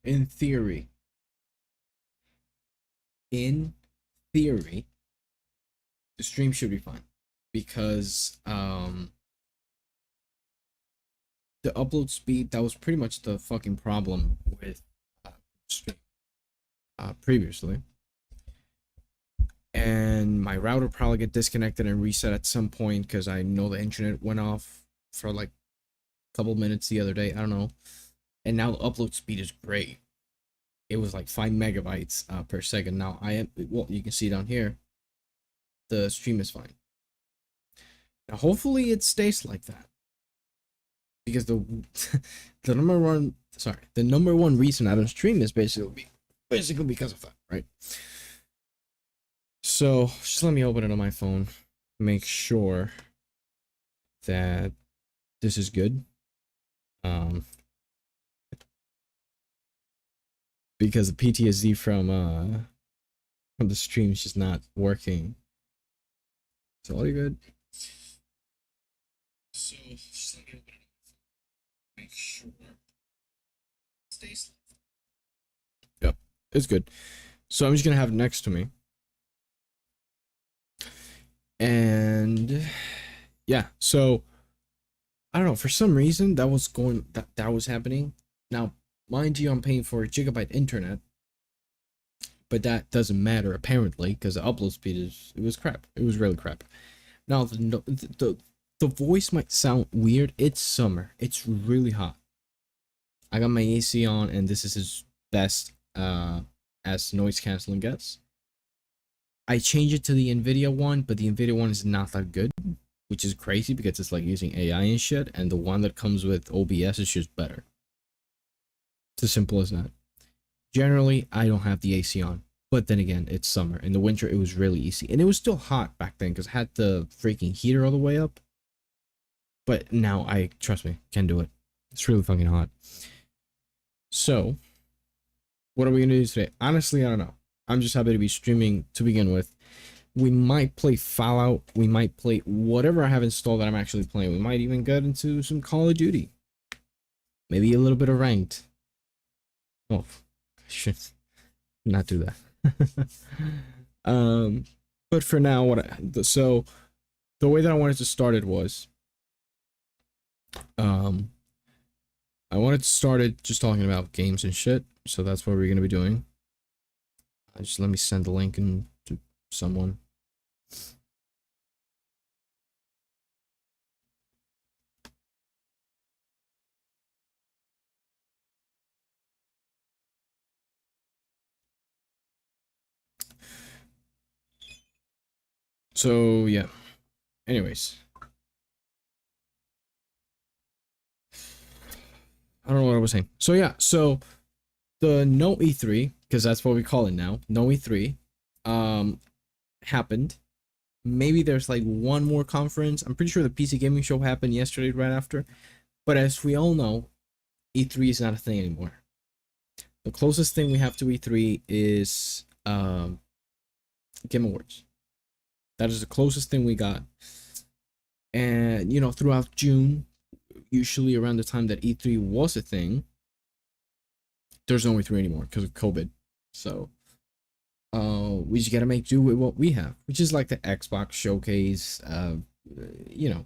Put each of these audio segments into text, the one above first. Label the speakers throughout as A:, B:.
A: in theory, in theory, the stream should be fine because the upload speed, that was pretty much the fucking problem with stream previously. And my router probably get disconnected and reset at some point because I know the internet went off for like a couple minutes the other day. I don't know. And now the upload speed is great. It was like 5 megabytes per second. Now I am, well, you can see down here, the stream is fine. Now hopefully it stays like that, because the the number one reason I don't stream is basically because of that, right? So just let me open it on my phone, make sure that this is good. Because the PTSD from the stream is just not working. So all you good. So just let me open it, make sure it stays. Yep, it's good. So I'm just gonna have it next to me. And yeah, so I don't know, for some reason that was happening. Now, mind you, I'm paying for a gigabyte internet, but that doesn't matter apparently because the upload speed it was crap. It was really crap. Now the voice might sound weird. It's summer. It's really hot. I got my AC on, and this is as best as noise canceling gets. I changed it to the Nvidia one, but the Nvidia one is not that good, which is crazy because it's like using AI and shit, and the one that comes with OBS is just better. It's as simple as that. Generally, I don't have the AC on, but then again, it's summer. In the winter, it was really easy, and it was still hot back then because I had the freaking heater all the way up. But now trust me, can do it. It's really fucking hot. So, what are we gonna do today? Honestly, I don't know. I'm just happy to be streaming to begin with. We might play Fallout. We might play whatever I have installed that I'm actually playing. We might even get into some Call of Duty. Maybe a little bit of ranked. Oh, I should not do that. But for now, so the way that I wanted to start it was, I wanted to start it just talking about games and shit. So that's what we're gonna be doing. Just let me send the link to someone. So yeah. Anyways, I don't know what I was saying. So yeah, so the No E3, because that's what we call it now, No E3, happened. Maybe there's like one more conference. I'm pretty sure the PC gaming show happened yesterday right after. But as we all know, E3 is not a thing anymore. The closest thing we have to E3 is Game Awards. That is the closest thing we got. And you know, throughout June, usually around the time that E3 was a thing, there's no E3 anymore because of COVID. So we just gotta make do with what we have, which is like the Xbox showcase, you know,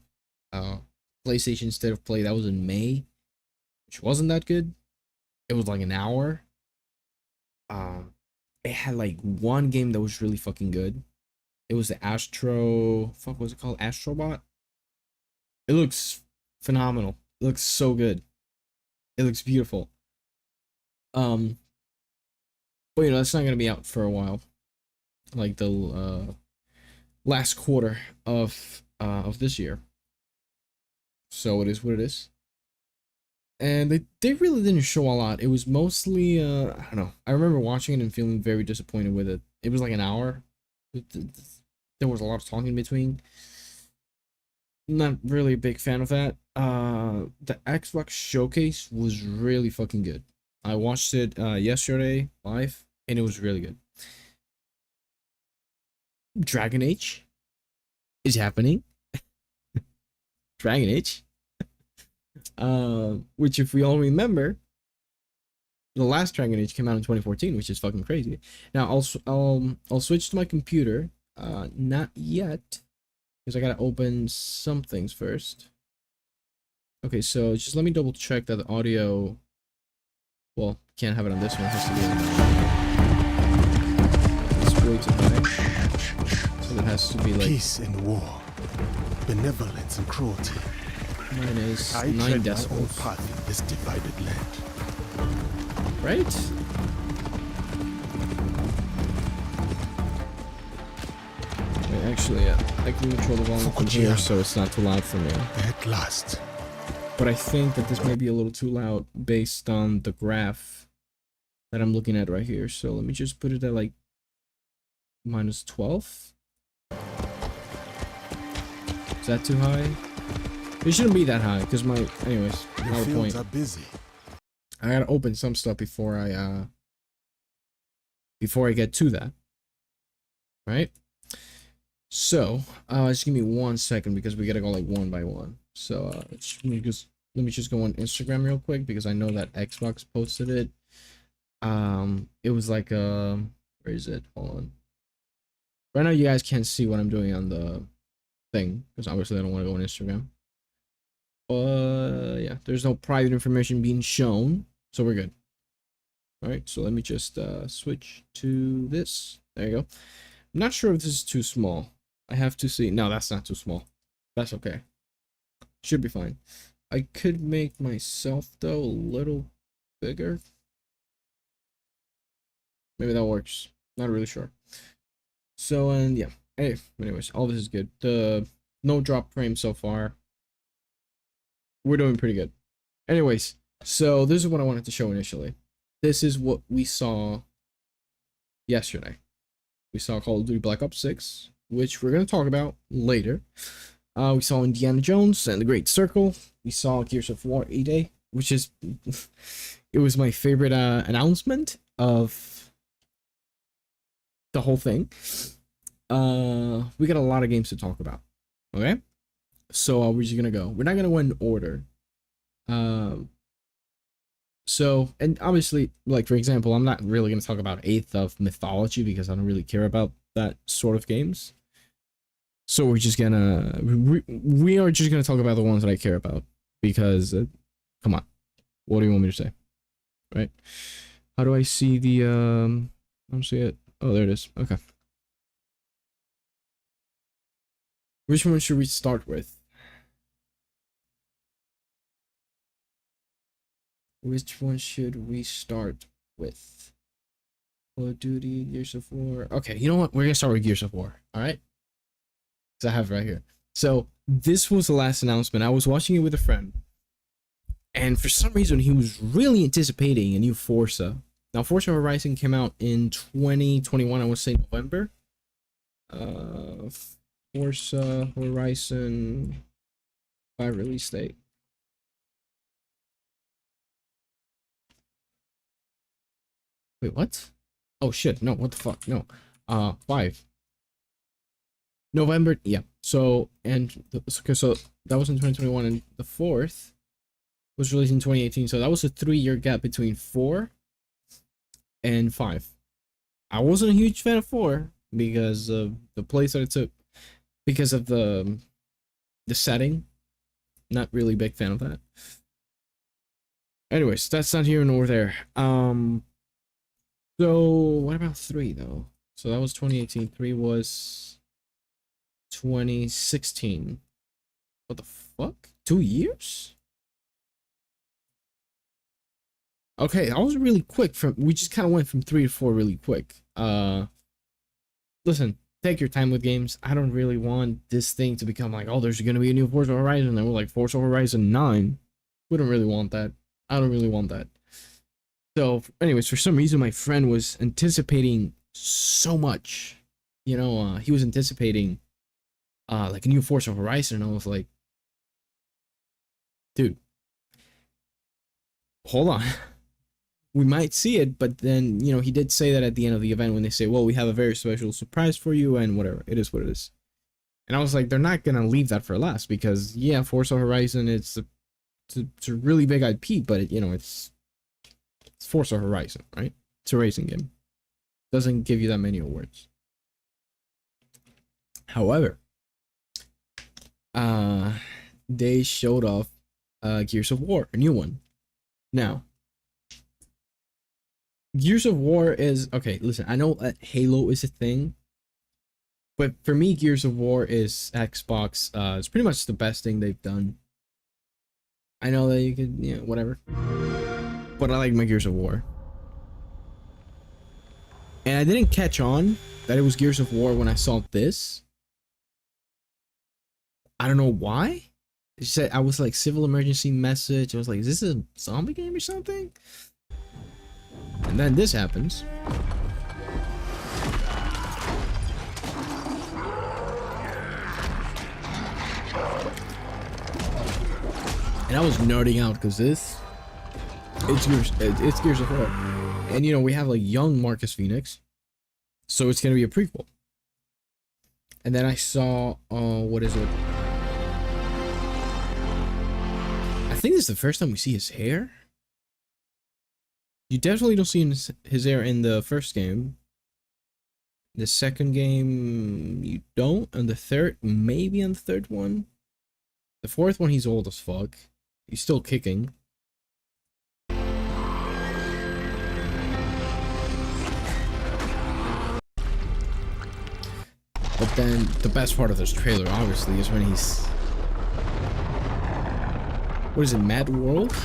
A: PlayStation State of Play that was in May, which wasn't that good. It was like an hour. It had like one game that was really fucking good. It was the fuck was it called? Astrobot. It looks phenomenal. It looks so good. It looks beautiful. But you know, it's not gonna be out for a while. Like the last quarter of this year. So it is what it is. And they really didn't show a lot. It was mostly I don't know. I remember watching it and feeling very disappointed with it. It was like an hour. There was a lot of talking in between. Not really a big fan of that. The Xbox showcase was really fucking good. I watched it yesterday live, and it was really good. Dragon Age is happening. Dragon Age, which if we all remember, The last Dragon Age came out in 2014, which is fucking crazy. Now I'll switch to my computer. Not yet, because I gotta open some things first. Okay, so just let me double check that the audio. Well, can't have it on this one. It has to be. It's way too high. So it has to be like.
B: Peace and war, benevolence and cruelty.
A: Mine is
B: I
A: 9
B: tread my own
A: decibels.
B: path in this divided land.
A: Right? Wait, actually, yeah. I can control the volume from here so it's not too loud for me.
B: At last.
A: But I think that this may be a little too loud based on the graph that I'm looking at right here. So let me just put it at like -12. Is that too high? It shouldn't be that high because my, anyways, not the point.
B: Are busy.
A: I gotta open some stuff before I get to that. Right? So, just give me 1 second because we gotta go like one by one. So, let me just go on Instagram real quick because I know that Xbox posted it. It was like where is it? Hold on. Right now you guys can't see what I'm doing on the thing because obviously I don't want to go on Instagram. Yeah, there's no private information being shown, so we're good. All right, so let me just switch to this. There you go. I'm not sure if this is too small. I have to see. No, that's not too small. That's okay. Should be fine. I could make myself though a little bigger. Maybe that works. Not really sure. So and yeah. Hey, anyways, all this is good. The no drop frame so far. We're doing pretty good. Anyways, so this is what I wanted to show initially. This is what we saw yesterday. We saw Call of Duty Black Ops 6, which we're going to talk about later. We saw Indiana Jones and the Great Circle. We saw Gears of War 8A, which is it was my favorite announcement of the whole thing. We got a lot of games to talk about. Okay? So we're just gonna go. We're not gonna go in order. So, and obviously, like for example, I'm not really gonna talk about Eighth of Mythology because I don't really care about that sort of games. So we're just gonna we are just gonna talk about the ones that I care about because come on, what do you want me to say, right? How do I see the I don't see it. Oh, there it is. Okay. Which one should we start with? Which one should we start with? Call of Duty, Gears of War. Okay, you know what? We're gonna start with Gears of War. All right, because I have it right here. So this was the last announcement. I was watching it with a friend, and for some reason he was really anticipating a new Forza. Now, Forza Horizon came out in 2021. I would say November. Forza Horizon by release date. Wait, what? Oh shit, no, what the fuck? No. 5. November, yeah. So, and okay, so that was in 2021, and the 4th was released in 2018. So that was a 3-year gap between 4 and 5. I wasn't a huge fan of 4 because of the place that it took, because of the setting. Not really big fan of that. Anyways, that's not here nor there. So what about 3 though? So that was 2018. 3 was 2016. What the fuck? 2 years? Okay, that was really quick. We just kind of went from 3 to 4 really quick. Listen, take your time with games. I don't really want this thing to become like, oh, there's gonna be a new Forza Horizon, and we're like Forza Horizon 9. We don't really want that. I don't really want that. So, anyways, for some reason, my friend was anticipating so much. You know, he was anticipating like a new Forza Horizon, and I was like, dude, hold on. We might see it, but then, you know, he did say that at the end of the event when they say, well, we have a very special surprise for you, and whatever. It is what it is. And I was like, they're not going to leave that for last because, yeah, Forza Horizon, it's a really big IP, but, you know, it's It's Forza Horizon, right? It's a racing game. Doesn't give you that many awards. However, they showed off Gears of War, a new one. Now, Gears of War is okay. Listen, I know that Halo is a thing, but for me, Gears of War is Xbox. It's pretty much the best thing they've done. I know that you could, whatever, but I like my Gears of War. And I didn't catch on that it was Gears of War when I saw this. I don't know why. It said I was like civil emergency message. I was like, is this a zombie game or something? And then this happens. And I was nerding out because it's Gears of War. And we have like young Marcus Phoenix. So it's gonna be a prequel. And then I saw what is it? I think this is the first time we see his hair. You definitely don't see his hair in the first game. The second game, you don't. And the third, maybe on the third one. The fourth one, he's old as fuck. He's still kicking. But then the best part of this trailer, obviously, is when he's... What is it, Mad World?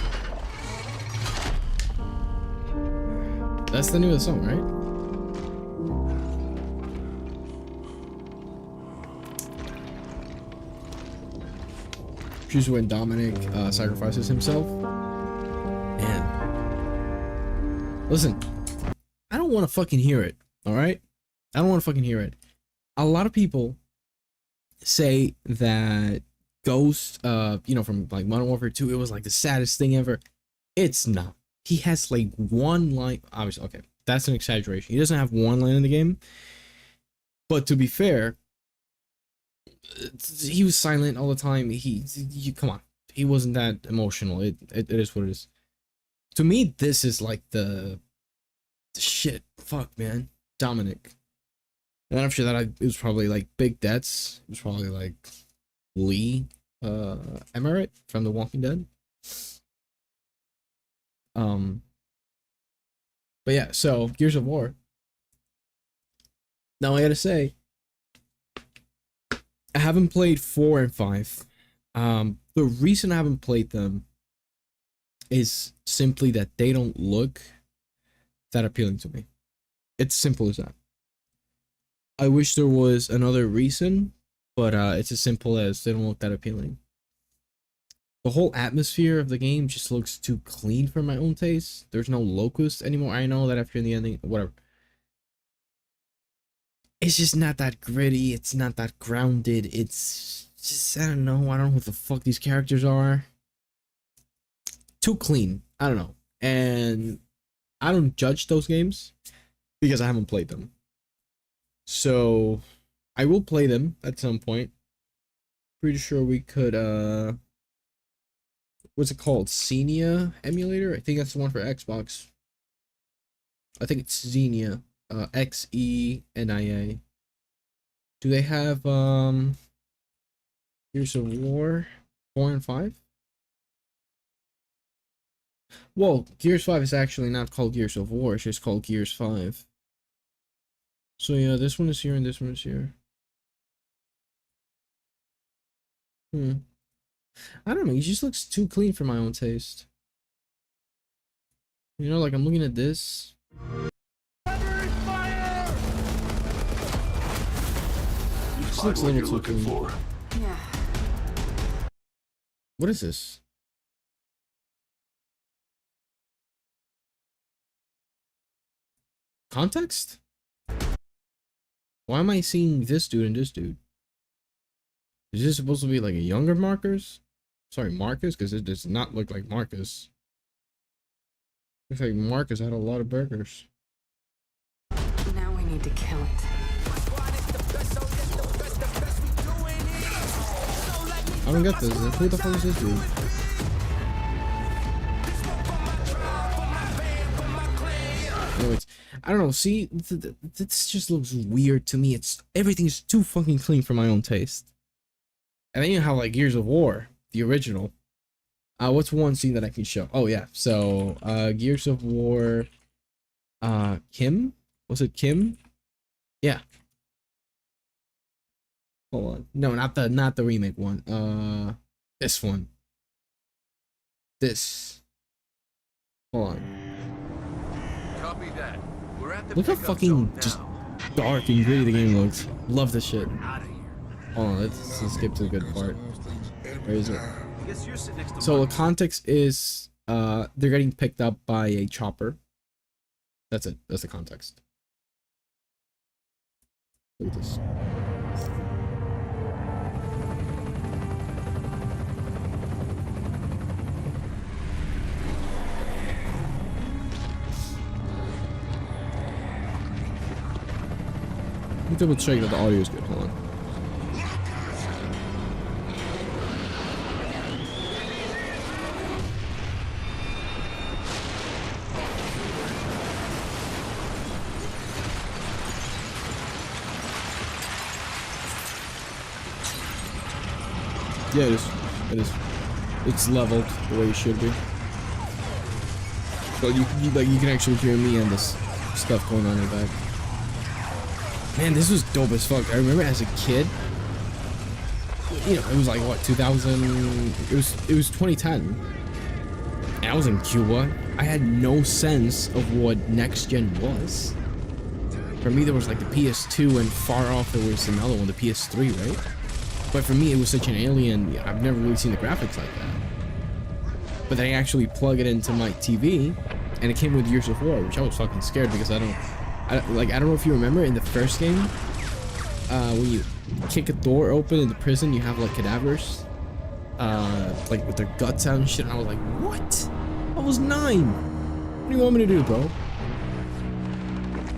A: That's the name of the song, right? Choose when Dominic sacrifices himself. Man. Listen, I don't want to fucking hear it, alright? I don't want to fucking hear it. A lot of people say that Ghost, from like Modern Warfare 2, it was like the saddest thing ever. It's not. He has like one line. Obviously, okay, that's an exaggeration. He doesn't have one line in the game. But to be fair, he was silent all the time. Come on, he wasn't that emotional. It is what it is. To me, this is like the shit. Fuck, man, Dominic. And then after that, it was probably like Big Debts. It was probably like Lee Emirate from The Walking Dead. But yeah, so Gears of War. Now I gotta say, I haven't played 4 and 5. The reason I haven't played them is simply that they don't look that appealing to me. It's simple as that. I wish there was another reason, but it's as simple as they don't look that appealing. The whole atmosphere of the game just looks too clean for my own taste. There's no locusts anymore. I know that after the ending, whatever. It's just not that gritty. It's not that grounded. It's just, I don't know who the fuck these characters are. Too clean. I don't know. And I don't judge those games because I haven't played them. So I will play them at some point. Pretty sure we could what's it called? Xenia emulator? I think that's the one for Xbox. I think it's Xenia. Xenia. Do they have Gears of War 4 and 5? Well, Gears 5 is actually not called Gears of War, it's just called Gears 5. So yeah, this one is here and this one is here. I don't know, he just looks too clean for my own taste. Like I'm looking at this. This looks a little too clean.
C: Yeah.
A: What is this? Context? Why am I seeing this dude and this dude? Is this supposed to be like a younger Marcus? Sorry, Marcus, because it does not look like Marcus. Looks like Marcus had a lot of burgers.
C: Now we need to kill it.
A: I don't get this. Who the fuck is this dude? You know, it's I don't know. See, this just looks weird to me. It's everything's too fucking clean for my own taste. And then you have like Gears of War, the original. What's one scene that I can show? Oh yeah, so Gears of War. Kim? Was it Kim? Yeah. Hold on. No, not the remake one. This one. This. Hold on.
D: Copy that. We're at the
A: Look how
D: pickup
A: fucking
D: zone
A: just
D: now.
A: dark and gritty the game looks. Love this shit.
D: Out of here.
A: Hold on, let's skip to the good part. Where is it?
D: I guess you're sitting next to
A: So the
D: Marcus.
A: context is they're getting picked up by a chopper. That's it. That's the context. Look at this. Let me double check that the audio is good. Hold on. Yeah, it is. It is. It's leveled the way it should be. So you can actually hear me and this stuff going on in the back. Man, this was dope as fuck. I remember as a kid. You know, it was like what 2000. It was 2010. And I was in Cuba. I had no sense of what next gen was. For me, there was like the PS2, and far off there was another one, the PS3, right? But for me, it was such an alien. I've never really seen the graphics like that. But then I actually plug it into my TV, and it came with Gears of War, which I was fucking scared because I don't know if you remember in the first game, when you kick a door open in the prison, you have like cadavers, like with their guts out and shit. And I was like, what? I was 9. What do you want me to do, bro?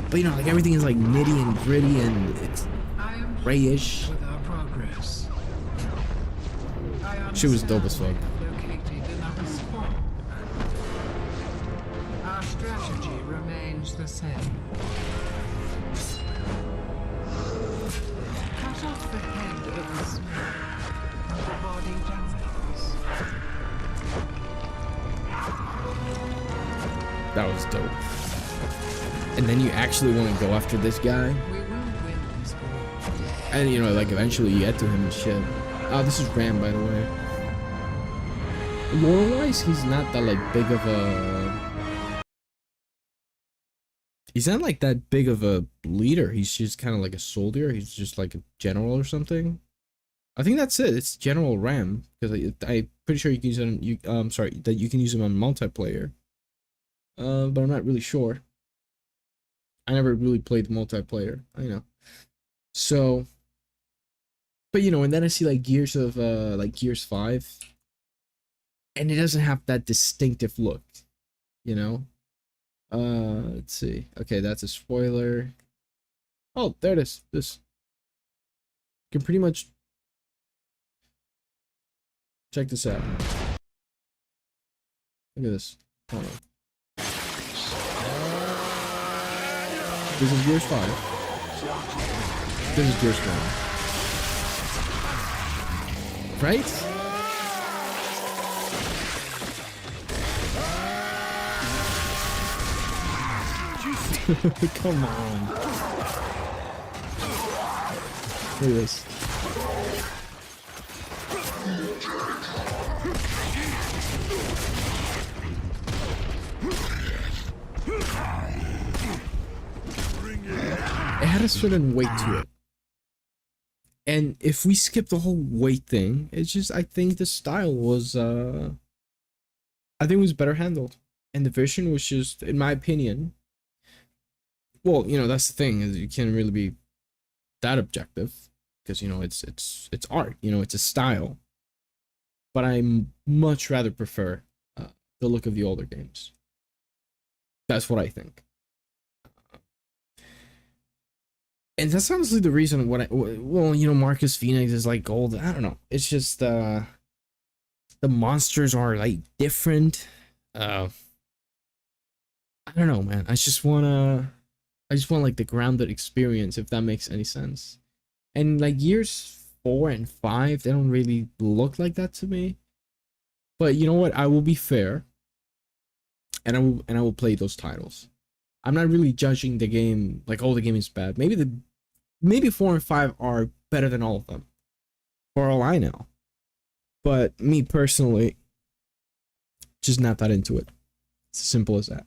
A: But you know, like everything is like nitty and gritty, and it's grayish.
E: With our progress.
A: She was dope as fuck.
E: Located in our spawn. Our strategy remains the same. Cut off the head of the snake, and the body dies.
A: That was dope. And then you actually want to go after this guy,
E: We will win this war.
A: and you know, like eventually you get to him and shit. Oh, this is Ram, by the way. Lore-wise, he's not that like big of a. He's not like that big of a leader. He's just kind of like a soldier. He's just like a general or something. I think that's it. It's General Ram, because I'm pretty sure you can use it on sorry, that you can use him on multiplayer. But I'm not really sure. I never really played multiplayer. I know. So, but you know, and then I see like Gears of like Gears 5, and it doesn't have that distinctive look, you know. Let's see. Okay, that's a spoiler. Oh, there it is. This you can pretty much check this out. Look at this. Hold on. This is Gears 5. This is Gears 1. Right? Come on. Look at this. It had a certain weight to it. And if we skip the whole weight thing, it's just, I think the style was, I think it was better handled. And the vision was just, in my opinion, well, you know, that's the thing, is you can't really be that objective, because, you know, it's art, you know, it's a style. But I much rather prefer the look of the older games. That's what I think. And that's honestly the reason well, you know, Marcus Phoenix is like gold. I don't know. It's just the monsters are like different. I don't know, man. I just want like the grounded experience, if that makes any sense. And like years 4 and 5, they don't really look like that to me. But you know what? I will be fair, and I will play those titles. I'm not really judging the game like, oh, the game is bad. Maybe 4 and 5 are better than all of them, for all I know. But me personally, just not that into it. It's as simple as that.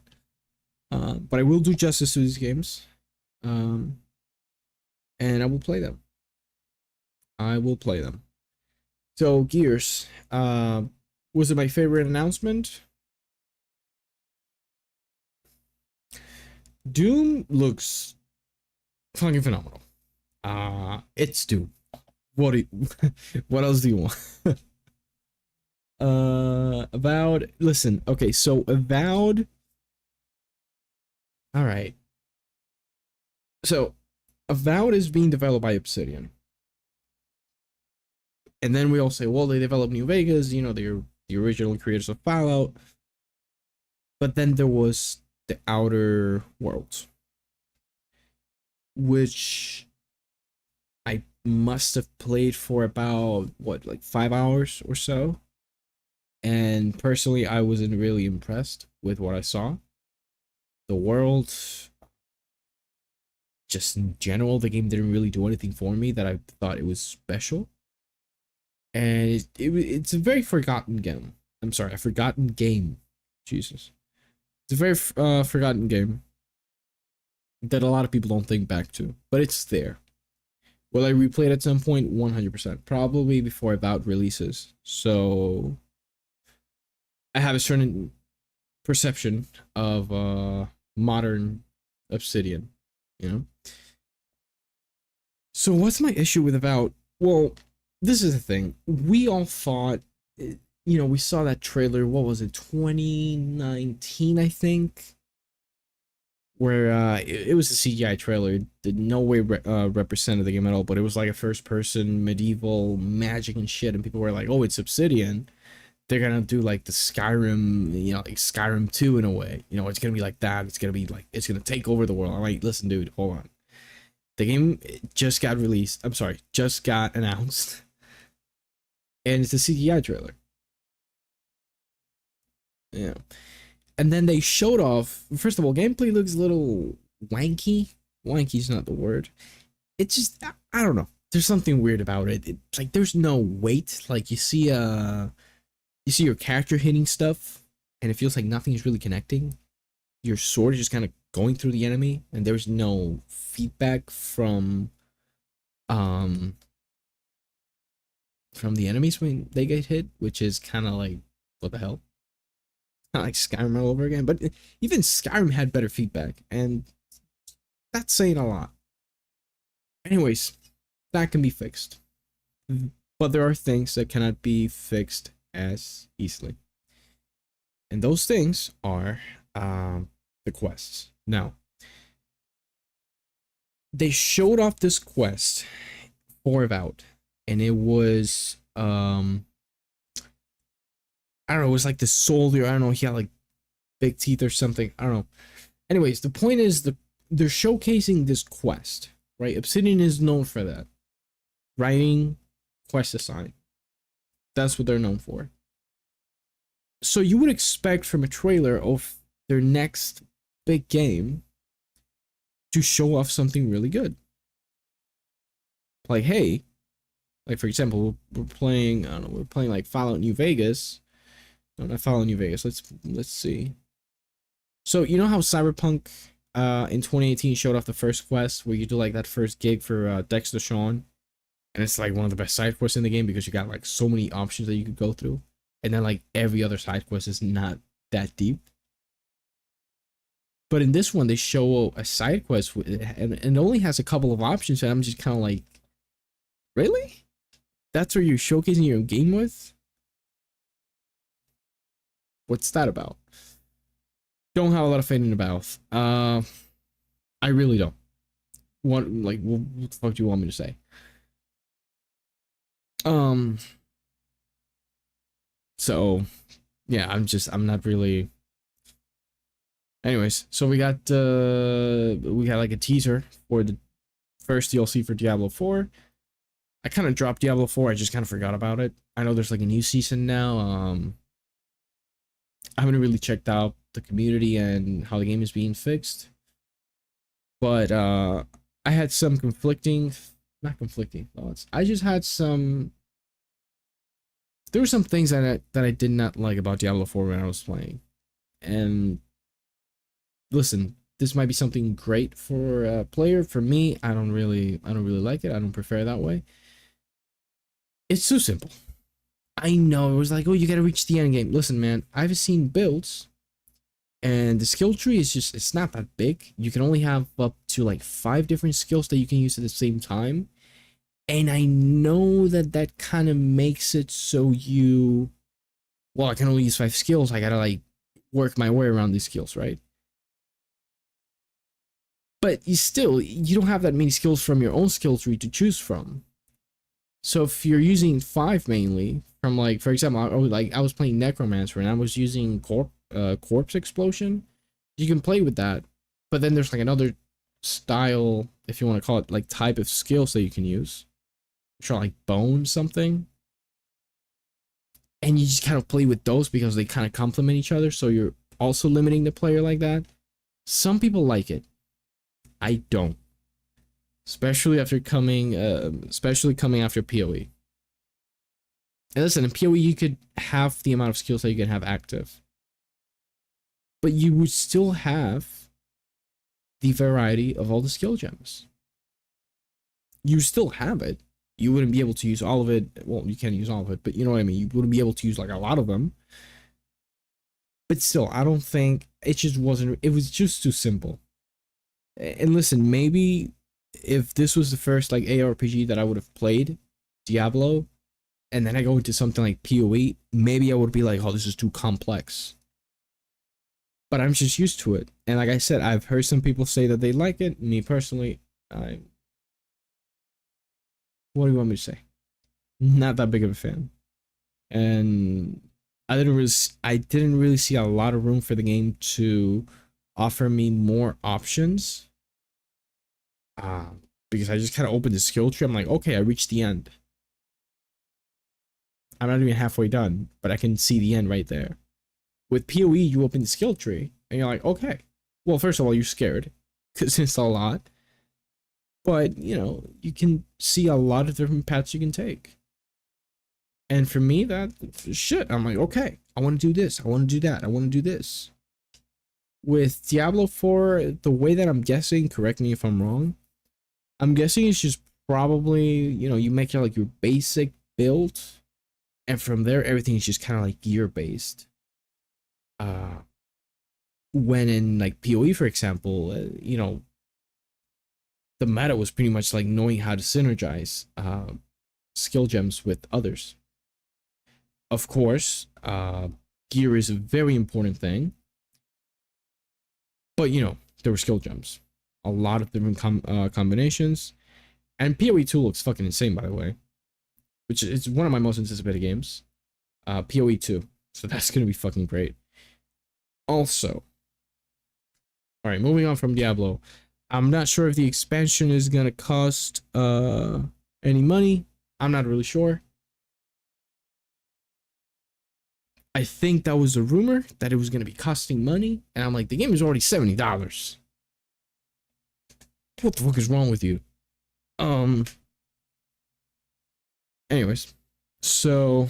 A: But I will do justice to these games, and I will play them. I will play them. So Gears, was it my favorite announcement? Doom looks fucking phenomenal. It's Doom. What do you, what else do you want? Avowed. Listen, okay, so Avowed. All right. So Avowed is being developed by Obsidian. And then we all say, well, they developed New Vegas, you know, they're the original creators of Fallout. But then there was the Outer Worlds, which I must have played for about, what, like 5 hours or so. And personally, I wasn't really impressed with what I saw. The world, just in general, the game didn't really do anything for me that I thought it was special. And it's a very forgotten game. I'm sorry, a forgotten game. Jesus. It's a very forgotten game that a lot of people don't think back to, but it's there. Will I replay it at some point? 100%. Probably before Avowed releases. So I have a certain perception of modern Obsidian, you know? So what's my issue with Avowed? Well, this is the thing. We all thought, you know, we saw that trailer, what was it, 2019, I think? Where it was a CGI trailer. It did no way represented the game at all, but it was like a first-person medieval magic and shit, and people were like, oh, it's Obsidian. They're gonna do like the Skyrim, you know, like Skyrim 2 in a way. You know, it's gonna be like that. It's gonna be like, it's gonna take over the world. I'm like, listen, dude, hold on. The game just got released. I'm sorry, just got announced. And it's a CGI trailer. Yeah. And then they showed off, first of all, gameplay looks a little wanky. Wanky's not the word. It's just, I don't know. There's something weird about it. It's like there's no weight. Like you see your character hitting stuff, and it feels like nothing's really connecting. Your sword is just kind of going through the enemy, and there's no feedback from the enemies when they get hit, which is kind of like, what the hell? Not like Skyrim all over again, but even Skyrim had better feedback, and that's saying a lot. Anyways, that can be fixed, but there are things that cannot be fixed as easily, and those things are the quests. Now, they showed off this quest for Avowed, and it was I don't know, it was like the soldier, I don't know, he had like big teeth or something, I don't know. Anyways, the point is they're showcasing this quest, right? Obsidian is known for that. Writing quest assign. That's what they're known for. So you would expect from a trailer of their next big game to show off something really good. Like, hey, like for example, we're playing, I don't know, we're playing like Fallout New Vegas. No, not Fallout New Vegas. Let's see. So you know how Cyberpunk in 2018 showed off the first quest where you do like that first gig for Dexter Shawn, and it's like one of the best side quests in the game because you got like so many options that you could go through, and then like every other side quest is not that deep. But in this one, they show a side quest and it only has a couple of options, and I'm just kind of like, really? That's what you're showcasing your game with? What's that about? Don't have a lot of faith in the Valve. I really don't. What the fuck do you want me to say? So yeah, I'm not really Anyways, so we got like a teaser for the first DLC for Diablo 4. I kind of dropped Diablo 4. I just kind of forgot about it. I know there's like a new season now. I haven't really checked out the community and how the game is being fixed. But I had some not conflicting thoughts. I just had some. There were some things that I did not like about Diablo 4 when I was playing. And listen, this might be something great for a player. For me, I don't really like it. I don't prefer it that way. It's so simple. I know it was like, oh, you gotta reach the end game. Listen, man, I've seen builds, and the skill tree is just, it's not that big. You can only have up to like 5 different skills that you can use at the same time. And I know that kind of makes it so you, well, I can only use 5 skills. I gotta like work my way around these skills, right? But you don't have that many skills from your own skill tree to choose from. So if you're using 5 mainly, from like, for example, I was playing Necromancer and I was using Corpse Explosion, you can play with that. But then there's like another style, if you want to call it, like type of skills that you can use. Which are like Bone something. And you just kind of play with those because they kind of complement each other. So you're also limiting the player like that. Some people like it. I don't. Especially coming after PoE. And listen, in PoE you could have the amount of skills that you can have active. But you would still have the variety of all the skill gems. You still have it. You wouldn't be able to use all of it. Well, you can use all of it, but you know what I mean? You wouldn't be able to use like a lot of them. But still, I don't think it just wasn't, it was just too simple. And listen, maybe if this was the first like ARPG that I would have played, Diablo, and then I go into something like PoE, maybe I would be like, oh, this is too complex. But I'm just used to it. And like I said, I've heard some people say that they like it. Me personally, what do you want me to say? Not that big of a fan. And I didn't really see a lot of room for the game to offer me more options. Because I just kind of opened the skill tree. I'm like, okay, I reached the end. I'm not even halfway done, but I can see the end right there. With PoE, you open the skill tree, and you're like, okay. Well, first of all, you're scared, because it's a lot. But, you know, you can see a lot of different paths you can take. And for me, that shit, I'm like, okay, I want to do this. I want to do that. I want to do this. With Diablo 4, the way that I'm guessing, correct me if I'm wrong, I'm guessing it's just probably, you know, you make your, like, your basic build, and from there, everything is just kind of like gear-based. When in, like, PoE, for example, you know, the meta was pretty much like knowing how to synergize skill gems with others. Of course, gear is a very important thing. But, you know, there were skill gems. A lot of different combinations. And PoE 2 looks fucking insane, by the way. Which is one of my most anticipated games. PoE 2. So that's going to be fucking great. Also. Alright, moving on from Diablo. I'm not sure if the expansion is going to cost any money. I'm not really sure. I think that was a rumor that it was going to be costing money. And I'm like, the game is already $70. What the fuck is wrong with you? Anyways. So.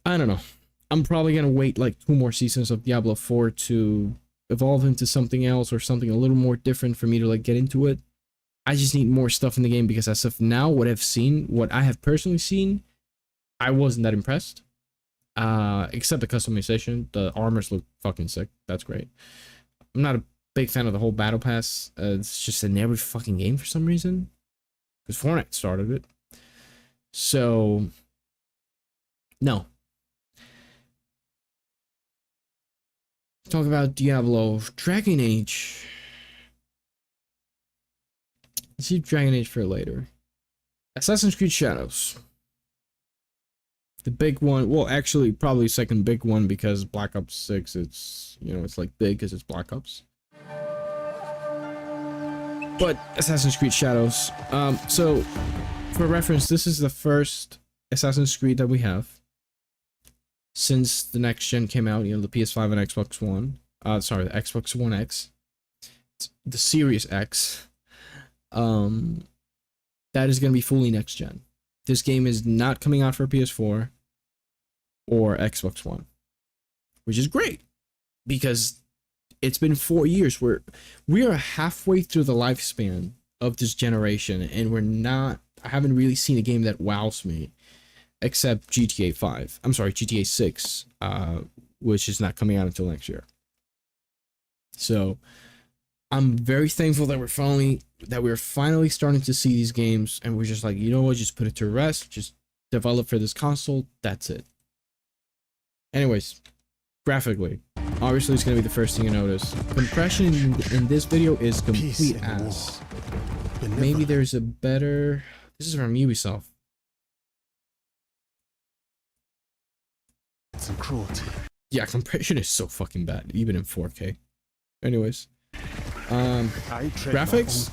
A: I don't know. I'm probably going to wait like 2 more seasons of Diablo 4 to evolve into something else or something a little more different for me to like get into it. I just need more stuff in the game because as of now, what I have personally seen, I wasn't that impressed. Except the customization. The armors look fucking sick. That's great. I'm not a big fan of the whole battle pass. It's just in every fucking game for some reason. Because Fortnite started it. So, no. Talk about Diablo. Dragon Age. Let's keep Dragon Age for later. Assassin's Creed Shadows. The big one, well, actually, probably second big one because Black Ops 6, it's, you know, it's like big because it's Black Ops. But Assassin's Creed Shadows. So, for reference, this is the first Assassin's Creed that we have since the next gen came out, you know, the PS5 and Xbox One. Sorry, the Xbox One X. The Series X. That is going to be fully next gen. This game is not coming out for PS4 or Xbox One, which is great because it's been 4 years. We are halfway through the lifespan of this generation, and I haven't really seen a game that wows me except GTA 5. I'm sorry, GTA 6, which is not coming out until next year. So I'm very thankful that we're finally starting to see these games, and we're just like, you know what, just put it to rest, just develop for this console, that's it. Anyways, graphically, obviously it's gonna be the first thing you notice. Compression in this video is complete ass. Maybe there's a better. This is from Ubisoft.
B: And cruelty.
A: Yeah, compression is so fucking bad, even in 4K. Anyways, graphics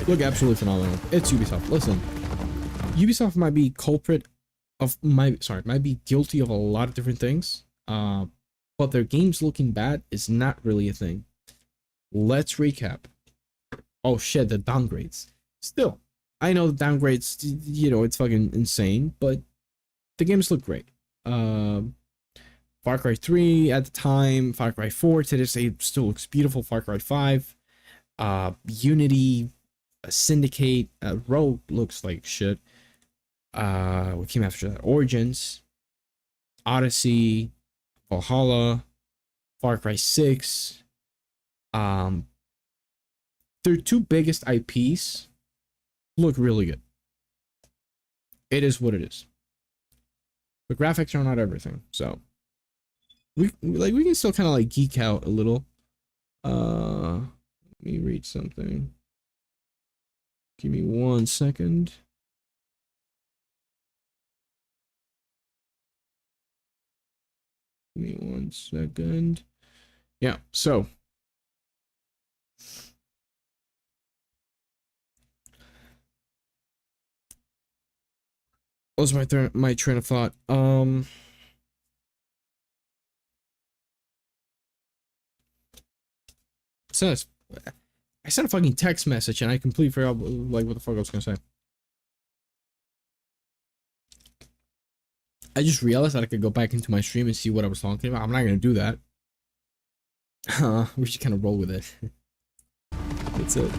A: look absolutely phenomenal. It's Ubisoft. Listen, Ubisoft might be might be guilty of a lot of different things. But their games looking bad is not really a thing. Let's recap. Oh shit, the downgrades. Still, I know the downgrades, you know, it's fucking insane, but the games look great. Far Cry 3 at the time, Far Cry 4 to this day still looks beautiful. Far Cry 5, Unity, Syndicate, Rogue looks like shit. What came after that? Origins, Odyssey, Valhalla, Far Cry 6. Their two biggest IPs look really good. It is what it is. The graphics are not everything, so we can still kind of like geek out a little. Let me read something. Give me 1 second. Give me 1 second. Yeah, so what was my train of thought? I sent a fucking text message and I completely forgot like what the fuck I was gonna say. I just realized that I could go back into my stream and see what I was talking about. I'm not gonna do that. We should kind of roll with it. That's it.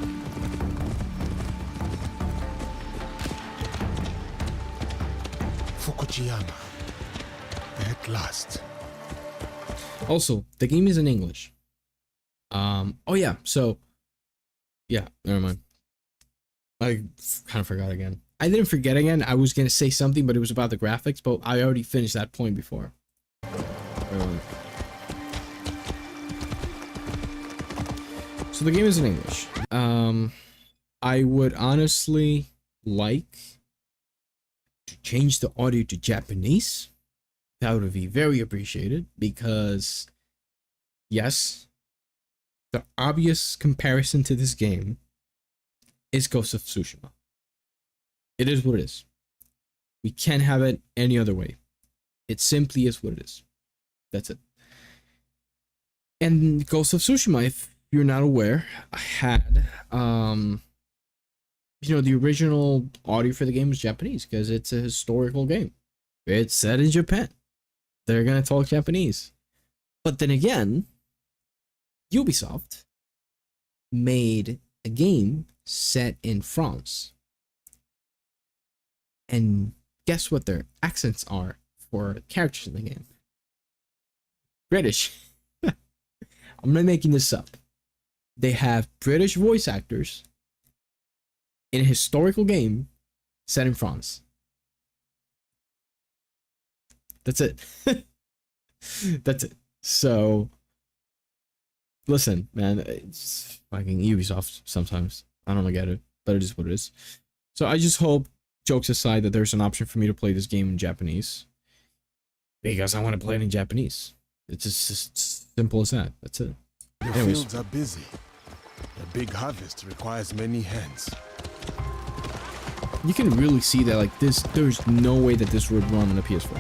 B: Fukujiyama. At last.
A: Also, the game is in English. Oh yeah, so yeah, never mind. I kind of forgot again. I didn't forget again. I was gonna say something, but it was about the graphics, but I already finished that point before. So the game is in English. I would honestly like to change the audio to Japanese. That would be very appreciated because yes, the obvious comparison to this game is Ghost of Tsushima. It is what it is. We can't have it any other way. It simply is what it is. That's it. And Ghost of Tsushima, if you're not aware, had you know, the original audio for the game was Japanese because it's a historical game. It's set in Japan. They're gonna talk Japanese. But then again, Ubisoft made a game set in France. And guess what their accents are for characters in the game? British. I'm not making this up. They have British voice actors in a historical game set in France. That's it. That's it. So, listen, man, it's fucking Ubisoft sometimes. I don't get it, but it is what it is. So I just hope jokes aside that there's an option for me to play this game in Japanese because I want to play it in Japanese. It's just simple as that. That's it.
B: The
A: Anyways.
B: fields are busy. A big harvest requires many hands.
A: You can really see that like this, there's no way that this would run on the PS4.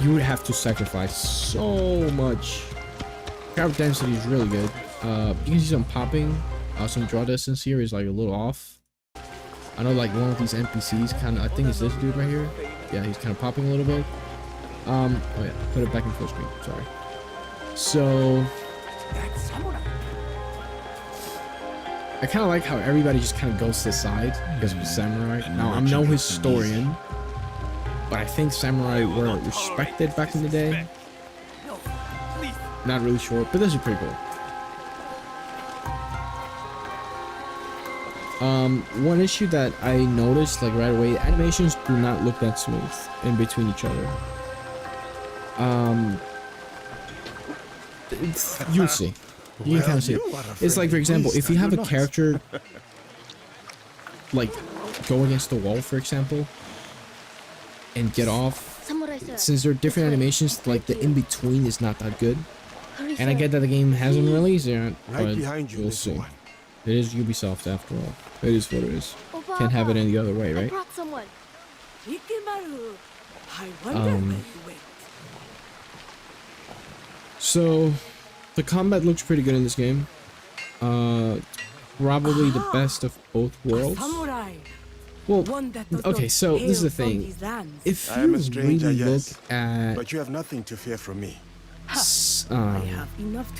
A: You would have to sacrifice so much. Crowd density is really good. You can see some popping. Some draw distance here is like a little off. I know like one of these NPCs kind of, I think it's this dude right here. Yeah, he's kind of popping a little bit. Oh yeah, put it back in full screen. Sorry. So I kind of like how everybody just kind of goes to the side because of samurai. Now I'm no historian, but I think samurai were respected back in the day. Not really sure, but this is pretty cool. One issue that I noticed like right away, animations do not look that smooth in between each other. You'll see. You can kind of see it. It's like, for example, if you have a character like go against the wall, for example, and get off, since there are different animations, like the in-between is not that good. And I get that the game hasn't released yet, but we'll see. It is Ubisoft after all. It is what it is. Can't have it any other way, right? So the combat looks pretty good in this game. Probably the best of both worlds. Well, okay, so this is the thing. If
B: I am
A: you
B: a stranger,
A: really look
B: yes,
A: at
B: but you have nothing to fear from me.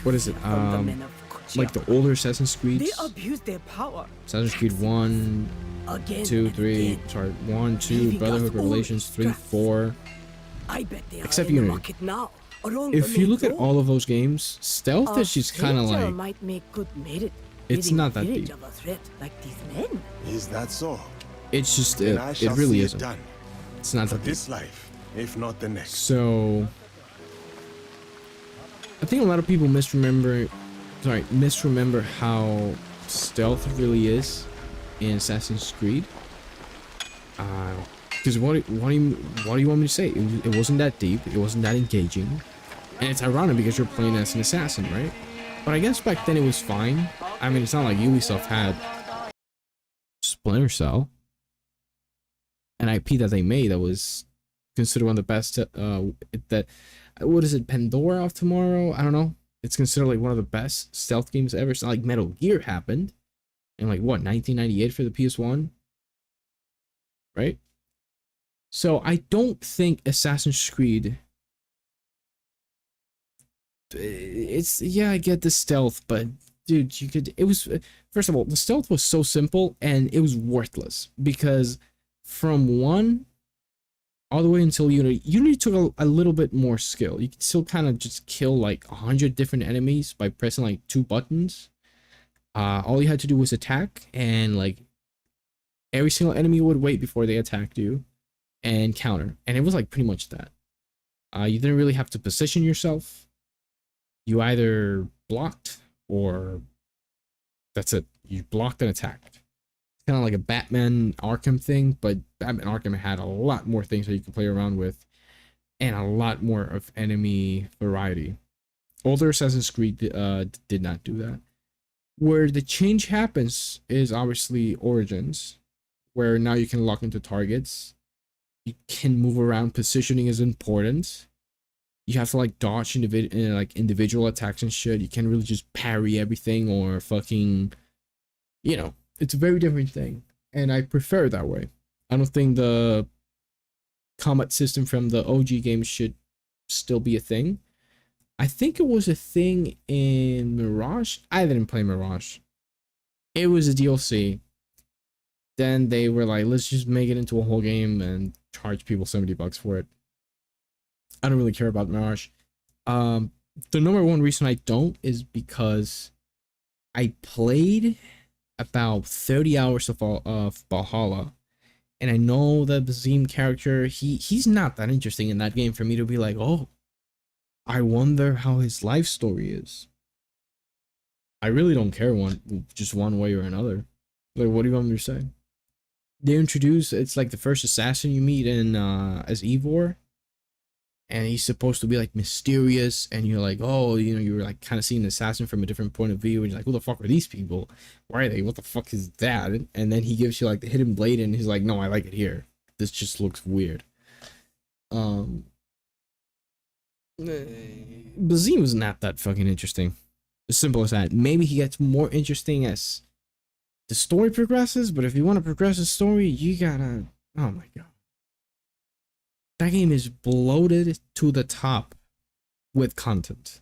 A: what is it? Like the older Assassin's Creed.
F: They abuse their power.
A: Assassin's Creed 1,
F: Again
A: 2,
F: and
A: 3,
F: again.
A: sorry, 1, 2,
F: Giving
A: Brotherhood,
F: us all
A: Revelations, 3,
F: strength.
A: 4.
F: I bet they are
A: Except
F: in the
A: Unity.
F: market now. Along
A: If
F: the
A: you
F: main
A: look at
F: road.
A: all of those games, stealth
F: A
A: is just kind of
F: stranger
A: like,
F: might make good merit.
A: it's
F: Leading
A: not
F: a
A: that
F: village
A: deep.
F: of a threat like these men.
B: Is that so?
A: It's just,
B: Then I
A: it
B: shall
A: really
B: see it
A: isn't.
B: done.
A: It's not
B: For
A: that deep.
B: this life, if not the next.
A: So, I think a lot of people misremember how stealth really is in Assassin's Creed. Because what do you want me to say? It wasn't that deep. It wasn't that engaging, and it's ironic because you're playing as an assassin, right? But I guess back then it was fine. I mean, it's not like Ubisoft had Splinter Cell, an IP that they made that was considered one of the best. What is it, Pandora of Tomorrow? I don't know. It's considered like one of the best stealth games ever. It's not like Metal Gear happened in like what, 1998 for the PS1, right? So I don't think Assassin's Creed. It's, yeah, I get the stealth, but dude, you could. It was, first of all, the stealth was so simple and it was worthless because from 1 all the way until Unity took a little bit more skill. You could still kind of just kill like 100 different enemies by pressing like 2 buttons. All you had to do was attack, and like every single enemy would wait before they attacked you and counter. And it was like pretty much that. You didn't really have to position yourself. You either blocked or that's it. You blocked and attacked. Kind of like a Batman Arkham thing, but Batman Arkham had a lot more things that you could play around with and a lot more of enemy variety. Older Assassin's Creed did not do that. Where the change happens is obviously Origins, where now you can lock into targets. You can move around. Positioning is important. You have to like dodge individual attacks and shit. You can't really just parry everything or fucking, you know. It's a very different thing, and I prefer it that way. I don't think the combat system from the OG games should still be a thing. I think it was a thing in Mirage. I didn't play Mirage. It was a DLC. Then they were like, let's just make it into a whole game and charge people $70 for it. I don't really care about Mirage. The number one reason I don't is because I played about 30 hours of Valhalla, and I know that the Zim character, he's not that interesting in that game for me to be like, oh, I wonder how his life story is. I really don't care just one way or another. Like, what do you want me to say? they introduce, it's like the first assassin you meet in as Eivor, and he's supposed to be like mysterious, and you're like, oh, you know, you're like kind of seeing the assassin from a different point of view, and you're like, who the fuck are these people? Why are they? What the fuck is that? And then he gives you like the hidden blade, and he's like, no, I like it here. This just looks weird. Basim is not that fucking interesting. As simple as that. Maybe he gets more interesting as the story progresses, but if you want to progress the story, you gotta, oh my god. That game is bloated to the top with content.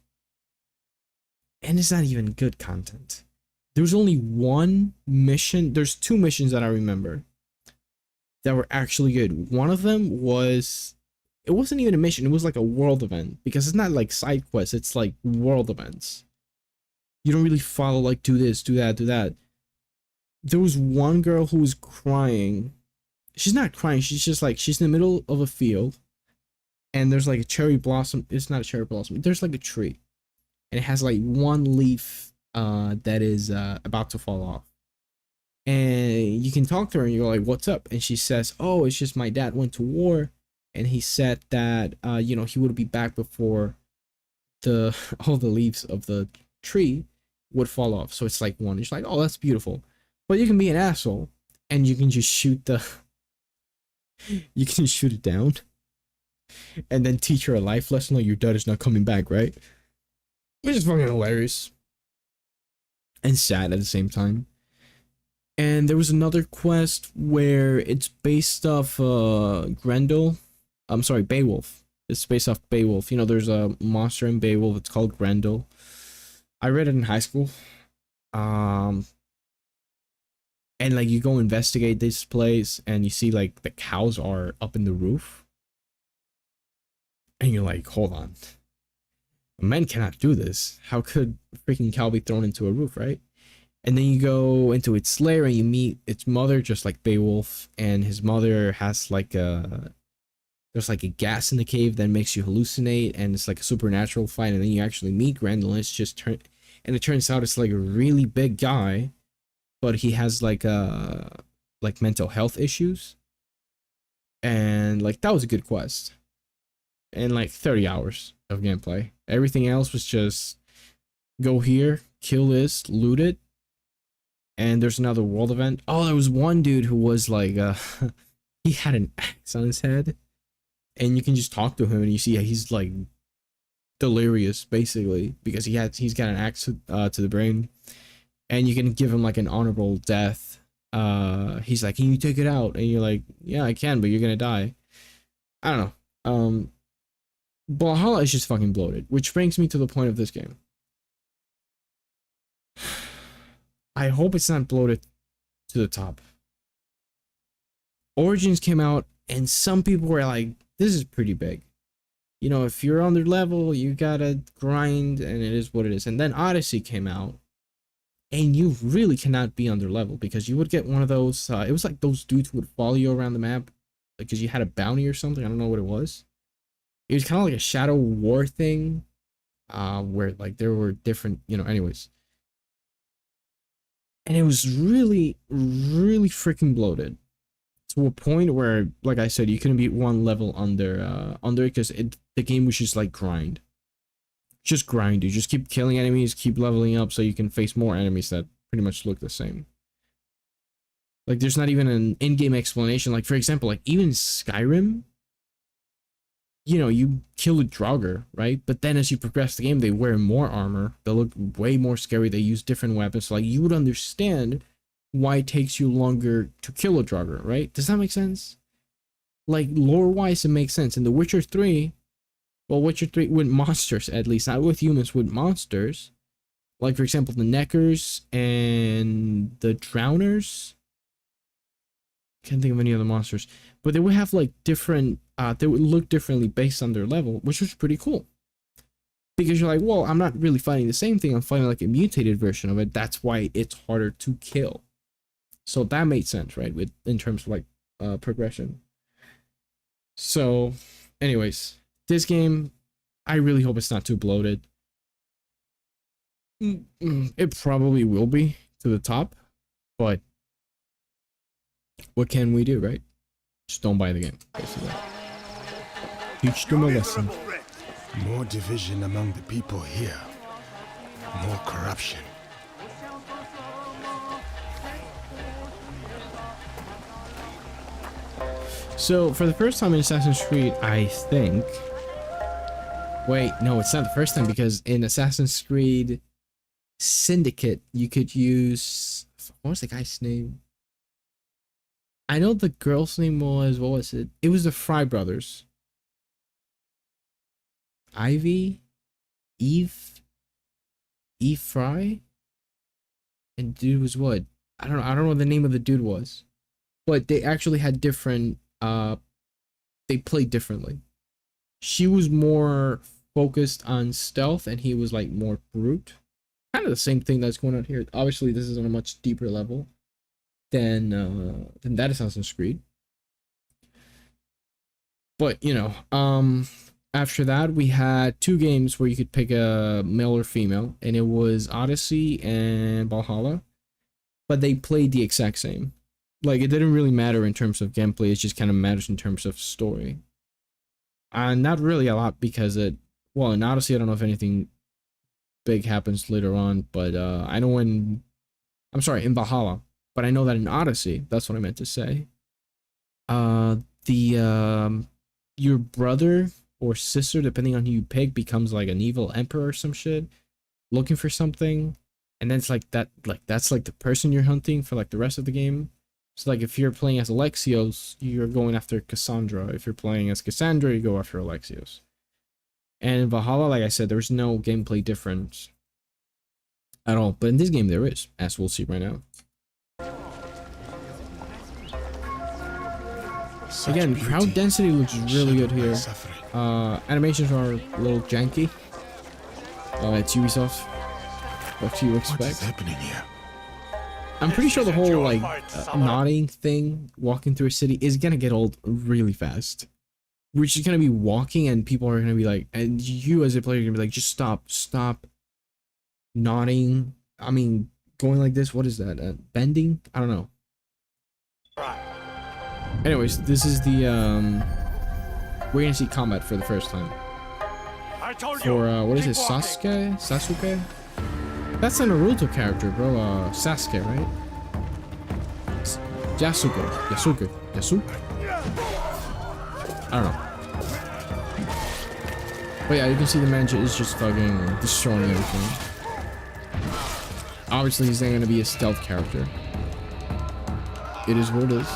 A: And it's not even good content. There's only one mission, there's two missions that I remember that were actually good. One of them was, it wasn't even a mission, it was like a world event, because it's not like side quests, it's like world events. You don't really follow like do this, do that, do that. There was one girl who was crying. She's not crying, she's just like, she's in the middle of a field, and there's like a cherry blossom. It's not a cherry blossom, there's like a tree, and it has like one leaf that is about to fall off. And you can talk to her and you're like, what's up? And she says, oh, it's just my dad went to war, and he said that you know, he would be back before the all the leaves of the tree would fall off. So it's like one. It's like, oh, that's beautiful. But you can be an asshole and you can just shoot the you can shoot it down and then teach her a life lesson like your dad is not coming back, right? Which is fucking hilarious and sad at the same time. And there was another quest where it's based off Grendel. I'm sorry, Beowulf. It's based off Beowulf. You know, there's a monster in Beowulf. It's called Grendel. I read it in high school. And like you go investigate this place and you see like the cows are up in the roof. And you're like, hold on. Men cannot do this. How could a freaking cow be thrown into a roof, right? And then you go into its lair and you meet its mother, just like Beowulf. And his mother has like a... There's like a gas in the cave that makes you hallucinate. And it's like a supernatural fight. And then you actually meet Grendel and it's just... And it turns out it's like a really big guy. But he has like mental health issues. And like that was a good quest. And like 30 hours of gameplay. Everything else was just go here, kill this, loot it. And there's another world event. Oh, there was one dude who was like he had an axe on his head. And you can just talk to him and you see he's like delirious basically because he's got an axe to the brain. And you can give him like an honorable death. He's like, can you take it out? And you're like, yeah, I can, but you're gonna die. I don't know. Valhalla is just fucking bloated, which brings me to the point of this game. I hope it's not bloated to the top. Origins came out and some people were like, this is pretty big. You know, if you're on their level, you gotta grind and it is what it is. And then Odyssey came out. And you really cannot be on their level because you would get one of those, it was like those dudes who would follow you around the map because you had a bounty or something. I don't know what it was. It was kind of like a Shadow War thing where like there were different, you know, anyways. And it was really, really freaking bloated to a point where, like I said, you couldn't be one level under because the game was just like grind. Just grind, you just keep killing enemies, keep leveling up so you can face more enemies that pretty much look the same. Like there's not even an in-game explanation. Like for example, like even Skyrim, you know, you kill a Draugr, right? But then as you progress the game, they wear more armor, they look way more scary, they use different weapons. So like you would understand why it takes you longer to kill a Draugr, right? Does that make sense? Like lore-wise, it makes sense. In The Witcher 3, well, Witcher 3 with monsters, at least, not with humans, with monsters. Like, for example, the Neckers and the Drowners. Can't think of any other monsters. But they would have, like, different, they would look differently based on their level, which was pretty cool. Because you're like, well, I'm not really fighting the same thing, I'm fighting, like, a mutated version of it. That's why it's harder to kill. So that made sense, right, in terms of, like, progression. So, anyways... This game, I really hope it's not too bloated. It probably will be to the top, but what can we do, right? Just don't buy the game. Basically. Teach them a lesson.
B: More division among the people here. More corruption.
A: So, for the first time in Assassin's Creed, I think... Wait, no, it's not the first time, because in Assassin's Creed Syndicate, you could use... What was the guy's name? I know the girl's name was... What was it? It was the Fry brothers. Ivy? Eve Fry? And dude was what? I don't know what the name of the dude was. But they actually had different... they played differently. She was more focused on stealth and he was like more brute. Kind of the same thing that's going on here. Obviously this is on a much deeper level than that Assassin's Creed. But you know, after that we had two games where you could pick a male or female, and it was Odyssey and Valhalla, but they played the exact same. Like, it didn't really matter in terms of gameplay, it just kind of matters in terms of story. Not really a lot, because well, in Odyssey, I don't know if anything big happens later on, but I know in Valhalla, but I know that in Odyssey, that's what I meant to say. Your brother or sister, depending on who you pick, becomes like an evil emperor or some shit, looking for something, and then it's like that's like the person you're hunting for like the rest of the game. So like if you're playing as Alexios, you're going after Cassandra. If you're playing as Cassandra, you go after Alexios. And in Valhalla, like I said, there's no gameplay difference at all. But in this game there is, as we'll see right now.
B: Such
A: Again,
B: beauty,
A: crowd density looks really good
B: shadowed by
A: here.
B: suffering.
A: Animations are a little janky. It's Ubisoft. What do you
B: What is
A: expect?
B: happening here?
A: I'm pretty sure the whole like nodding thing, walking through a city, is gonna get old really fast. We're just gonna be walking and people are gonna be like, and you as a player are gonna be like, just stop nodding. I mean, going like this, what is that? Bending? I don't know. Anyways, this is the we're gonna see combat for the first time. For what is it, Sasuke? That's a Naruto character, bro. Sasuke, right? Yasuke. I don't know. But yeah, you can see the man is just fucking destroying everything. Obviously, he's not gonna be a stealth character. It is what it is.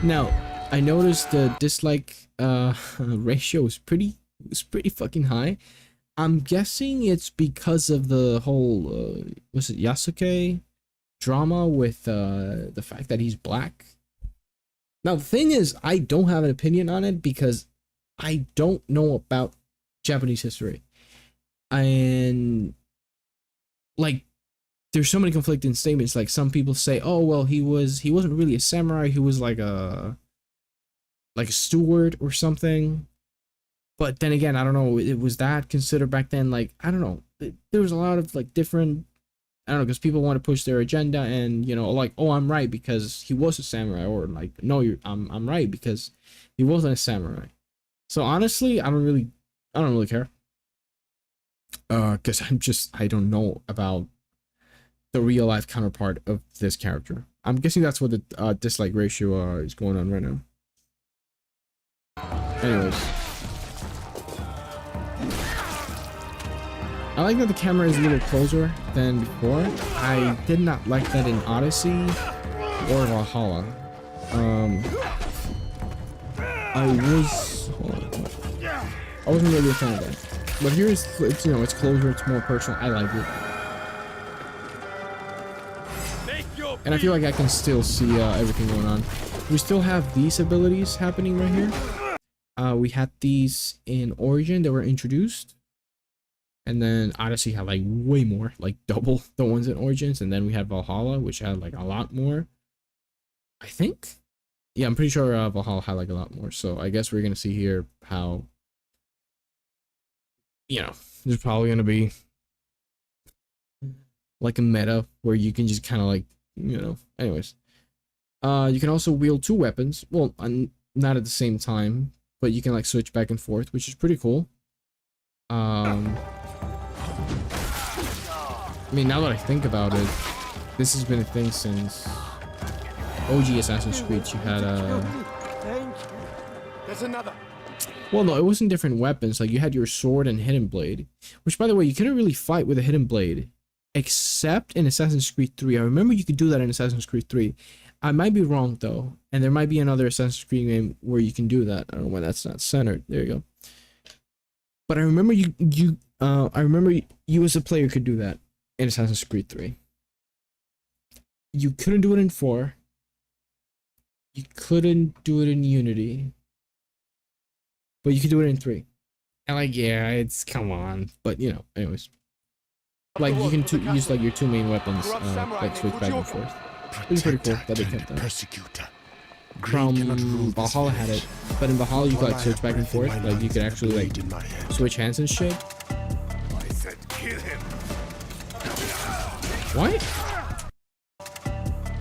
A: Now, I noticed the dislike ratio is pretty fucking high. I'm guessing it's because of the whole was it Yasuke drama with the fact that he's black. Now the thing is, I don't have an opinion on it because I don't know about Japanese history, and like there's so many conflicting statements. Like some people say, oh well, he wasn't really a samurai, he was like a steward or something. But then again, I don't know, it was that considered back then. Like, I don't know, there was a lot of like different, I don't know, because people want to push their agenda, and you know, like, oh, I'm right because he was a samurai, or like, no, I'm right because he wasn't a samurai. So honestly, I don't really care, because I don't know about the real life counterpart of this character. I'm guessing that's what the dislike ratio is going on right now. Anyways, I like that the camera is a little closer than before. I did not like that in Odyssey or Valhalla. I wasn't really a fan of that. But here it's you know, it's closer, it's more personal. I like it. And I feel like I can still see everything going on. We still have these abilities happening right here. We had these in Origin that were introduced. And then Odyssey had like way more, like double the ones in Origins. And then we had Valhalla, which had like a lot more. I think. Yeah, I'm pretty sure Valhalla had like a lot more. So I guess we're going to see here how, you know, there's probably going to be like a meta where you can just kind of like, you know, anyways. You can also wield 2 weapons. Well, not at the same time, but you can like switch back and forth, which is pretty cool. I mean, now that I think about it, this has been a thing since OG Assassin's Creed. You had
B: There's another.
A: well, no, it wasn't different weapons. Like you had your sword and hidden blade, which, by the way, you couldn't really fight with a hidden blade, except in Assassin's Creed 3. I remember you could do that in Assassin's Creed 3. I might be wrong though, and there might be another Assassin's Creed game where you can do that. I don't know why that's not centered. There you go. But I remember you as a player could do that in Assassin's Creed 3. You couldn't do it in 4. You couldn't do it in Unity. But you could do it in 3. And like, yeah, it's, come on. But, you know, anyways. Like, you can use like your 2 main weapons, like switch back and forth. It's pretty cool that they kept that.
B: Persecutor.
A: From Valhalla had it, but in Valhalla you could like switch back and forth, like you could actually like switch hands and shit.
B: I said kill him.
A: What?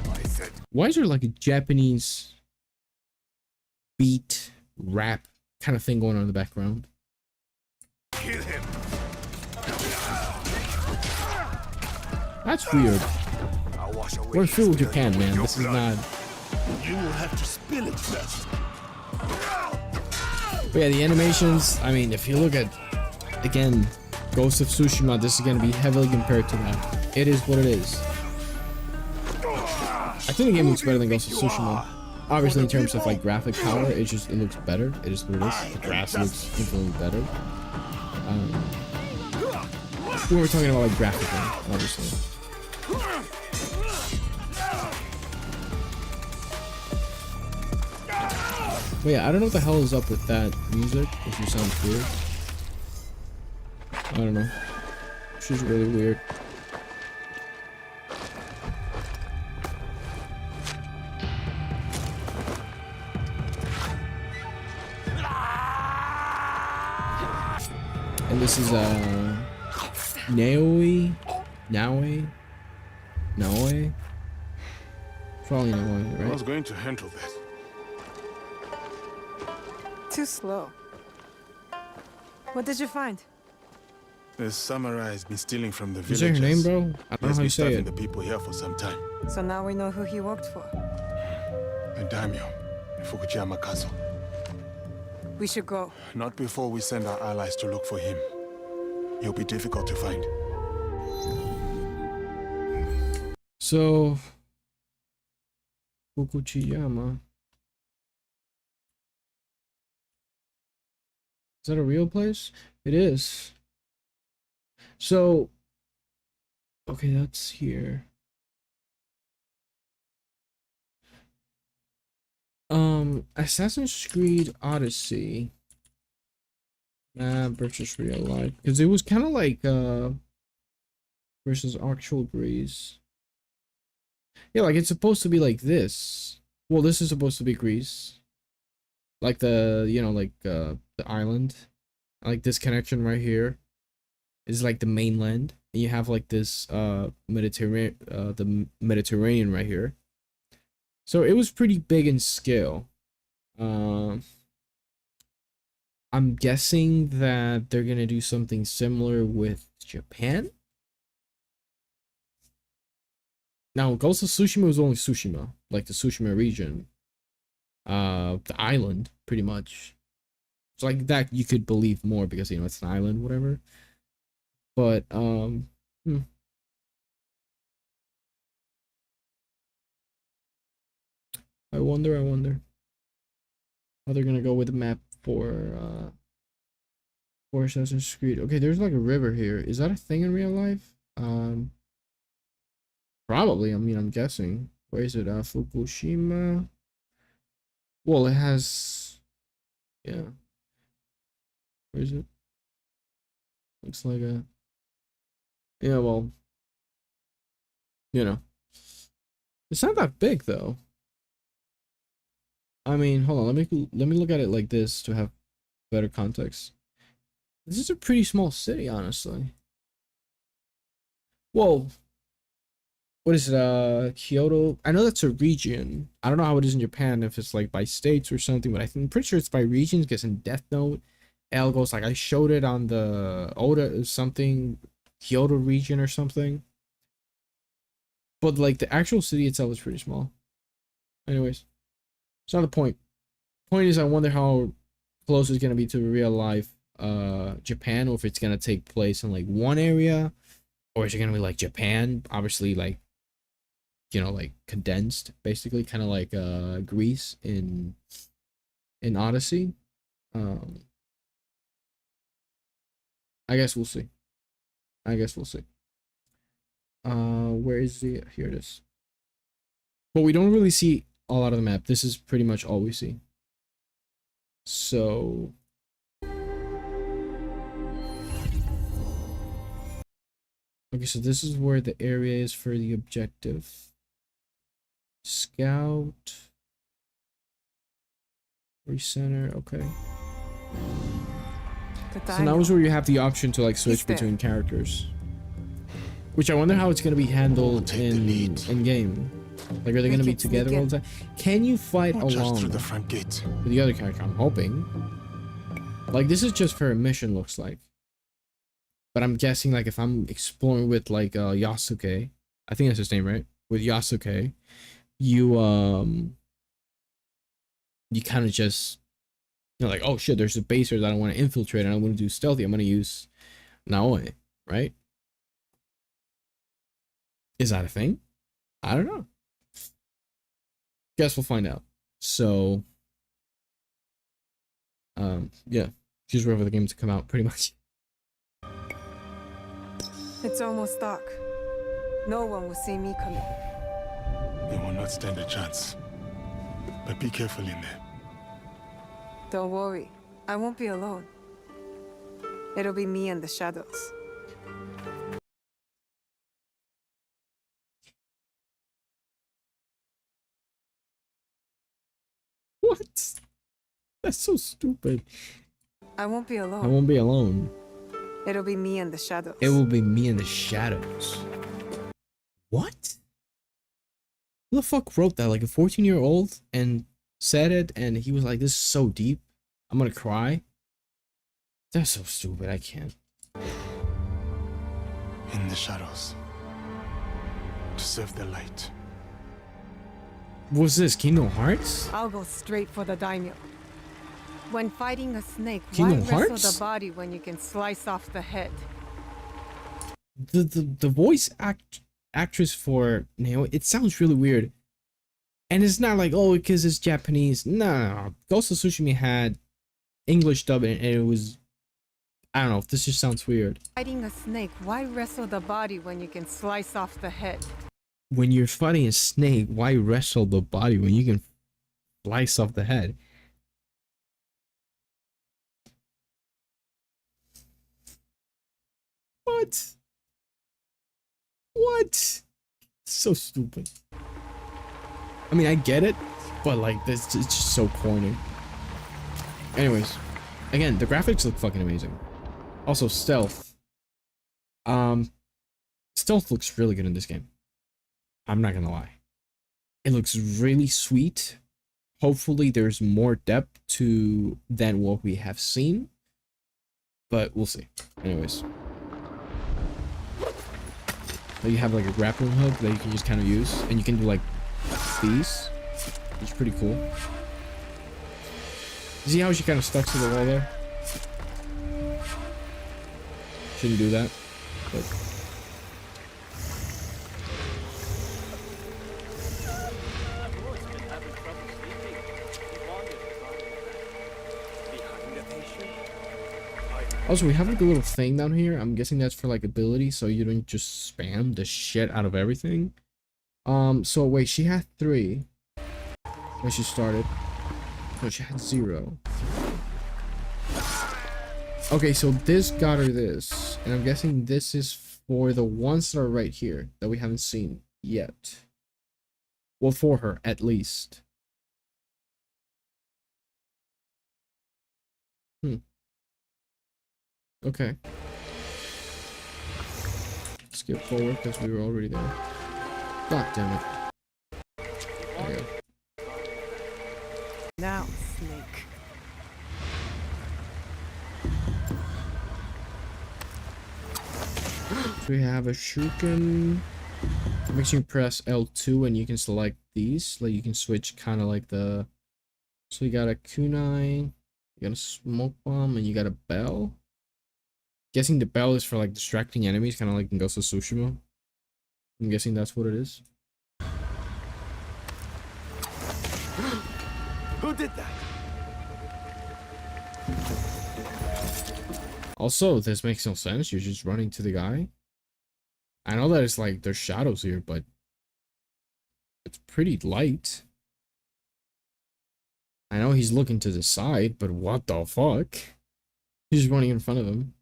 B: I said
A: Why is there like a Japanese beat rap kind of thing going on in the background?
B: kill him.
A: That's weird.
B: I'll wash away
A: We're in
B: his
A: feudal
B: blood
A: Japan,
B: with
A: man.
B: your
A: This is
B: blood.
A: not.
B: You will have to spill it first.
A: But yeah, the animations. I mean, if you look at again, Ghost of Tsushima, this is gonna be heavily compared to that. It is what it is. I think the game looks better than Ghost of Tsushima. Obviously, in terms of like graphic power, it looks better. It is what it is. The grass looks infinitely better. We were talking about like graphically, obviously. But yeah, I don't know what the hell is up with that music. If you sound weird, I don't know. It's just really weird. And this is Naoi. Probably Naoi,
B: I
A: right?
B: was going to handle this.
C: Too slow. What did you find?
B: The samurai has been stealing from the
A: Is that
B: villagers.
A: your name, bro? I
B: He
A: don't know
B: has
A: how
B: been
A: you say
B: starving
A: it.
B: the people here for some time.
C: So now we know who he worked for.
B: A daimyo in Fukuyama Castle.
C: We should go.
B: Not before we send our allies to look for him. He'll be difficult to find.
A: So, Fukuchiyama. Is that a real place? It is. So, okay, that's here. Assassin's Creed Odyssey. Versus real life. Because it was kind of like, versus actual Greece. Yeah, like it's supposed to be like this. Well, this is supposed to be Greece. Like the, you know, like the island. Like this connection right here is like the mainland. And you have like this the Mediterranean right here. So it was pretty big in scale. I'm guessing that they're gonna do something similar with Japan. Now, Ghost of Tsushima was only Tsushima, like the Tsushima region, the island, pretty much. So like that, you could believe more because you know it's an island, whatever. But I wonder how they're gonna go with the map for Assassin's Creed. Okay, there's like a river here. Is that a thing in real life? Probably. I mean, I'm guessing. Where is it? Fukushima. Well, it has. Yeah. Where is it? Looks like a. Yeah. Well. You know. It's not that big though. I mean, hold on. Let me look at it like this to have better context. This is a pretty small city, honestly. Well, what is it? Kyoto. I know that's a region. I don't know how it is in Japan, if it's like by states or something, but I'm pretty sure it's by regions. Because in Death Note, L goes like, I showed it on the Oda something, Kyoto region or something. But like the actual city itself is pretty small. Anyways, it's not the point. Point is, I wonder how close it's gonna be to real life Japan, or if it's gonna take place in like one area, or is it gonna be like Japan, obviously, like, you know, like condensed, basically, kind of like Greece in Odyssey. I guess we'll see. Where is the, here it is. But we don't really see a lot of the map. This is pretty much all we see. So okay, so this is where the area is for the objective. Scout. Recenter, okay. So now is where you have the option to like switch between characters. Which I wonder how it's gonna be handled in game. Like, are they gonna be together all the time? Can you fight alone
B: through the front gate
A: with the other character? I'm hoping. Like, this is just for a mission, looks like. But I'm guessing, like, if I'm exploring with like Yasuke, I think that's his name, right? With Yasuke, you kind of just, you know, like, oh shit, there's a base here that I don't want to infiltrate and I want to do stealthy. I'm gonna use Naoe, right? Is that a thing? I don't know. Guess we'll find out. So yeah, just wait for the game to come out, pretty much.
C: It's almost dark. No one will see me coming.
B: They will not stand a chance. But be careful in there.
C: Don't worry. I won't be alone. It'll be me and the shadows.
A: What? That's so stupid.
C: I won't be
A: I
C: alone.
A: won't be alone.
C: It'll be me and the shadows.
A: It will be me in the shadows. What? Who the fuck wrote that? Like a 14-year-old and said it, and he was like, this is so deep, I'm gonna cry. That's so stupid. I can't.
B: In the shadows. To serve the light.
A: What's this, Kingdom Hearts?
C: I'll go straight for the daimyo. When fighting a snake,
A: Kingdom
C: why wrestle
A: Hearts?
C: the body when you can slice off the head?
A: The voice actress for Neo, it sounds really weird. And it's not like, oh, because it's Japanese. No. Ghost of Tsushima had English dub, and it was, I don't know, this just sounds weird.
C: Fighting a snake, why wrestle the body when you can slice off the head?
A: When you're fighting a snake, why wrestle the body when you can slice off the head? What? What? So stupid. I mean, I get it, but like, this it's just so corny. Anyways, again, the graphics look fucking amazing. Also, stealth. Stealth looks really good in this game. I'm not gonna lie. It looks really sweet. Hopefully there's more depth to than what we have seen. But we'll see. Anyways. So you have like a grappling hook that you can just kind of use. And you can do like these. Which is pretty cool. See how she kind of stuck to the wall there? Shouldn't do that. But also, we have like a little thing down here. I'm guessing that's for like ability, so you don't just spam the shit out of everything. So wait, she had 3 when she started. No, she had 0. Okay, so this got her this, and I'm guessing this is for the ones that are right here that we haven't seen yet. Well, for her at least. Okay. Skip forward because we were already there. God damn it. There we go.
C: Now, Snake.
A: We have a shuriken. It makes you press L2 and you can select these. Like you can switch kind of like the. So you got a kunai, you got a smoke bomb, and you got a bell. Guessing the bell is for like distracting enemies, kind of like in Ghost of Tsushima. I'm guessing that's what it is.
D: Who did that?
A: Also, this makes no sense. You're just running to the guy. I know that it's like there's shadows here, but it's pretty light. I know he's looking to the side, but what the fuck? He's just running in front of him.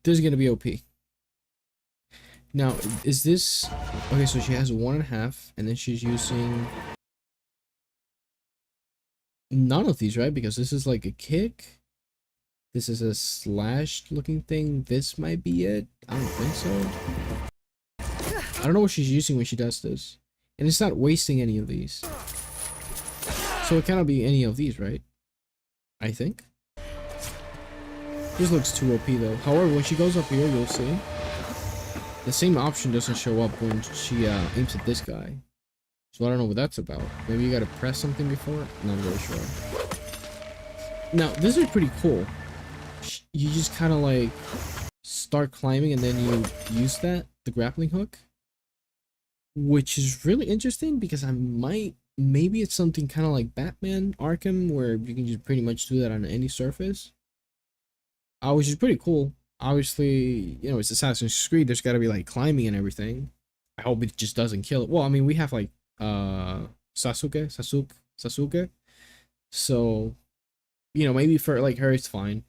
A: This is gonna be OP. Now, is this okay? So she has 1.5, and then she's using none of these, right? Because this is like a kick. This is a slashed looking thing. This might be it. I don't think so. I don't know what she's using when she does this. And it's not wasting any of these. So it cannot be any of these, right? I think. This looks too OP though. However, when she goes up here, you'll see. The same option doesn't show up when she aims at this guy. So I don't know what that's about. Maybe you gotta press something before? Not really sure. Now, this is pretty cool. You just kind of like start climbing and then you use the grappling hook. Which is really interesting because maybe it's something kind of like Batman Arkham where you can just pretty much do that on any surface. Which is pretty cool. Obviously, you know, it's Assassin's Creed. There's got to be like climbing and everything. I hope it just doesn't kill it. Well, I mean, we have like Sasuke. So, you know, maybe for like her, it's fine.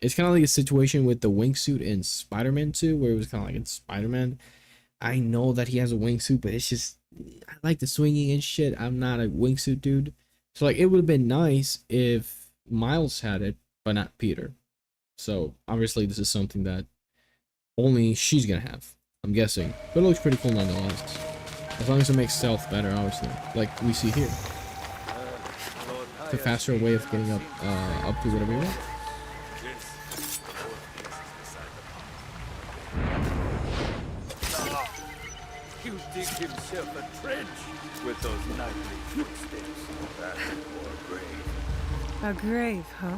A: It's kind of like a situation with the wingsuit in Spider-Man 2, where it was kind of like in Spider-Man. I know that he has a wingsuit, but it's just, I like the swinging and shit. I'm not a wingsuit dude. So like, it would have been nice if Miles had it, but not Peter. So obviously this is something that only she's gonna have, I'm guessing. But it looks pretty cool nonetheless. As long as it makes stealth better, obviously, like we see here. It's a faster way of getting up to whatever you want.
D: You dig himself a trench with those nightly footsteps. That's more grave.
C: A grave, huh?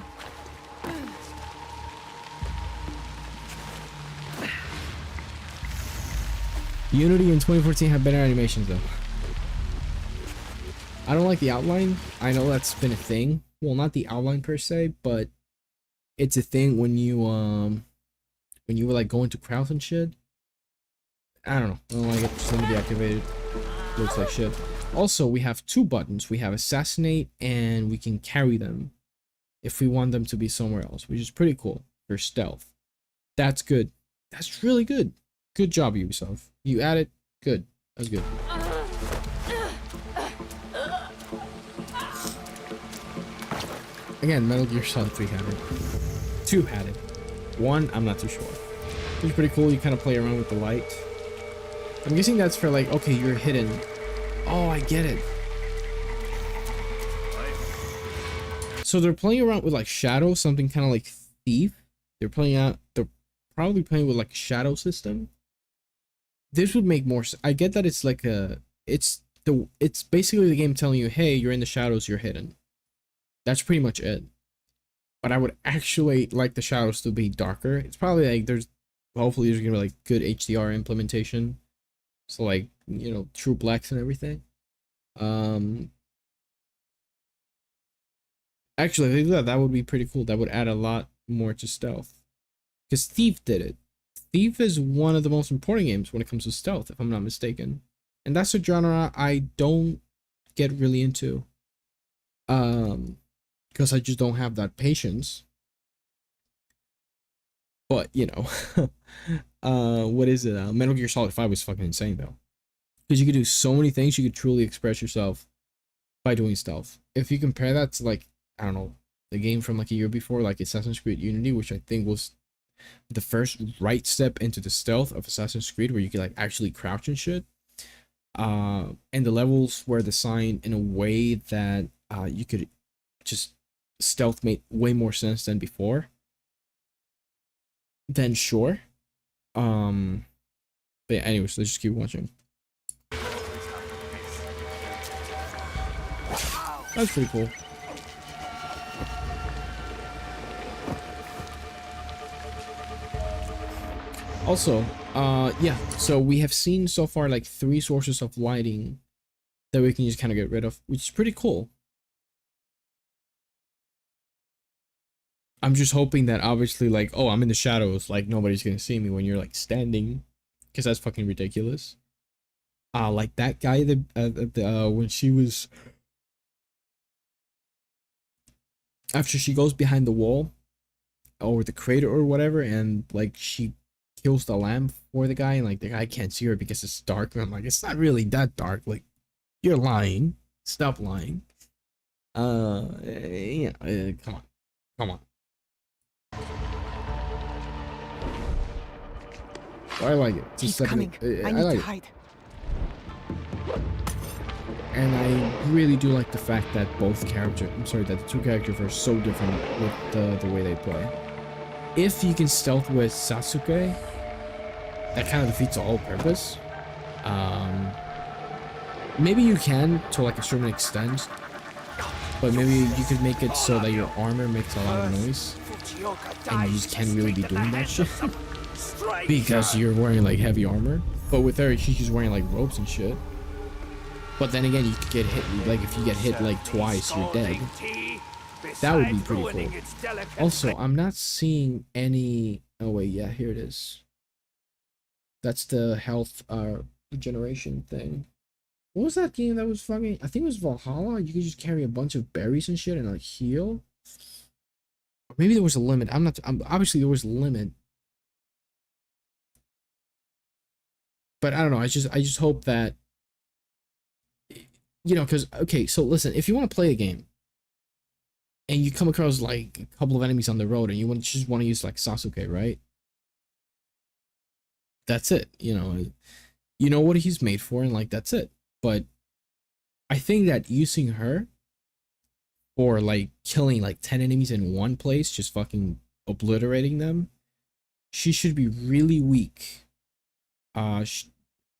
A: Unity in 2014 had better animations though. I don't like the outline. I know that's been a thing. Well, not the outline per se, but it's a thing when you were like going to crowds and shit. I don't know. I don't like it. Just let me deactivate it. Looks like shit. Also, we have 2 buttons. We have assassinate and we can carry them if we want them to be somewhere else, which is pretty cool for stealth. That's good. That's really good. Good job, Ubisoft. You added. Good. That's good. Again, Metal Gear Solid 3 had it. 2 had it. 1, I'm not too sure. It's pretty cool. You kind of play around with the light. I'm guessing that's for like, okay, you're hidden. Oh, I get it. So they're playing around with like shadow, something kind of like Thief. They're probably playing with like a shadow system. This would make more sense. I get that it's like it's basically the game telling you, hey, you're in the shadows, you're hidden. That's pretty much it. But I would actually like the shadows to be darker. It's probably like hopefully there's gonna be like good HDR implementation. So like, you know, true blacks and everything. Actually, if they do that, that would be pretty cool. That would add a lot more to stealth. Because Thief did it. Thief is one of the most important games when it comes to stealth, if I'm not mistaken. And that's a genre I don't get really into. Because I just don't have that patience. But, you know. What is it? Metal Gear Solid 5 was fucking insane, though. Because you could do so many things, you could truly express yourself by doing stealth. If you compare that to, like, I don't know, the game from like a year before, like Assassin's Creed Unity, which I think was the first right step into the stealth of Assassin's Creed, where you could like actually crouch and shit. And the levels were designed in a way that you could just stealth made way more sense than before. Then sure. But yeah, anyways, let's just keep watching. That's pretty cool. Also, yeah, so we have seen so far like 3 sources of lighting that we can just kind of get rid of, which is pretty cool. I'm just hoping that obviously like, oh, I'm in the shadows, like nobody's gonna see me when you're like standing, because that's fucking ridiculous. Like that guy that when she was, after she goes behind the wall or the crater or whatever, and like she kills the lamp for the guy, and like the guy can't see her because it's dark, and I'm like, it's not really that dark, like you're lying, stop lying. Yeah, come on. I like it.
C: He's coming. I need
A: like
C: to
A: it.
C: hide.
A: And I really do like the fact that both characters, that the 2 characters are so different with the way they play. If you can stealth with Sasuke, that kind of defeats the whole purpose. Maybe you can to like a certain extent, but maybe you could make it so that your armor makes a lot of noise, and you just can't really be doing that shit because you're wearing like heavy armor. But with her, she's just wearing like robes and shit. But then again, you could get hit, like if you get hit like twice, you're dead. That would be pretty cool. Also, I'm not seeing any, oh wait, yeah, here it is. That's the health regeneration thing. What was that game that was fucking, I think it was Valhalla? You could just carry a bunch of berries and shit and like heal. Or maybe there was a limit. Obviously there was a limit. But I don't know, I just hope that, you know, because, okay, so listen, if you want to play a game and you come across like a couple of enemies on the road and you just want to use like Sasuke, right? That's it. You know what he's made for, and like that's it. But I think that using her or like killing like 10 enemies in one place, just fucking obliterating them, she should be really weak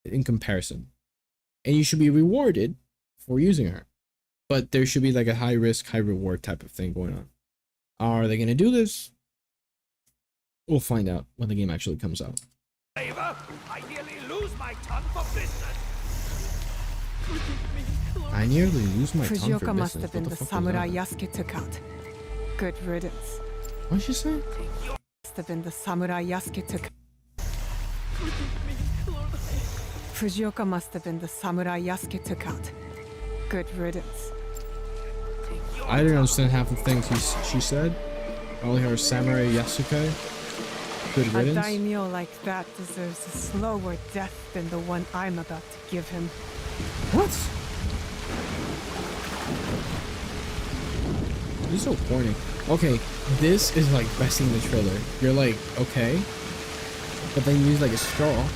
A: in comparison, and you should be rewarded for using her, but there should be like a high risk high reward type of thing going on. Are they gonna do this? We'll find out when the game actually comes out.
D: I nearly lose my tongue for business.
A: I nearly lose my tongue for
C: Fujioka must
A: business.
C: have been
A: What
C: the
A: fuck is
C: samurai
A: that?
C: Yasuke took out. Good riddance.
A: What'd she say?
C: Must have been the samurai Yasuke took. Fujioka must have been the samurai Yasuke took out. Good riddance.
A: I didn't understand half the things she said. I only heard Samurai Yasuke. Good
C: A
A: riddance.
C: daimyo like that deserves a slower death than the one I'm about to give him.
A: What? You're so corny. Okay, this is like besting the trailer. You're like, okay, but then you use like a straw.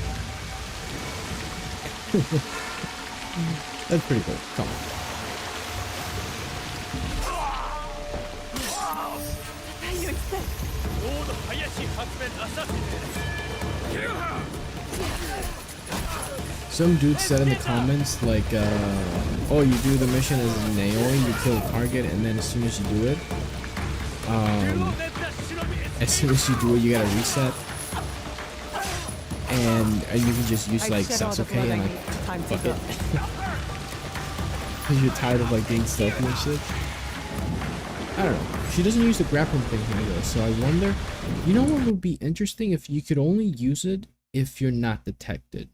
A: That's pretty cool. Come on. Some dude said in the comments like, oh, you do the mission as Naoi, you kill a target, and then as soon as you do it, you gotta reset, and you can just use like Sasuke and like fuck it, because you're tired of like being stealthy and shit. I don't know. She doesn't use the grappling thing here though, so I wonder. You know what would be interesting if you could only use it if you're not detected.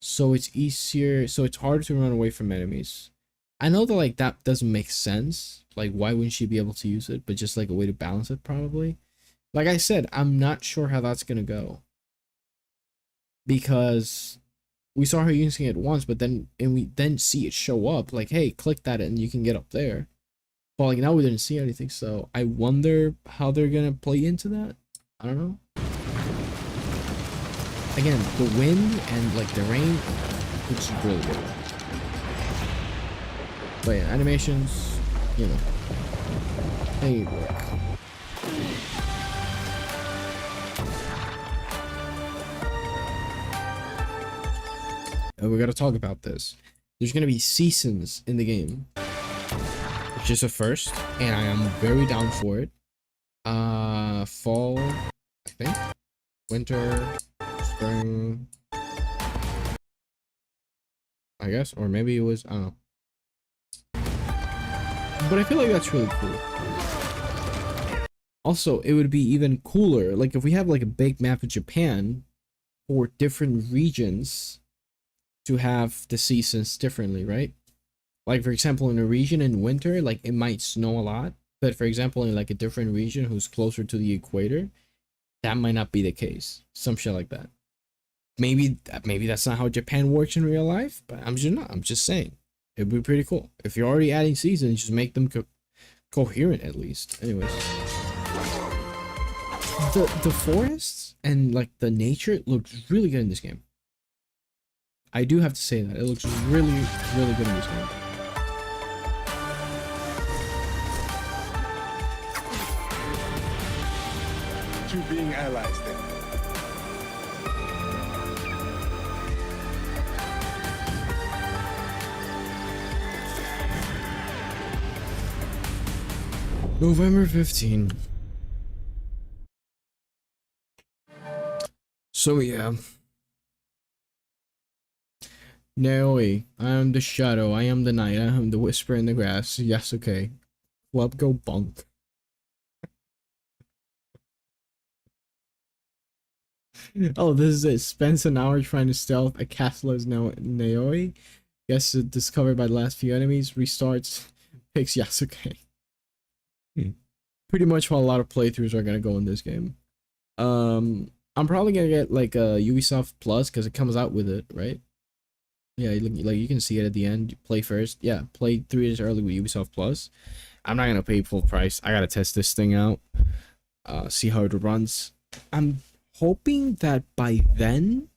A: So it's easier, so it's harder to run away from enemies. I know that like that doesn't make sense. Like why wouldn't she be able to use it? But just like a way to balance it probably. Like I said, I'm not sure how that's gonna go. Because we saw her using it once, but then we then see it show up like, hey, click that and you can get up there. But like now we didn't see anything, so I wonder how they're gonna play into that. I don't know. Again, the wind and like the rain looks really good. But yeah, animations, you know, they work. And we gotta talk about this. There's gonna be seasons in the game, which is a first, and I am very down for it. Fall, I think, winter, spring, I guess, or maybe it was, I don't know. But I feel like that's really cool. Also, it would be even cooler, like if we have like a big map of Japan for different regions to have the seasons differently, right? Like for example, in a region in winter, like it might snow a lot, but for example, in like a different region who's closer to the equator, that might not be the case. Some shit like that. Maybe that's not how Japan works in real life, but I'm just saying it'd be pretty cool if you're already adding seasons. Just make them coherent at least. Anyways, the forests and like the nature looks really good in this game. I do have to say that it looks really good in this game.
B: Two being allies then.
A: November 15. So yeah. Naoi, I am the shadow, I am the night, I am the whisper in the grass. Yes, okay. Club go bunk. Oh, this is it. Spends an hour trying to stealth a castle as Naoi. Gets discovered by the last few enemies. Restarts. Picks Yasuke. Pretty much how a lot of playthroughs are gonna go in this game. I'm probably gonna get like a Ubisoft Plus because it comes out with it, right? Yeah, like you can see it at the end. Play first. Yeah, play 3 days early with Ubisoft Plus. I'm not gonna pay full price. I gotta test this thing out. See how it runs. I'm hoping that by then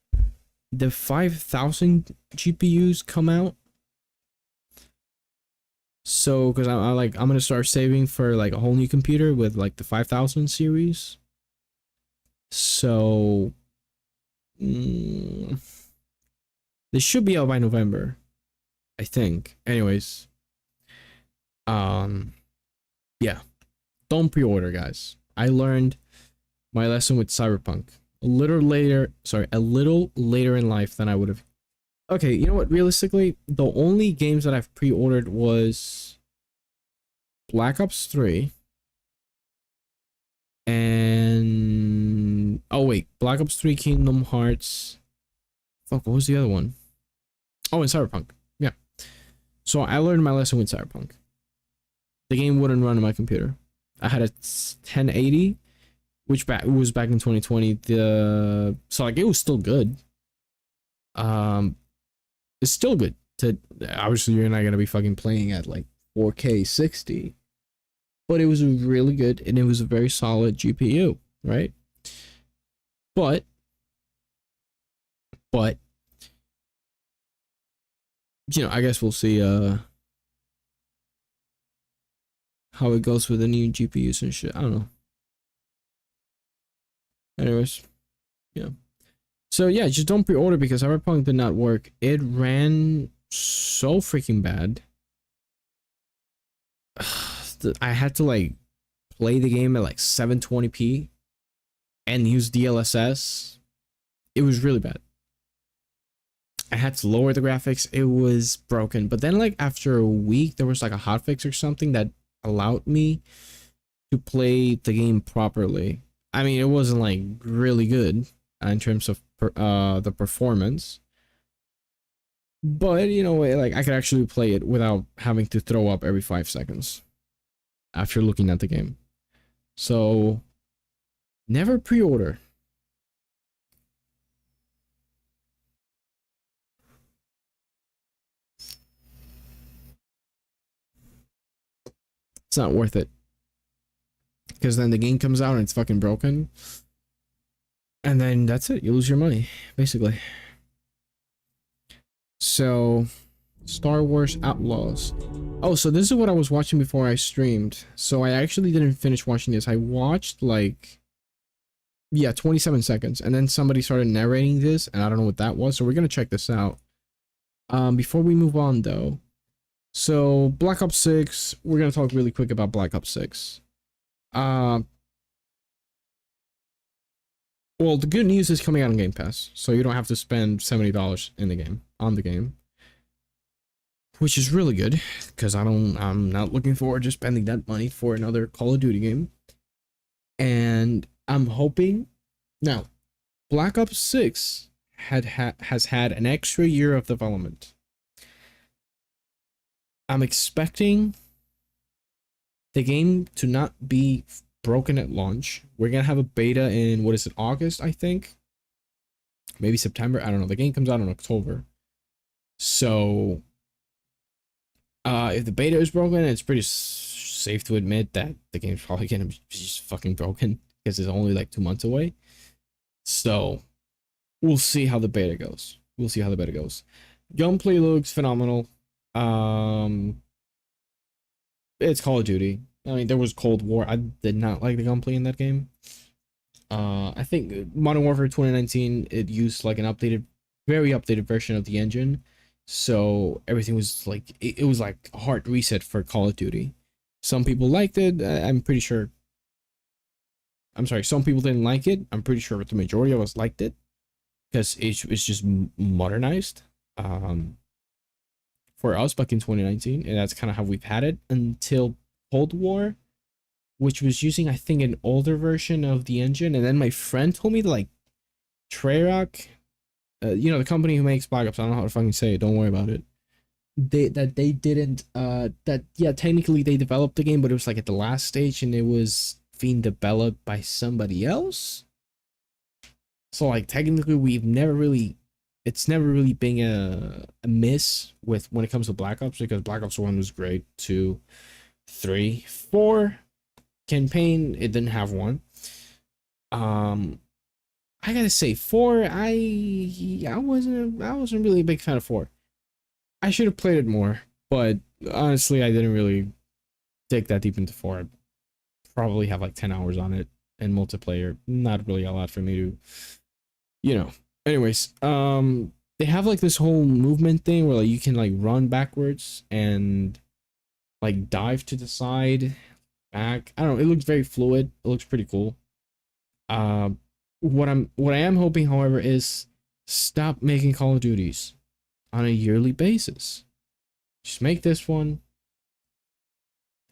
A: the 5,000 GPUs come out. So, because I'm gonna start saving for like a whole new computer with like the 5,000 series. So, this should be out by November, I think. Anyways, yeah, don't pre-order, guys. I learned my lesson with Cyberpunk a little later in life than I would have. Okay, you know what? Realistically, the only games that I've pre-ordered was Black Ops 3 and Black Ops 3, Kingdom Hearts. Fuck, what was the other one? Oh, and Cyberpunk. Yeah. So I learned my lesson with Cyberpunk. The game wouldn't run on my computer. I had a 1080, which was back in 2020. So like it was still good. It's still good. Obviously you're not gonna be fucking playing at like 4K 60, but it was really good and it was a very solid GPU, right? But you know, I guess we'll see how it goes with the new GPUs and shit. I don't know. Anyways, yeah. So yeah, just don't pre-order because Cyberpunk did not work. It ran so freaking bad. I had to like play the game at like 720p and use DLSS. It was really bad. I had to lower the graphics. It was broken. But then like after a week, there was like a hotfix or something that allowed me to play the game properly. I mean, it wasn't like really good in terms of the performance, but you know, like I could actually play it without having to throw up every 5 seconds after looking at the game. So never pre-order. It's not worth it. Because then the game comes out and it's fucking broken. And then that's it. You lose your money, basically. So, Star Wars Outlaws. Oh, so this is what I was watching before I streamed. So I actually didn't finish watching this. I watched like, yeah, 27 seconds. And then somebody started narrating this, and I don't know what that was. So we're going to check this out. Before we move on, though. So, Black Ops 6. We're going to talk really quick about Black Ops 6. Well, the good news is coming out on Game Pass, so you don't have to spend $70 in the game, on the game. Which is really good, because I'm not looking forward to spending that money for another Call of Duty game. And I'm hoping... Now, Black Ops 6 has had an extra year of development. I'm expecting the game to not be broken at launch. We're gonna have a beta in, what is it, August, I think? Maybe September, I don't know. The game comes out in October. So, if the beta is broken, it's pretty safe to admit that the game's probably gonna be just fucking broken, because it's only like 2 months away. So, we'll see how the beta goes. We'll see how the beta goes. Gunplay looks phenomenal. It's Call of Duty. I mean, there was Cold War. I did not like the gunplay in that game. I think Modern Warfare 2019, it used like an updated, very updated version of the engine. So everything was like, it was like a hard reset for Call of Duty. Some people liked it. I'm pretty sure. I'm sorry, some people didn't like it. I'm pretty sure the majority of us liked it, because it's just modernized. For us back in 2019, and that's kind of how we've had it until Cold War, which was using, I think, an older version of the engine. And then my friend told me that, like, Treyarch, you know, the company who makes Black Ops, I don't know how to fucking say it, don't worry about it, they didn't technically they developed the game, but it was like at the last stage and it was being developed by somebody else. So like technically it's never really been a miss with when it comes to Black Ops, because Black Ops 1 was great. 2, 3, 4 campaign, it didn't have one. I gotta say 4, I wasn't really a big fan of 4. I should have played it more, but honestly I didn't really dig that deep into 4. I probably have like 10 hours on it, and multiplayer, not really a lot for me to, you know. Anyways, they have like this whole movement thing where like you can like run backwards and like dive to the side, back. I don't know, it looks very fluid. It looks pretty cool. What I am hoping, however, is stop making Call of Duties on a yearly basis. Just make this one,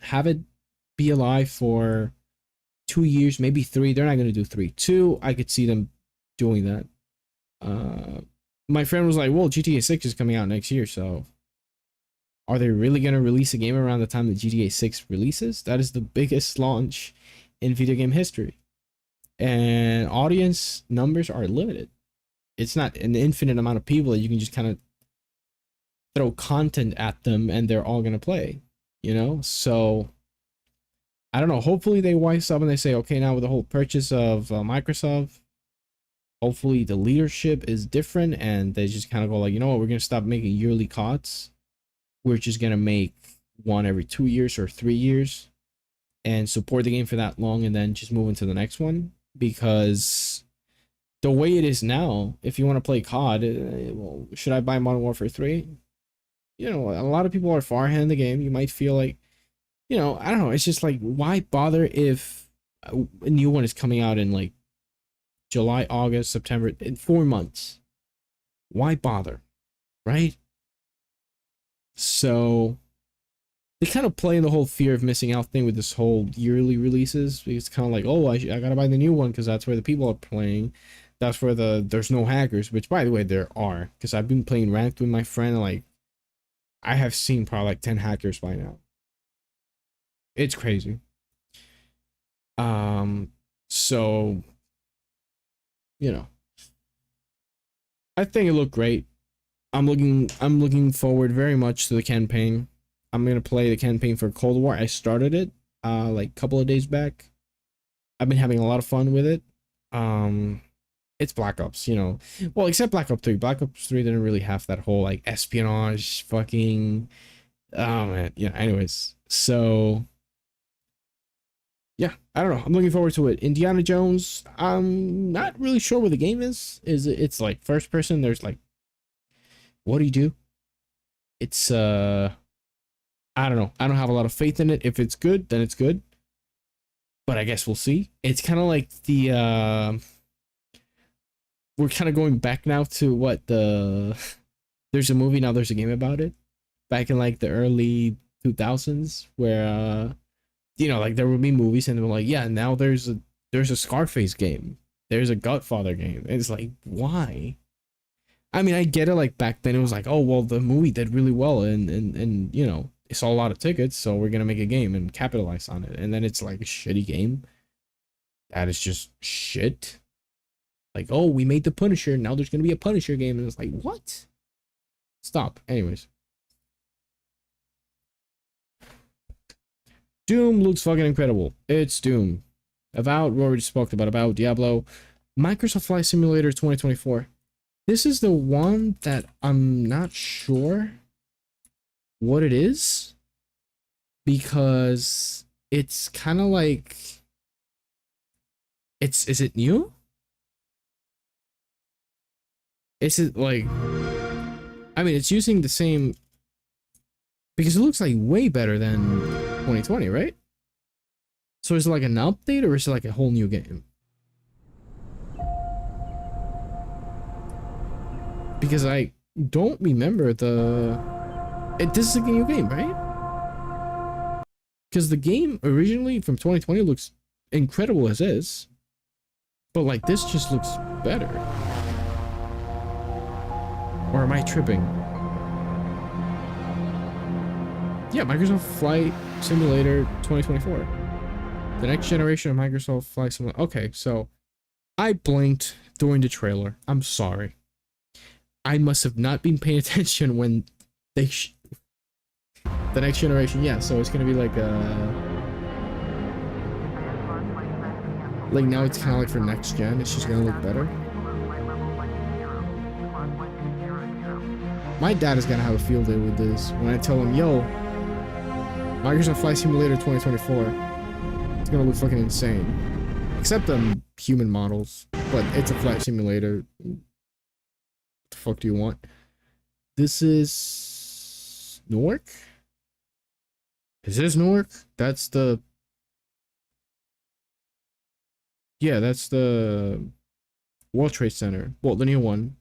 A: have it be alive for 2 years, maybe 3. They're not gonna do 3. 2, I could see them doing that. My friend was like, well, GTA 6 is coming out next year, so are they really going to release a game around the time that GTA 6 releases? That is the biggest launch in video game history, and audience numbers are limited. It's not an infinite amount of people that you can just kind of throw content at them and they're all going to play, you know? So I don't know, hopefully they wise up and they say, okay, now with the whole purchase of Microsoft, hopefully the leadership is different and they just kind of go like, you know what, we're going to stop making yearly CODs. We're just going to make one every 2 years or 3 years and support the game for that long and then just move into the next one. Because the way it is now, if you want to play COD, well, should I buy Modern Warfare 3? You know, a lot of people are far ahead in the game. You might feel like, you know, I don't know. It's just like, why bother if a new one is coming out in like July, August, September, in 4 months? Why bother, right? So they kind of play the whole fear of missing out thing with this whole yearly releases. It's kind of like, oh, I gotta buy the new one because that's where the people are playing. That's where there's no hackers, which by the way there are, because I've been playing ranked with my friend and like I have seen probably like 10 hackers by now. It's crazy. So you know, I think it looked great. I'm looking forward very much to the campaign. I'm gonna play the campaign for Cold War. I started it like a couple of days back. I've been having a lot of fun with it. It's Black Ops, you know. Well, except Black Ops 3. Black Ops 3 didn't really have that whole like espionage fucking man. Yeah, anyways. So yeah, I don't know. I'm looking forward to it. Indiana Jones, I'm not really sure what the game is. It's like first person, there's like what do you do? It's I don't know. I don't have a lot of faith in it. If it's good, then it's good. But I guess we'll see. It's kind of like the we're kind of going back now to what there's a movie, now there's a game about it. Back in like the early 2000s where you know, like there would be movies and they were like, yeah, now there's a Scarface game. There's a Godfather game. And it's like, why? I mean, I get it, like back then it was like, oh well, the movie did really well and you know, it saw a lot of tickets, so we're gonna make a game and capitalize on it. And then it's like a shitty game that is just shit. Like, oh, we made the Punisher, now there's gonna be a Punisher game, and it's like, what? Stop. Anyways. Doom looks fucking incredible. It's Doom. Avowed, we already spoke about Diablo. Microsoft Flight Simulator 2024. This is the one that I'm not sure what it is, because it's kind of like is it new? Is it like, I mean, it's using the same, because it looks like way better than 2020, right? So is it like an update or is it like a whole new game? Because I don't remember this is a new game, right? Because the game originally from 2020 looks incredible as is, but like this just looks better. Or am I tripping? Yeah, Microsoft Flight Simulator 2024. The next generation of Microsoft Flight Simulator. Okay, so I blinked during the trailer. I'm sorry. I must have not been paying attention when they the next generation. Yeah, so it's gonna be like now it's kind of like for next gen. It's just gonna look better. My dad is gonna have a field day with this when I tell him, yo, Microsoft Flight Simulator 2024. It's gonna look fucking insane. Except the human models, but it's a flight simulator. What the fuck do you want? This is Newark? Is this Newark? That's the... Yeah, that's the World Trade Center. Well, the new one.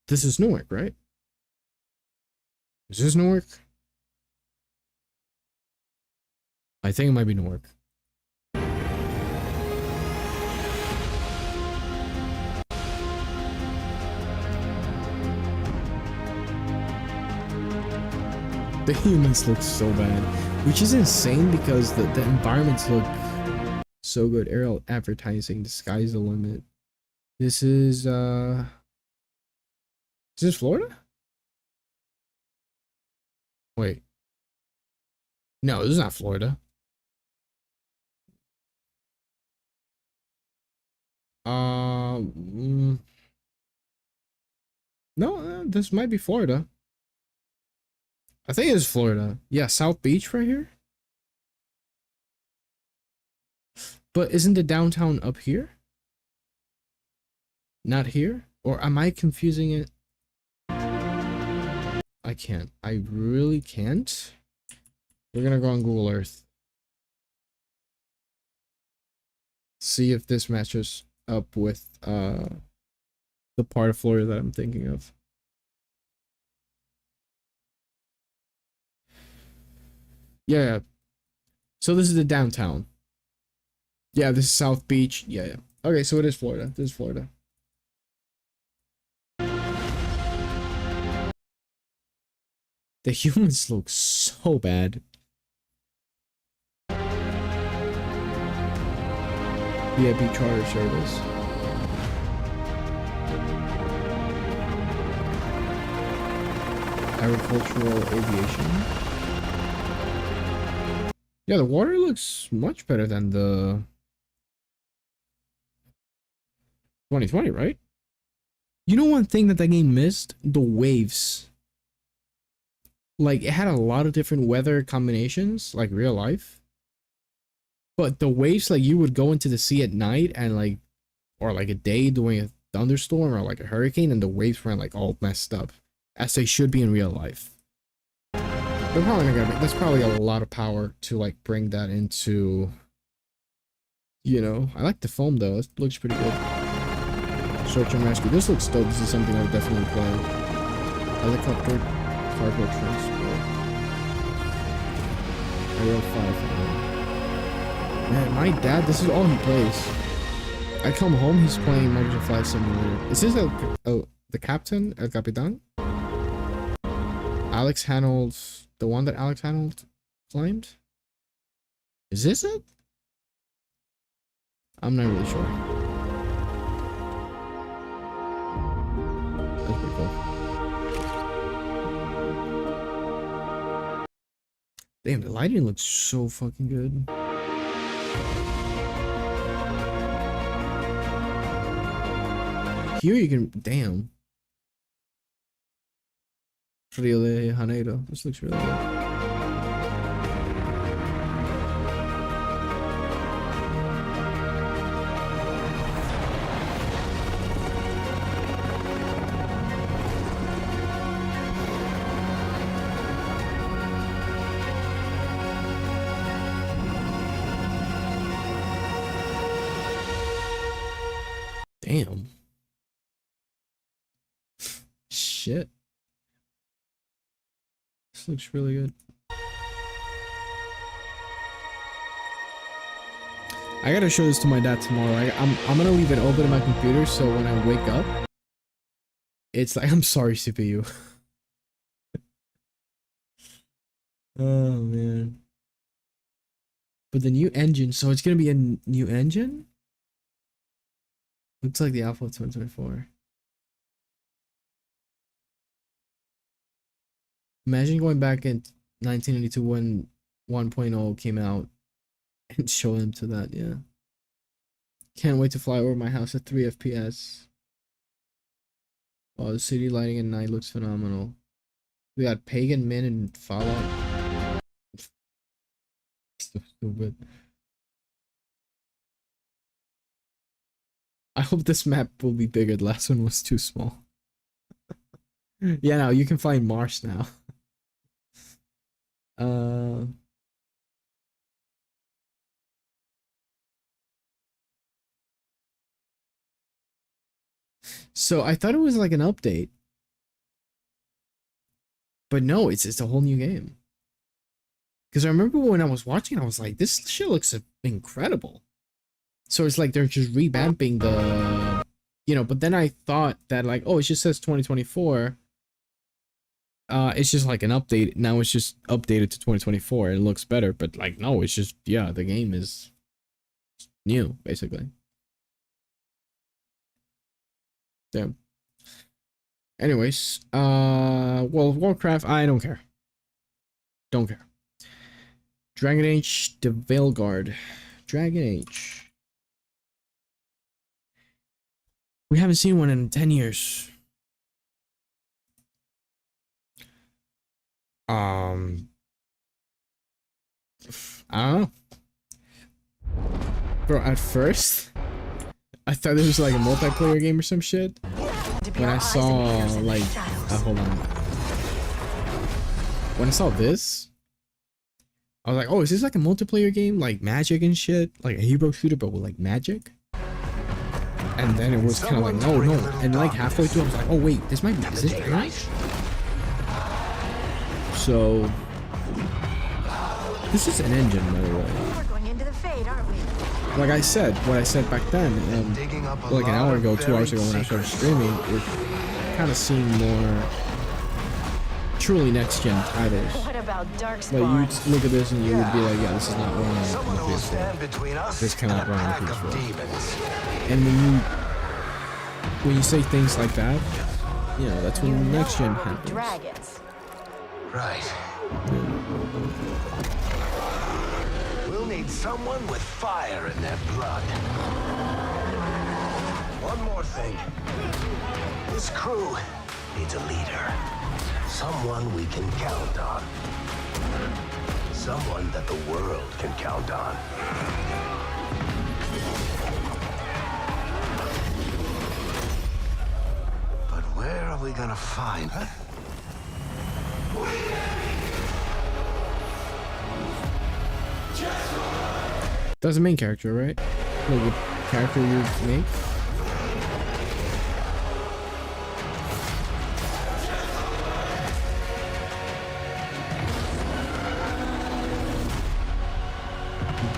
A: This is Newark, right? Is this Newark? I think it might be Newark. The humans look so bad, which is insane because the environments look so good. Aerial advertising, the sky's the limit. This is this Florida? Wait. No, this is not Florida. No, this might be Florida. I think it's Florida. Yeah, South Beach right here. But isn't the downtown up here? Not here? Or am I confusing it? I can't. I really can't. We're gonna go on Google Earth. See if this matches up with the part of Florida that I'm thinking of. Yeah. So this is the downtown. Yeah, this is South Beach. Yeah. Okay, so it is Florida. This is Florida. The humans look so bad. VIP charter service. agricultural aviation. Yeah, the water looks much better than the 2020, right? You know one thing that game missed? The waves. Like, it had a lot of different weather combinations, like real life. But the waves, like, you would go into the sea at night and, like, or like a day during a thunderstorm or like a hurricane, and the waves were, like, all messed up. As they should be in real life. They're probably not gonna be, that's probably a lot of power to, like, bring that into, you know. I like the foam, though. It looks pretty good. Search and rescue. This looks dope. This is something I would definitely play. Helicopter. Cargo transport. Aerial firefighter. Man, my dad, this is all he plays. I come home, he's playing Microsoft Flight Simulator. Is this the captain, El Capitan? Alex Honnold, the one that Alex Honnold claimed? Is this it? I'm not really sure. That's pretty cool. Damn, the lighting looks so fucking good. Here you can, damn. Rio de Janeiro. This looks really good. Damn. Shit. This looks really good. I gotta show this to my dad tomorrow. I'm gonna leave it open in my computer so when I wake up, it's like, I'm sorry, CPU. Oh man. But the new engine, so it's gonna be a new engine? Looks like the Alpha 2024. Imagine going back in 1992 when 1.0 came out and show them to that, yeah. Can't wait to fly over my house at 3 FPS. Oh, the city lighting at night looks phenomenal. We got Pagan Min and Fallout. So stupid. I hope this map will be bigger. The last one was too small. Yeah, now you can find Mars now. So I thought it was like an update, but no, it's a whole new game. Because I remember when I was watching, I was like, this shit looks incredible. So it's like they're just revamping the, you know. But then I thought that, like, oh, it just says 2024. It's just like an update. Now it's just updated to 2024. It looks better, but like, no, it's just, yeah, the game is new, basically. Damn. Anyways, well, Warcraft, I don't care. Don't care. Dragon Age, the Veilguard. Dragon Age. We haven't seen one in 10 years. I don't know. Bro, at first, I thought it was like a multiplayer game or some shit. When I saw, like, hold on. When I saw this, I was like, oh, is this like a multiplayer game? Like magic and shit? Like a hero shooter, but with like magic? And then it was kind of like, no. And like halfway through, I was like, oh, wait, this might be, is this Dragon Age? So, this is an engine, by the way.
G: We're going into the fade, aren't we?
A: Like I said, what I said back then, like an hour ago, 2 hours ago when I started streaming, it kind of seemed more truly next-gen titles.
G: What about
A: Like, you'd look at this and you would be like, yeah, this is not running on the PS4. This cannot run on the PS4. And when you say things like that, you know, that's when next-gen happens.
G: dragons?
H: Right. We'll need someone with fire in their blood. One more thing. This crew needs a leader. Someone we can count on. Someone that the world can count on. But where are we gonna find her?
A: That's the main character, right? Like the character you make.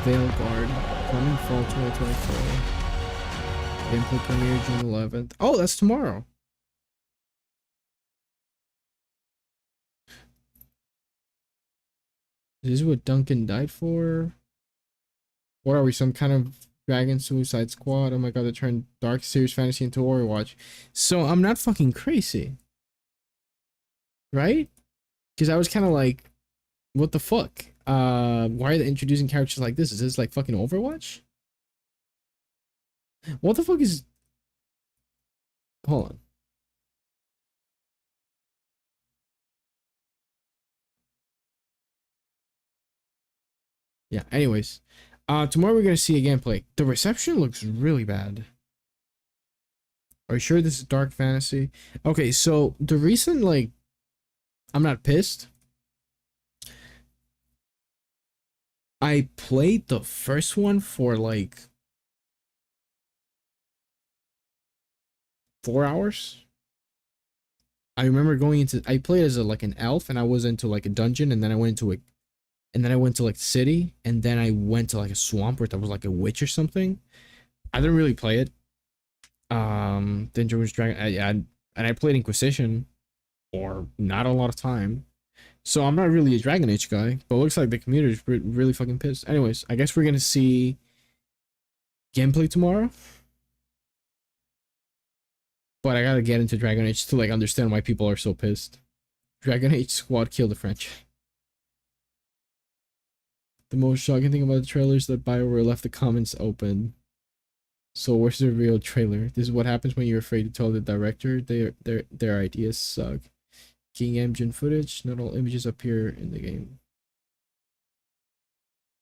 A: Veilguard, coming fall 2024. Gameplay premiere June 11th. Oh, that's tomorrow. Is this what Duncan died for? Or are we some kind of Dragon Suicide Squad? Oh my god, they turned Dark Series Fantasy into Overwatch. So I'm not fucking crazy. Right? Because I was kind of like, what the fuck? Why are they introducing characters like this? Is this like fucking Overwatch? What the fuck is... Hold on. Yeah, anyways. Tomorrow we're gonna see a gameplay. The reception looks really bad. Are you sure this is Dark Fantasy? Okay, so the reason, like, I'm not pissed. I played the first one for like 4 hours. I remember going into, I played as like an elf, and I was into like a dungeon, and then I went into like the city, and then I went to like a swamp where there was like a witch or something. I didn't really play it. Dangerous Dragon, and I played Inquisition for not a lot of time. So I'm not really a Dragon Age guy, but it looks like the community is really fucking pissed. Anyways, I guess we're gonna see gameplay tomorrow. But I gotta get into Dragon Age to like understand why people are so pissed. Dragon Age Squad killed the franchise. The most shocking thing about the trailer is that BioWare left the comments open. So where's the real trailer? This is what happens when you're afraid to tell the director their ideas suck. King engine footage. Not all images appear in the game.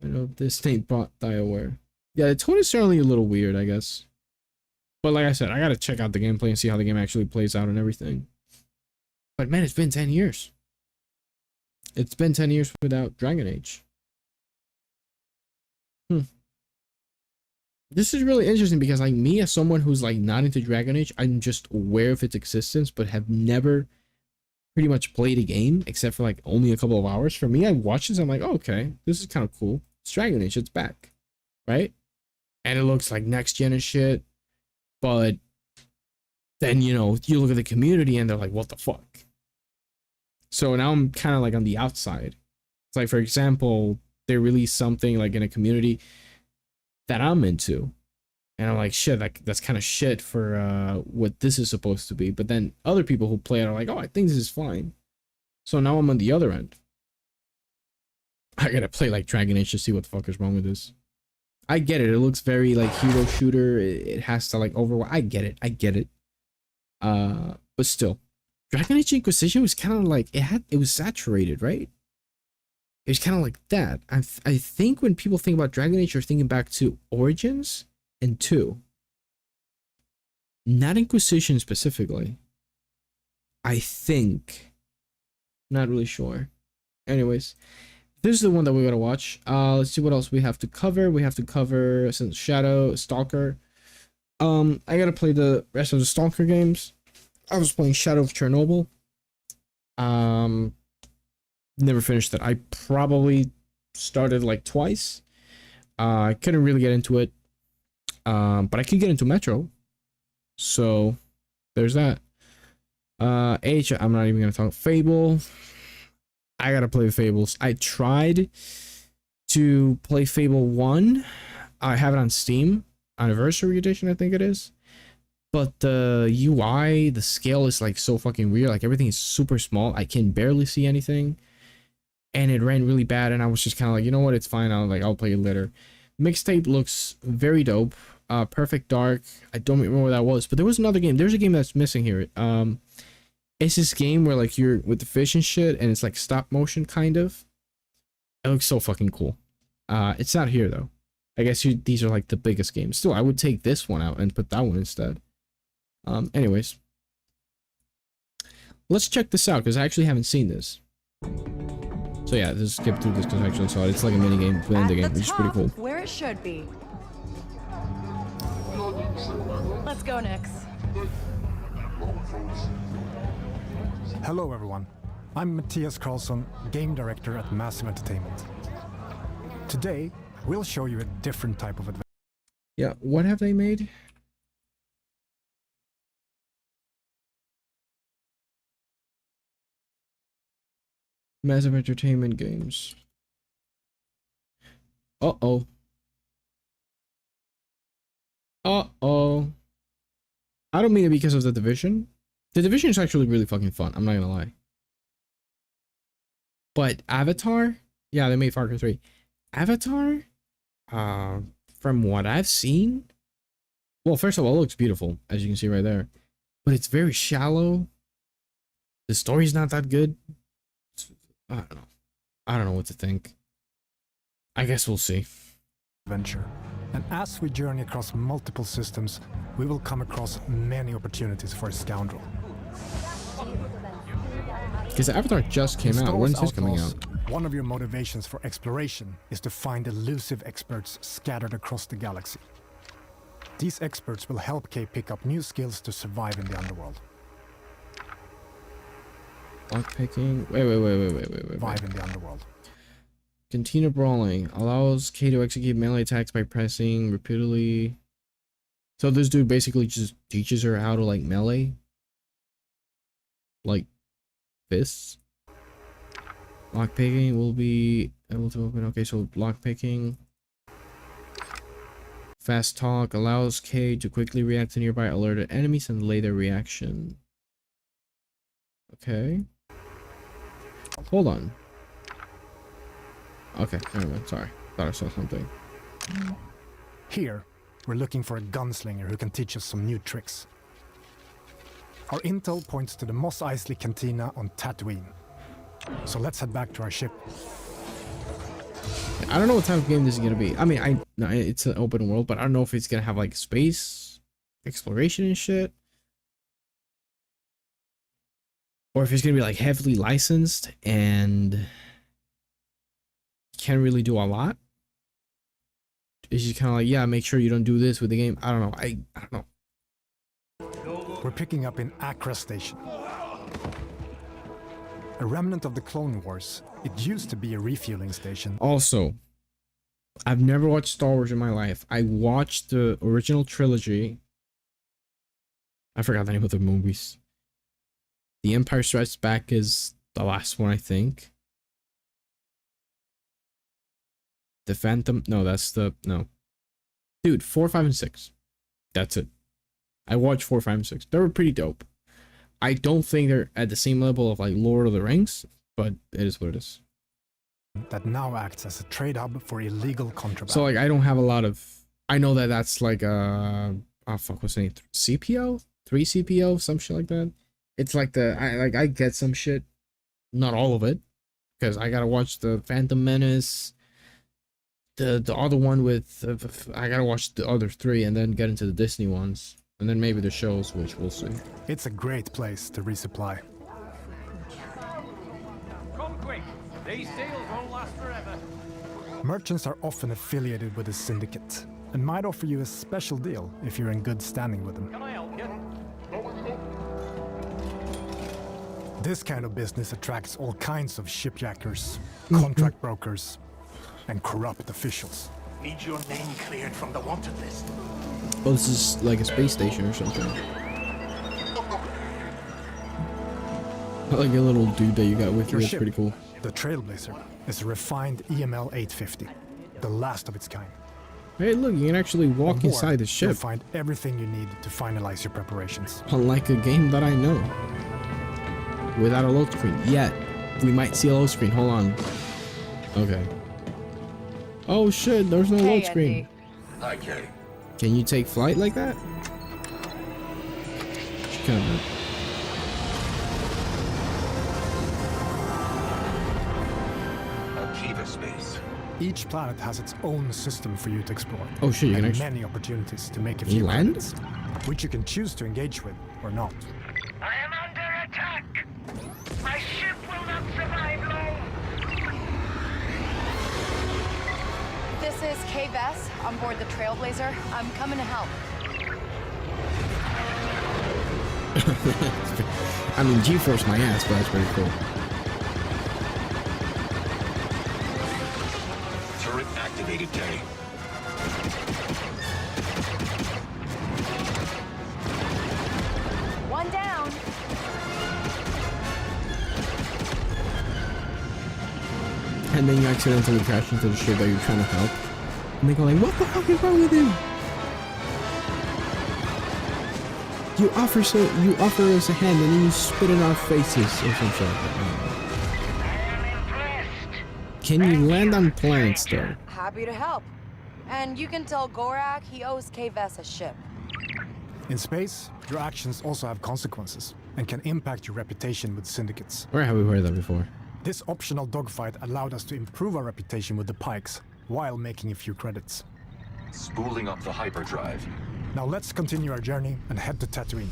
A: I know this ain't bought BioWare. Yeah, the tone is certainly a little weird, I guess. But like I said, I gotta check out the gameplay and see how the game actually plays out and everything. But man, it's been 10 years. It's been 10 years without Dragon Age. This is really interesting because like me as someone who's like not into Dragon Age, I'm just aware of its existence, but have never pretty much played a game except for like only a couple of hours. For me, I watch this, I'm like, oh, okay, this is kind of cool. It's Dragon Age, it's back, right? And it looks like next gen and shit. But then, you know, you look at the community and they're like, what the fuck? So now I'm kind of like on the outside. It's like, for example, they release something like in a community that I'm into, and I'm like, shit, like that's kind of shit for what this is supposed to be. But then other people who play it are like, oh, I think this is fine. So now I'm on the other end. I gotta play like Dragon Age to see what the fuck is wrong with this. I get it. It looks very like hero shooter. It has to like Overwatch. I get it. But still, Dragon Age Inquisition was kind of like it was saturated, right? It was kind of like that. I think when people think about Dragon Age, they're thinking back to Origins and 2. Not Inquisition specifically. I think. Not really sure. Anyways, this is the one that we gotta watch. Let's see what else we have to cover. We have to cover Shadow, Stalker. I gotta play the rest of the Stalker games. I was playing Shadow of Chernobyl. Never finished that. I probably started like twice. I couldn't really get into it. But I could get into Metro. So there's that. I'm not even gonna talk Fable. I gotta play Fables. I tried to play Fable 1. I have it on Steam. Anniversary edition, I think it is. but the UI, the scale is like so fucking weird. Like everything is super small. I can barely see anything, and it ran really bad. And I was just kind of like, you know what, it's fine. I'll play it later. Mixtape looks very dope. Perfect Dark. I don't remember what that was, but there was another game. There's a game that's missing here. It's this game where like you're with the fish and shit, and it's like stop motion kind of. It looks so fucking cool. It's not here though. I guess these are like the biggest games. Still, I would take this one out and put that one instead. Anyways, let's check this out because I actually haven't seen this. So yeah, just skip through this because I actually saw it. It's like a mini game within the game, which is pretty cool.
G: Where it should be. Let's go, Nix.
I: Hello everyone, I'm Matthias Karlsson, Game Director at Massive Entertainment. Today, we'll show you a different type of adventure.
A: Yeah, what have they made? Massive Entertainment games. Uh-oh. Uh-oh. I don't mean it because of The Division. The Division is actually really fucking fun, I'm not gonna lie. But Avatar? Yeah, they made Far Cry 3. Avatar? From what I've seen, well, first of all, it looks beautiful, as you can see right there. But it's very shallow. The story's not that good. I don't know. I don't know what to think. I guess we'll see.
I: Adventure. And as we journey across multiple systems, we will come across many opportunities for a scoundrel.
A: Because Avatar just came out. When's this coming out?
I: One of your motivations for exploration is to find elusive experts scattered across the galaxy. These experts will help Kay pick up new skills to survive in the underworld.
A: Lockpicking. Wait.
I: Survive in the underworld.
A: Continue brawling. Allows Kay to execute melee attacks by pressing repeatedly. So this dude basically just teaches her how to like melee. Like fists. Lockpicking will be able to open. Okay, so lockpicking. Fast talk allows Kay to quickly react to nearby alerted enemies and delay their reaction. Okay. Hold on. Okay, never mind. Sorry. Thought I saw something.
I: Here, we're looking for a gunslinger who can teach us some new tricks. Our intel points to the Mos Eisley Cantina on Tatooine. So let's head back to our ship.
A: I don't know what type of game this is gonna be. I mean, no, it's an open world, but I don't know if it's gonna have like space exploration and shit, or if it's gonna be like heavily licensed and can't really do a lot. It's just kind of like, yeah, make sure you don't do this with the game. I don't know. I don't know.
I: We're picking up in Accra Station. A remnant of the Clone Wars, it used to be a refueling station.
A: Also, I've never watched Star Wars in my life. I watched the original trilogy. I forgot the name of the movies. The Empire Strikes Back is the last one, I think. The Phantom, no, that's the, no. Dude, 4, 5, and 6. That's it. I watched 4, 5, and 6. They were pretty dope. I don't think they're at the same level of like Lord of the Rings, but it is what it is.
I: That now acts as a trade hub for illegal contraband.
A: So like I don't have a lot of, I know that that's like oh fuck, what's the name? CPO? 3CPO? Some shit like that. It's like the, I get some shit, not all of it, because I gotta watch the Phantom Menace, the other one with, I gotta watch the other 3 and then get into the Disney ones. And then maybe the shows, which we'll see.
I: It's a great place to resupply.
D: Come quick. These deals won't last forever.
I: Merchants are often affiliated with a syndicate and might offer you a special deal if you're in good standing with them.
D: Can I help you?
I: This kind of business attracts all kinds of shipjackers, contract brokers, and corrupt officials.
H: Need your name cleared from the wanted list.
A: Oh, this is like a space station or something. Like a little dude that you got with you.
I: Your
A: That's
I: ship,
A: pretty cool.
I: The Trailblazer, is a refined EML 850, the last of its kind.
A: Hey, look, you can actually
I: On
A: walk
I: board,
A: inside the
I: You'll
A: ship.
I: find everything you need to finalize your preparations.
A: Unlike a game that I know. Without a load screen. Yet. We might see a load screen. Hold on. Okay. Oh shit, there's no load screen.
H: Hi, Kay.
A: Can you take flight like that? Kind of.
H: Akiva space.
I: Each planet has its own system for you to explore.
A: Oh shit, you can
I: and
A: actually.
I: many opportunities to make a
A: Can you
I: few
A: land?
I: credits, which you can choose to engage with or not.
H: I am under attack. My ship will not survive long.
G: This is Kay Vess on board the Trailblazer. I'm coming to help.
A: I mean, G-Force my ass, but that's pretty cool.
H: Turret activated, Kay.
G: One down.
A: And then you accidentally crash into the ship that you're trying to help. And they go like, what the fuck is wrong with him? You offer us a hand and then you spit in our faces or some shit like that. Can you land on planets though?
G: Happy to help. And you can tell Gorak he owes Kay Vess a ship.
I: In space, your actions also have consequences and can impact your reputation with syndicates.
A: Where have we heard that before?
I: This optional dogfight allowed us to improve our reputation with the Pikes while making a few credits.
H: Spooling up the hyperdrive.
I: Now let's continue our journey and head to Tatooine.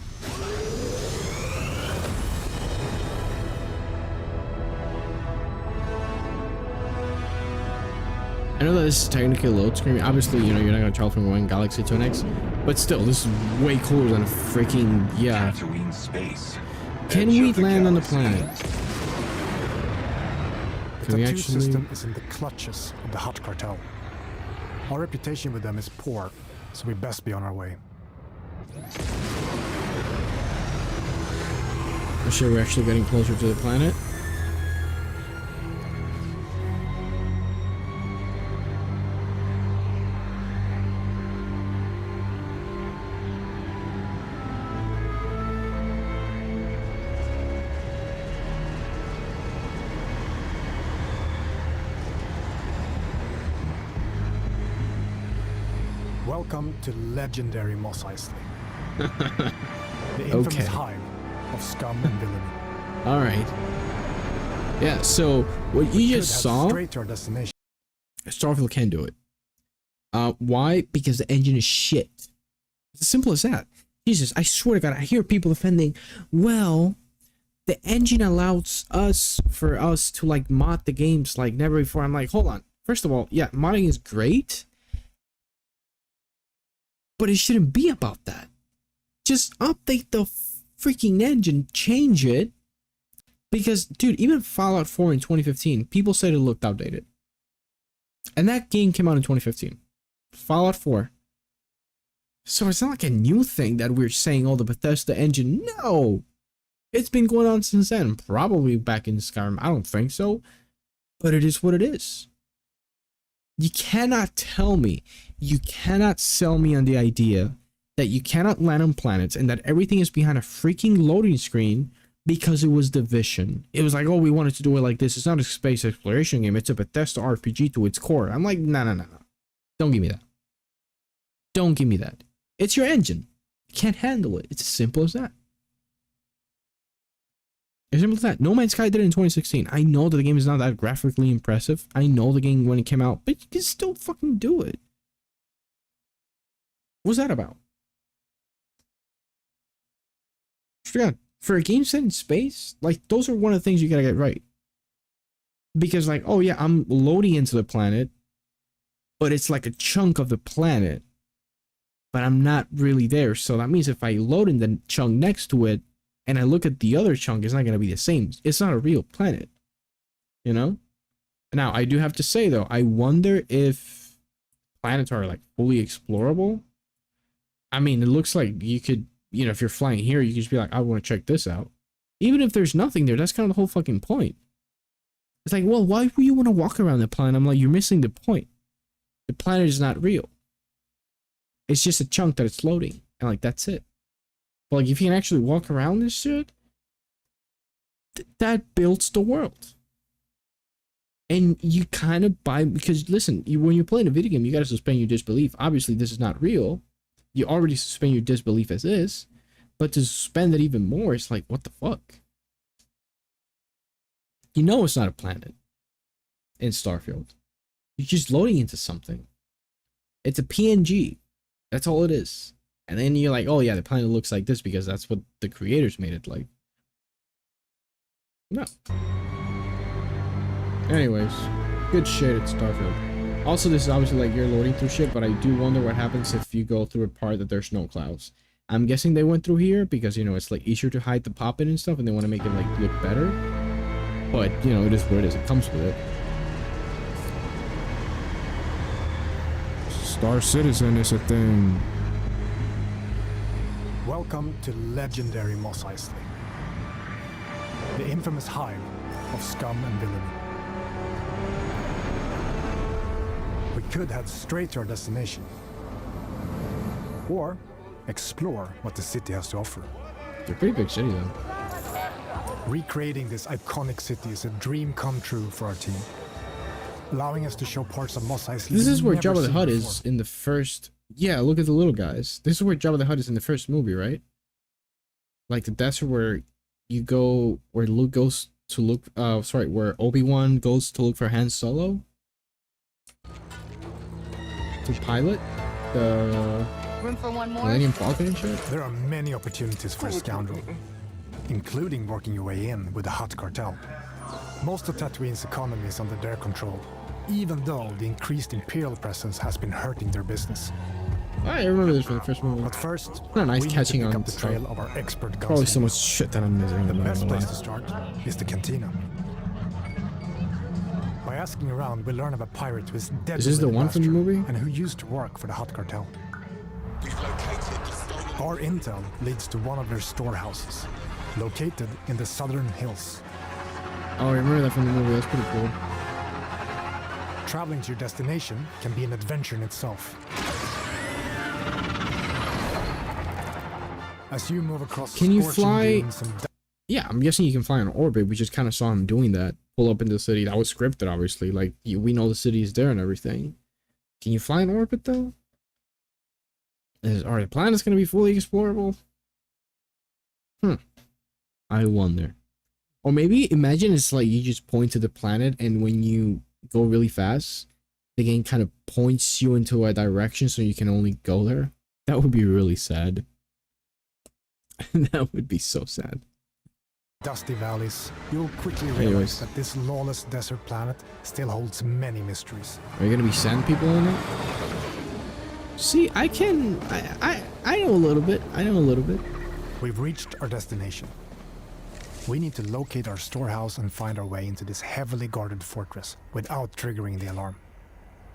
A: I know that this is technically a load screen. Obviously, you know, you're not gonna travel from one galaxy to the next. But still, this is way cooler than a freaking, yeah.
H: Tatooine space.
A: Can
H: Edge
A: we
H: of the
A: land on the
H: galaxy.
A: planet?
I: The
A: Can we
I: tattoo
A: actually?
I: system is in the clutches of the Hutt cartel. Our reputation with them is poor, so we best be on our way.
A: I'm sure we're actually getting closer to the planet.
I: Welcome to legendary Mos Eisley. The infamous
A: Okay.
I: hive of scum and villainy.
A: All right. Yeah. So what you
I: Could
A: just
I: head
A: saw,
I: straight to our destination.
A: Starfield can do it. Why? Because the engine is shit. It's as simple as that. Jesus, I swear to God, I hear people defending. Well, the engine allows for us to like mod the games like never before. I'm like, hold on. First of all, yeah, modding is great, but it shouldn't be about that. Just update the freaking engine, change it. Because, dude, even Fallout 4 in 2015, people said it looked outdated. And that game came out in 2015. Fallout 4. So it's not like a new thing that we're saying, oh, the Bethesda engine. No! It's been going on since then. Probably back in Skyrim. I don't think so. But it is what it is. You cannot tell me, you cannot sell me on the idea that you cannot land on planets and that everything is behind a freaking loading screen because it was Division. It was like, oh, we wanted to do it like this. It's not a space exploration game. It's a Bethesda RPG to its core. I'm like, no. Don't give me that. Don't give me that. It's your engine. You can't handle it. It's as simple as that. As simple as that. No Man's Sky did it in 2016. I know that the game is not that graphically impressive. I know the game when it came out, but you can still fucking do it. What's that about? God, for a game set in space, like those are one of the things you gotta get right. Because like, oh yeah, I'm loading into the planet, but it's like a chunk of the planet, but I'm not really there. So that means if I load in the chunk next to it and I look at the other chunk, it's not gonna be the same. It's not a real planet, you know? Now I do have to say though, I wonder if planets are like fully explorable. I mean, it looks like you could, you know, if you're flying here, you can just be like, I want to check this out. Even if there's nothing there, that's kind of the whole fucking point. It's like, well, why would you want to walk around the planet? I'm like, you're missing the point. The planet is not real. It's just a chunk that it's loading, and like that's it. But like if you can actually walk around this shit, that builds the world. And you kind of buy, because listen, when you're playing a video game, you gotta suspend your disbelief. Obviously, this is not real. You already suspend your disbelief as is, but to suspend it even more, it's like, what the fuck? You know it's not a planet in Starfield. You're just loading into something. It's a PNG. That's all it is. And then you're like, oh yeah, the planet looks like this because that's what the creators made it like. No. Anyways, good shit at Starfield. Also, this is obviously like you're loading through shit, but I do wonder what happens if you go through a part that there's no clouds. I'm guessing they went through here because, you know, it's like easier to hide the pop-in and stuff, and they want to make it like look better. But, you know, it is what it is. It comes with it. Star Citizen is a thing.
I: Welcome to legendary Mos Eisley, the infamous hive of scum and villainy. We could head straight to our destination, or explore what the city has to offer.
A: It's a pretty big city, though.
I: Recreating this iconic city is a dream come true for our team, allowing us to show parts of Mos Eisley.
A: This is where
I: we've never
A: Jabba the
I: seen
A: Hutt
I: before.
A: is in the first... Yeah, look at the little guys. This is where Jabba the Hutt is in the first movie, right? Like the desert where you go, where Luke goes to look, where Obi-Wan goes to look for Han Solo. To pilot the
G: Room for one more?
A: Millennium Falcon and shit.
I: There are many opportunities for a scoundrel, including working your way in with the Hutt cartel. Most of Tatooine's economy is under their control, even though the increased Imperial presence has been hurting their business.
A: I remember this from the first movie.
I: But first,
A: Not nice
I: we need
A: catching
I: to pick
A: on
I: up the
A: stuff.
I: trail of our expert
A: Probably so
I: gunslinger.
A: much shit that I'm missing.
I: The
A: I'm not
I: best
A: gonna
I: place
A: lie.
I: to start is the cantina. By asking around, we learn of a pirate who is dead.
A: Is this the one from the movie?
I: And who used to work for the Hutt cartel. Our intel leads to one of their storehouses, located in the southern hills.
A: Oh, I remember that from the movie. That's pretty cool.
I: Traveling to your destination can be an adventure in itself. As you move across
A: Can you
I: scorching
A: fly-
I: dunes and
A: Yeah, I'm guessing you can fly on orbit. We just kind of saw him doing that. Pull up into the city. That was scripted, obviously. Like, we know the city is there and everything. Can you fly in orbit, though? Are the planets going to be fully explorable? I wonder. Or maybe imagine it's like you just point to the planet, and when you go really fast, the game kind of points you into a direction so you can only go there. That would be really sad. That would be so sad.
I: dusty valleys, you'll quickly realize
A: Anyways.
I: that this lawless desert planet still holds many mysteries.
A: Are you gonna be sand people in it? See, I know a little bit. I know a little bit.
I: We've reached our destination. We need to locate our storehouse and find our way into this heavily guarded fortress without triggering the alarm.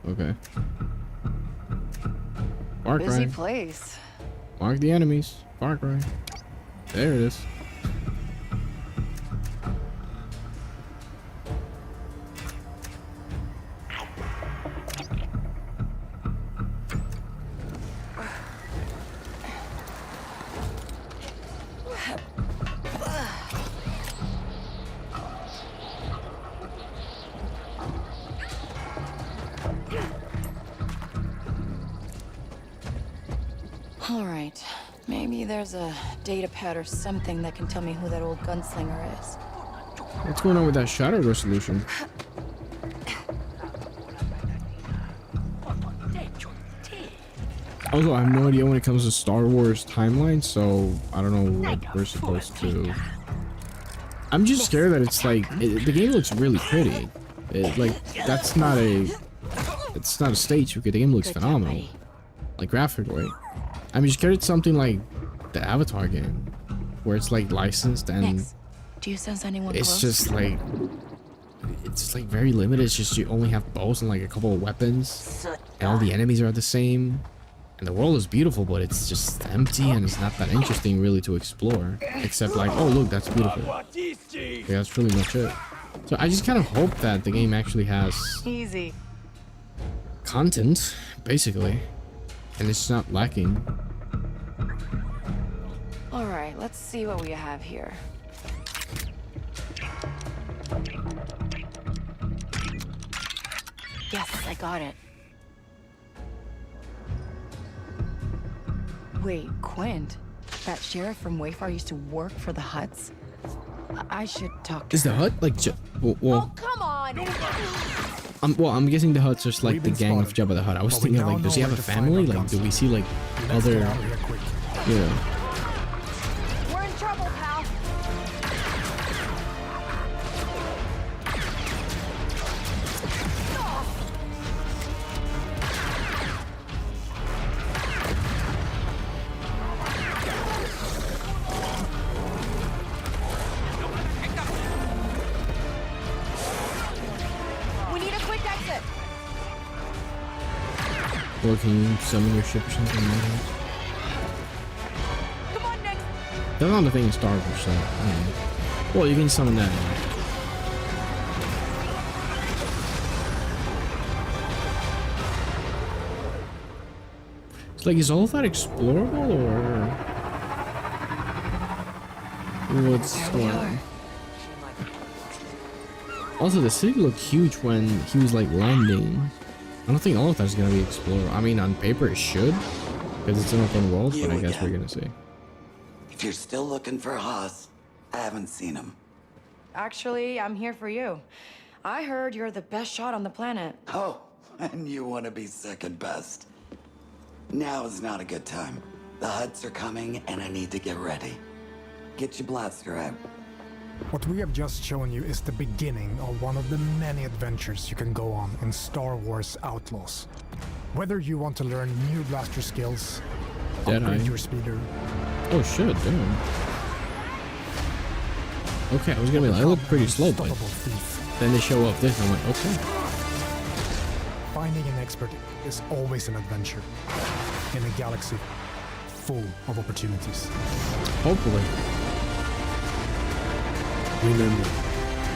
A: Okay. Far
G: Busy
A: Cry.
G: place.
A: Mark the enemies. Far Cry. There it is.
G: All right. Maybe there's a data pad or something that can tell me who that old gunslinger is.
A: What's going on with that shadow resolution? Also, I have no idea when it comes to Star Wars timeline, so I don't know what we're supposed to... I'm just scared that it's like... the game looks really pretty. That's not a... It's not a stage, because the game looks phenomenal. Like, graphically. I'm just scared it's something like the Avatar game, where it's like licensed and...
G: Next. Do you sense anyone
A: It's
G: close?
A: just like... It's like very limited. It's just you only have bows and like a couple of weapons. And all the enemies are the same. And the world is beautiful, but it's just empty and it's not that interesting really to explore. Except like, oh look, that's beautiful. Yeah, that's really much it. So I just kind of hope that the game actually has
G: Easy.
A: content, basically. And it's not lacking.
G: All right, let's see what we have here. Yes, I got it. Wait, Quint? That sheriff from Wayfar used to work for the Hutts? I should talk to
A: Is the
G: her.
A: Hut like well,
G: Come on!
A: I'm guessing the Hutts are like
I: We've
A: the
I: been
A: gang of
I: spotted,
A: Jabba the Hutt. I was
I: but we
A: thinking
I: now
A: like, does he
I: know
A: have a
I: where to find
A: family?
I: our
A: Like, do we
I: gunslinger.
A: see like
I: Let's
A: other,
I: get out of here quick.
A: you know?
G: We're in trouble, pal. We need a quick exit.
A: Or can you summon your ship or something?
G: Come on, Nick.
A: That's not the thing in Star Wars, so I don't know. Well, you can summon that. It's like, is all of that explorable or what's going on? Also, the city looked huge when he was like landing. I don't think all of that's gonna be explorable. I mean, on paper it should, because it's an open world. But I guess we're gonna see.
J: If you're still looking for Haas, I haven't seen him.
G: Actually, I'm here for you. I heard you're the best shot on the planet.
J: Oh, and you want to be second best. Now is not a good time. The Hutts are coming, and I need to get ready. Get your blaster out.
I: What we have just shown you is the beginning of one of the many adventures you can go on in Star Wars Outlaws. Whether you want to learn new blaster skills, upgrade your speeder,
A: Oh shit, damn. Okay, I was gonna be like, I look pretty slow, but
I: unstoppable thief.
A: then they show up this, and I'm like, okay.
I: Finding an expert is always an adventure in a galaxy full of opportunities.
A: Hopefully. Remember,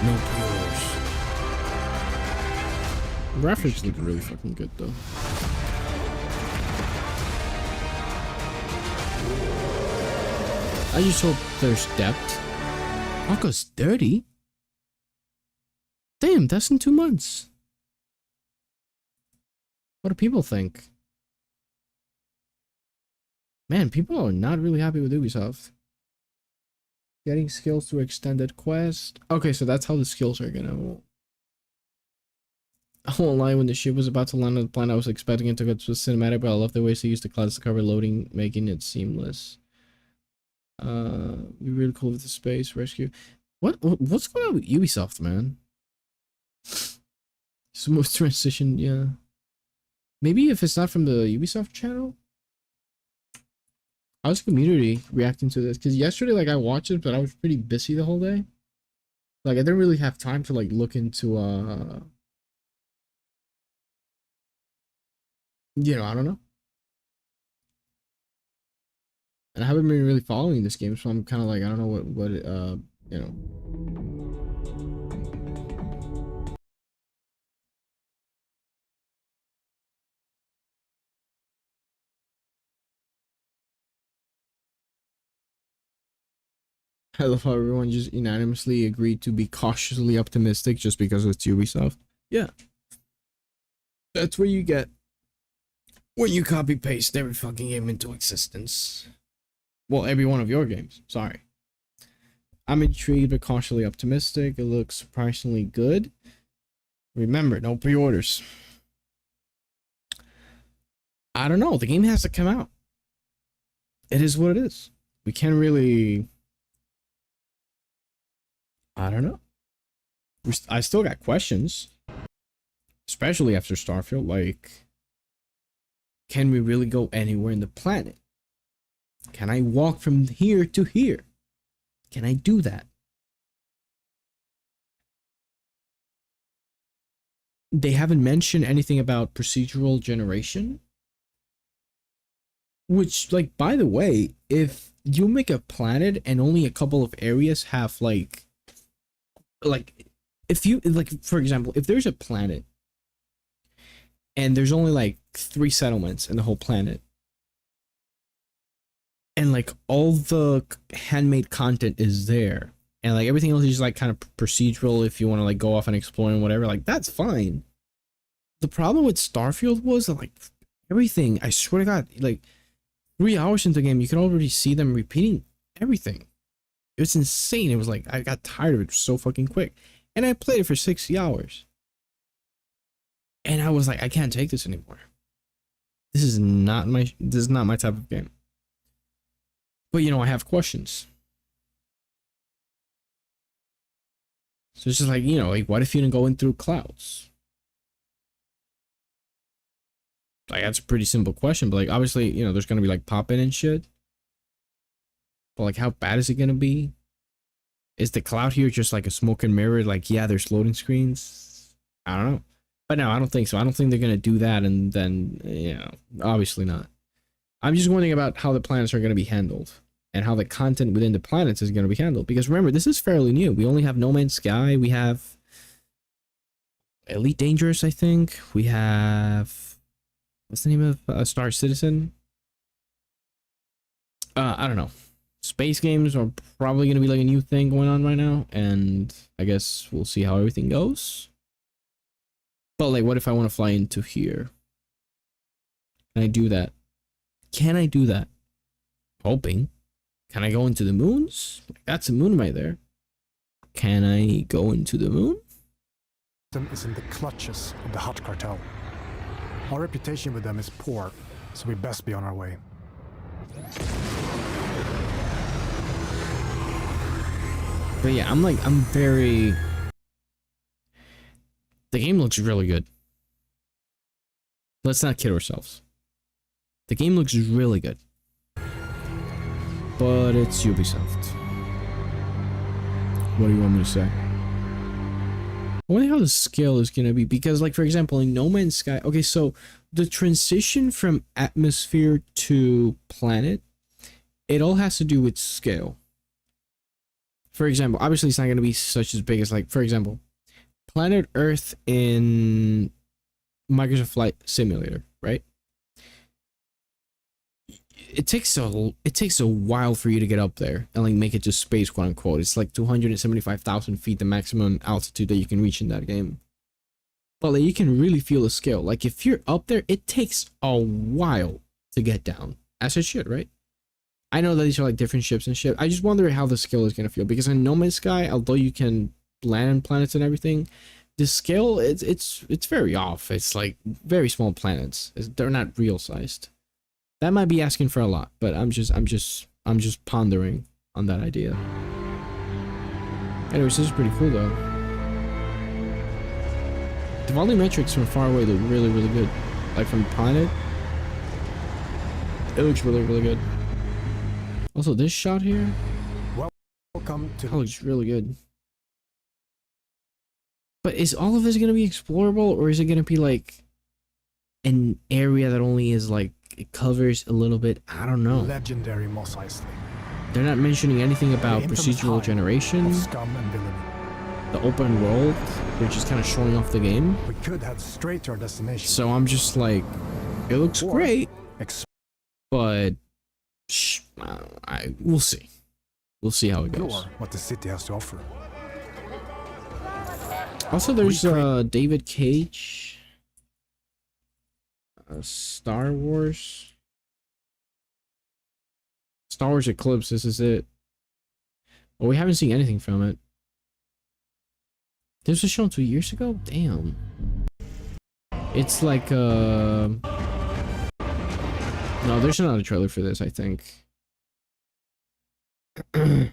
A: no pre-orders. Graphics look really fucking good though. I just hope there's depth. August 30? Damn, that's in 2 months. What do people think? Man, people are not really happy with Ubisoft. Getting skills to extended quest. Okay, so that's how the skills are gonna... I won't lie, when the ship was about to land on the planet, I was expecting it to go to a cinematic, but I love the ways they use the clouds to cover loading, making it seamless. Be really cool with the space rescue. What's going on with Ubisoft, man? Smooth transition, yeah. Maybe if it's not from the Ubisoft channel? How's the community reacting to this? Because yesterday, like, I watched it, but I was pretty busy the whole day. Like, I didn't really have time to, like, look into, you know, I don't know. And I haven't been really following this game, so I'm kind of like, I don't know what you know. I love how everyone just unanimously agreed to be cautiously optimistic just because it's Ubisoft. Yeah. That's what you get when you copy paste every fucking game into existence. Well, every one of your games. Sorry. I'm intrigued but cautiously optimistic. It looks surprisingly good. Remember, no pre-orders. I don't know. The game has to come out. It is what it is. We can't really... I don't know. I still got questions. Especially after Starfield. Like, can we really go anywhere in the planet? Can I walk from here to here? Can I do that? They haven't mentioned anything about procedural generation. Which, like, by the way, if you make a planet and only a couple of areas have, like, if you, like, for example, if there's a planet and there's only, like, 3 settlements in the whole planet, and like all the handmade content is there, and like everything else is just like kind of procedural if you want to like go off and explore and whatever, like that's fine. The problem with Starfield was that like everything, I swear to God, like 3 hours into the game you could already see them repeating everything. It was insane. It was like I got tired of it so fucking quick, and I played it for 60 hours, and I was like, I can't take this anymore. This is not my type of game. But you know, I have questions. So it's just like, you know, like what if you didn't go in through clouds? Like that's a pretty simple question, but like obviously, you know, there's gonna be like pop-in and shit. But like how bad is it gonna be? Is the cloud here just like a smoke and mirror? Like, yeah, there's loading screens. I don't know. But no, I don't think so. I don't think they're gonna do that, and then, you know, obviously not. I'm just wondering about how the planets are gonna be handled, and how the content within the planets is gonna be handled. Because remember, this is fairly new. We only have No Man's Sky. We have Elite Dangerous, I think. We have, what's the name of Star Citizen? I don't know. Space games are probably gonna be like a new thing going on right now, and I guess we'll see how everything goes. But like, what if I want to fly into here? Can I do that? Can I do that? Hoping. Can I go into the moons? That's a moon right there. Can I go into the moon?
I: Is in the clutches of the Hutt cartel. Our reputation with them is poor, so we best be on our way.
A: But yeah, I'm very... The game looks really good. Let's not kid ourselves. The game looks really good. But it's Ubisoft. What do you want me to say? I wonder how the scale is going to be. Because, like, for example, in No Man's Sky... Okay, so the transition from atmosphere to planet, it all has to do with scale. For example, obviously it's not going to be such as big as, like, for example, Planet Earth in Microsoft Flight Simulator, right? It takes a while for you to get up there and like make it to space, quote unquote. It's like 275,000 feet, the maximum altitude that you can reach in that game. But like you can really feel the scale. Like if you're up there, it takes a while to get down, as it should, right? I know that these are like different ships and shit. I just wonder how the scale is gonna feel, because in No Man's Sky, although you can land on planets and everything, the scale it's very off. It's like very small planets. They're not real sized. That might be asking for a lot, but I'm just pondering on that idea. Anyways, this is pretty cool though. The volumetrics from far away look really, really good. Like from the planet, it looks really, really good. Also, this shot here,
I: Welcome to
A: that looks really good. But is all of this gonna be explorable, or is it gonna be like an area that only is like, it covers a little bit? I don't know.
I: legendary Mos Eisley.
A: They're not mentioning anything about
I: The infamous
A: procedural
I: hive
A: generation,
I: of scum and villainy.
A: the open world. They're just kind of showing off the game.
I: We could head straight to our destination.
A: So I'm just like, it looks
I: Or
A: great,
I: explore
A: but we'll see. We'll see how it goes.
I: what the city has to offer.
A: Also, there's David Cage, Star Wars Eclipse. This is it. Well, we haven't seen anything from it. This was shown 2 years ago? Damn. It's like no, there's another trailer for this, I think. It's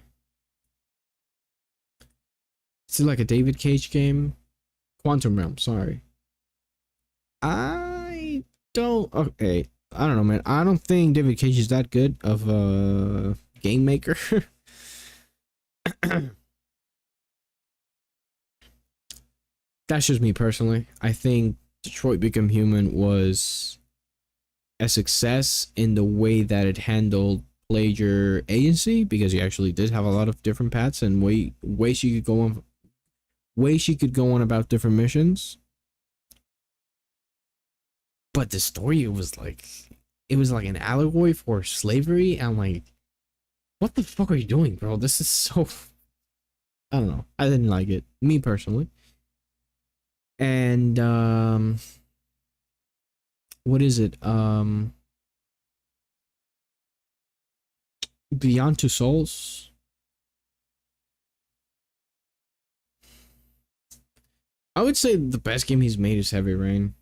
A: like a David Cage game. Quantum Realm, sorry. I don't know, man. I don't think David Cage is that good of a game maker. That's just me personally. I think Detroit Become Human was a success in the way that it handled player agency, because you actually did have a lot of different paths and ways you could go on about different missions. But the story was like, it was like an allegory for slavery. And I'm like, what the fuck are you doing, bro? This is so, I don't know. I didn't like it, me personally. And what is it? Beyond Two Souls. I would say the best game he's made is Heavy Rain.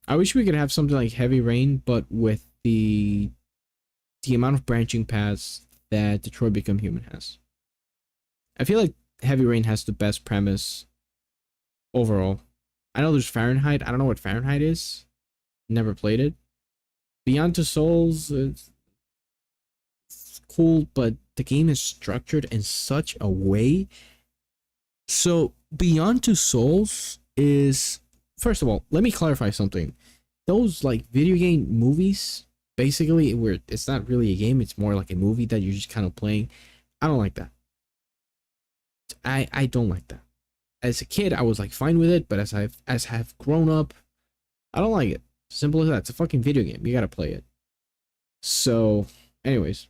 A: I wish we could have something like Heavy Rain, but with the amount of branching paths that Detroit Become Human has. I feel like Heavy Rain has the best premise overall. I know there's Fahrenheit. I don't know what Fahrenheit is. Never played it. Beyond Two Souls, it's cool, but the game is structured in such a way. So Beyond Two Souls is, first of all, let me clarify something. Those like video game movies, basically, where it's not really a game, it's more like a movie that you're just kind of playing. I don't like that. I don't like that. As a kid, I was like fine with it, but as I've grown up, I don't like it. Simple as that. It's a fucking video game. You gotta play it. So, anyways,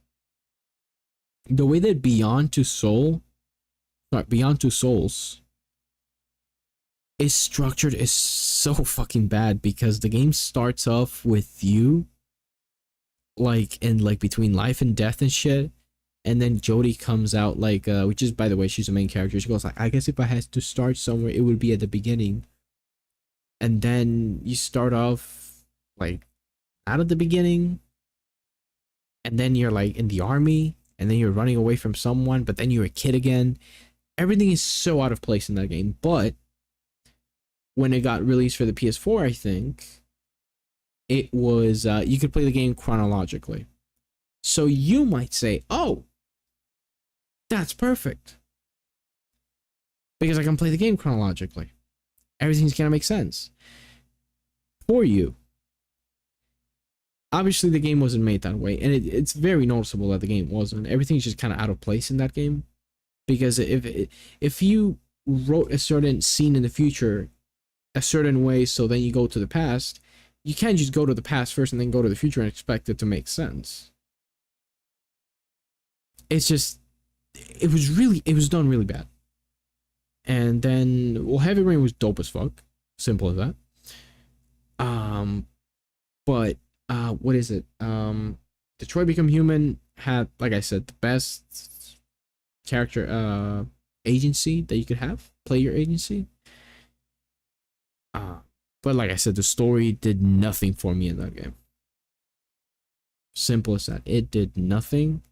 A: the way that Beyond Two Souls is structured is so fucking bad, because the game starts off with you like in like between life and death and shit, and then Jodie comes out like which is, by the way, she's the main character. She goes like, I guess if I had to start somewhere, it would be at the beginning. And then you start off like out of the beginning, and then you're like in the army, and then you're running away from someone, but then you're a kid again. Everything is so out of place in that game. But when it got released for the PS4, I think it was you could play the game chronologically. So you might say, oh, that's perfect, because I can play the game chronologically. Everything's gonna make sense for you. Obviously, the game wasn't made that way, and it's very noticeable that the game wasn't. Everything's just kind of out of place in that game, because if you wrote a certain scene in the future a certain way, so then you go to the past, you can't just go to the past first and then go to the future and expect it to make sense. It's just, it was done really bad. And then, well, Heavy Rain was dope as fuck. Simple as that. But what is it? Detroit Become Human had, like I said, the best character agency that you could have, player agency. But like I said, the story did nothing for me in that game. Simple as that. It did nothing.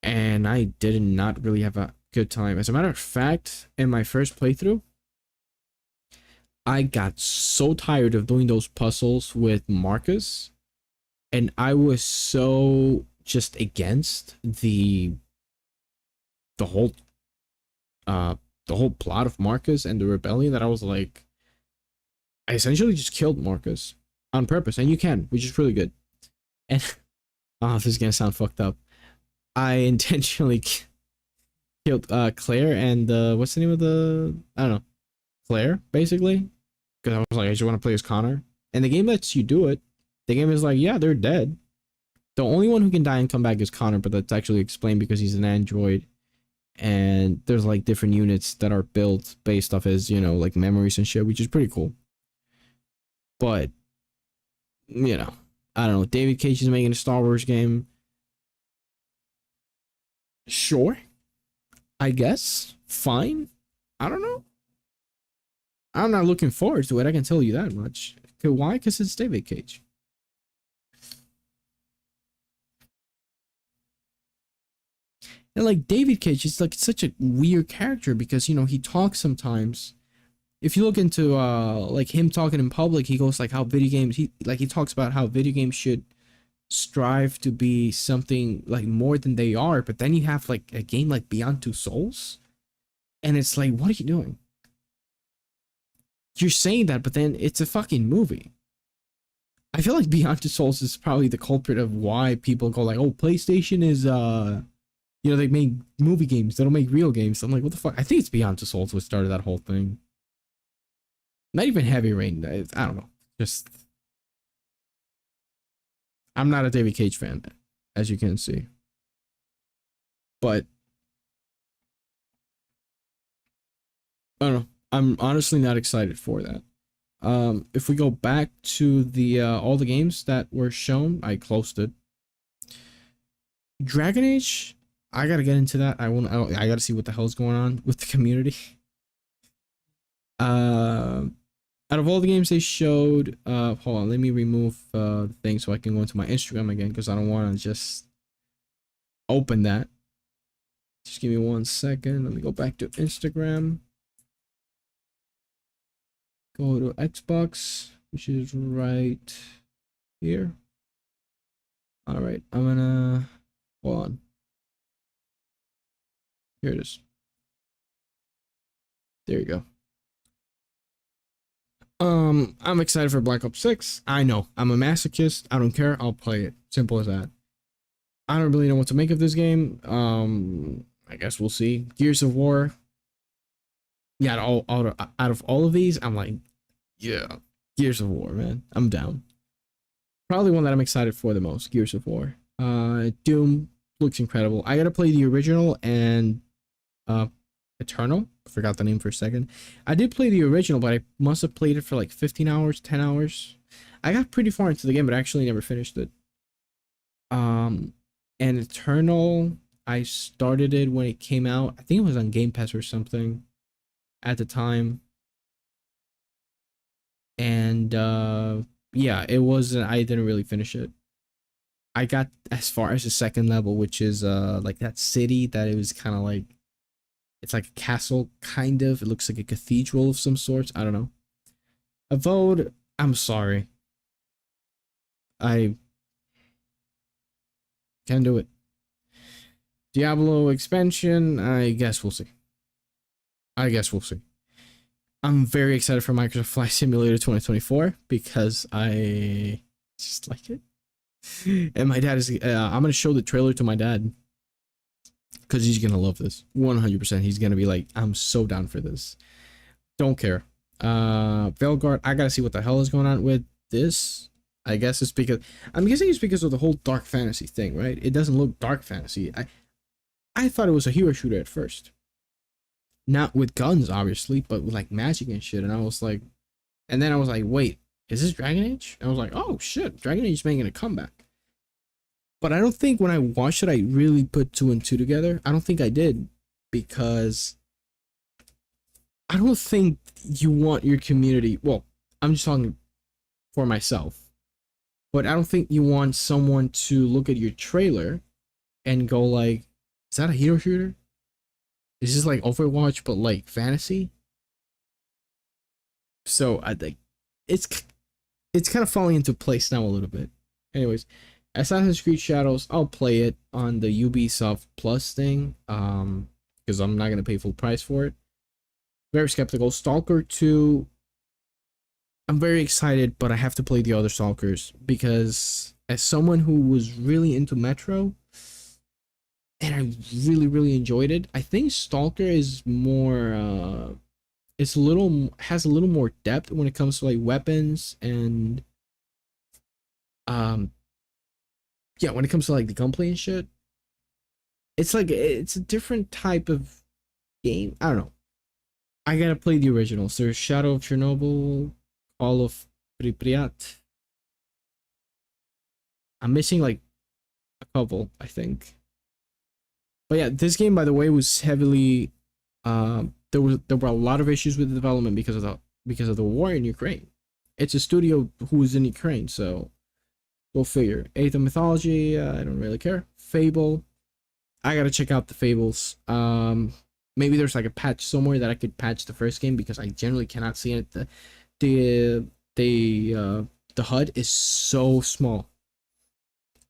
A: And I did not really have a good time. As a matter of fact, in my first playthrough, I got so tired of doing those puzzles with Marcus, and I was so just against the whole plot of Marcus and the rebellion, that I was like, I essentially just killed Marcus on purpose, and you can, which is really good. And oh, this is gonna sound fucked up. I intentionally killed Claire and what's the name of the, I don't know, Claire, basically, because I was like, I just want to play as Connor, and the game lets you do it. The game is like, yeah, they're dead. The only one who can die and come back is Connor, but that's actually explained because he's an android, and there's like different units that are built based off his, you know, like memories and shit, which is pretty cool. But, you know, I don't know. David Cage is making a Star Wars game. Sure. I guess. Fine. I don't know. I'm not looking forward to it. I can tell you that much. Why? Because it's David Cage. And like David Cage is like such a weird character, because, you know, he talks sometimes. If you look into like him talking in public, he goes like how video games, he talks about how video games should strive to be something like more than they are, but then you have like a game like Beyond Two Souls, and it's like, what are you doing? You're saying that, but then it's a fucking movie. I feel like Beyond Two Souls is probably the culprit of why people go like, oh, PlayStation is you know, they make movie games, they don't make real games. I'm like, what the fuck? I think it's Beyond Two Souls what started that whole thing. Not even Heavy Rain. I don't know. Just I'm not a David Cage fan, as you can see. But I don't know. I'm honestly not excited for that. If we go back to the all the games that were shown, I closed it. Dragon Age, I gotta get into that. I gotta see what the hell's going on with the community. Out of all the games they showed, hold on, let me remove the thing so I can go into my Instagram again, because I don't want to just open that. Just give me 1 second. Let me go back to Instagram. Go to Xbox, which is right here. All right, I'm gonna hold on. Here it is. There you go. I'm excited for Black Ops 6. I know I'm a masochist. I don't care. I'll play it. Simple as that. I don't really know what to make of this game. I guess we'll see. Gears of War. Yeah, out of all of these, I'm like, yeah, Gears of War, man. I'm down. Probably one that I'm excited for the most. Gears of War. Doom looks incredible. I gotta play the original and Eternal. I forgot the name for a second. I did play the original, but I must have played it for like 15 hours, 10 hours. I got pretty far into the game, but I actually never finished it. And Eternal, I started it when it came out. I think it was on Game Pass or something at the time. And yeah, it wasn't, I didn't really finish it. I got as far as the second level, which is like that city that it was kind of like, it's like a castle, kind of. It looks like a cathedral of some sorts. I don't know. Avowed, I'm sorry. I can't do it. Diablo expansion, I guess we'll see. I'm very excited for Microsoft Flight Simulator 2024 because I just like it. And my dad is, I'm going to show the trailer to my dad because he's going to love this. 100%. He's going to be like, I'm so down for this. Don't care. Veilguard, I got to see what the hell is going on with this. I guess it's because, I'm guessing it's because of the whole dark fantasy thing, right? It doesn't look dark fantasy. I thought it was a hero shooter at first. Not with guns, obviously, but with like magic and shit. And I was like, and then I was like, wait, is this Dragon Age? I was like, oh shit, Dragon Age is making a comeback. But I don't think when I watched it, I really put 2 and 2 together. I don't think I did, because I don't think you want your community. Well, I'm just talking for myself, but I don't think you want someone to look at your trailer and go like, is that a hero shooter? Is this like Overwatch, but like fantasy? So I think it's kind of falling into place now a little bit. Anyways, Assassin's Creed Shadows, I'll play it on the Ubisoft Plus thing, because I'm not gonna pay full price for it. Very skeptical. Stalker 2, I'm very excited, but I have to play the other Stalkers because as someone who was really into Metro, and I really enjoyed it, I think Stalker is more has a little more depth when it comes to like weapons and yeah, when it comes to like the gunplay and shit. It's like, it's a different type of game. I don't know. I gotta play the originals. There's Shadow of Chernobyl, Call of Pripyat. I'm missing like a couple, I think. But yeah, this game, by the way, was heavily there were a lot of issues with the development because of the war in Ukraine. It's a studio who is in Ukraine, so go figure. Age of Mythology, I don't really care. Fable, I gotta check out the Fables. Maybe there's like a patch somewhere that I could patch the first game because I generally cannot see it. The HUD is so small.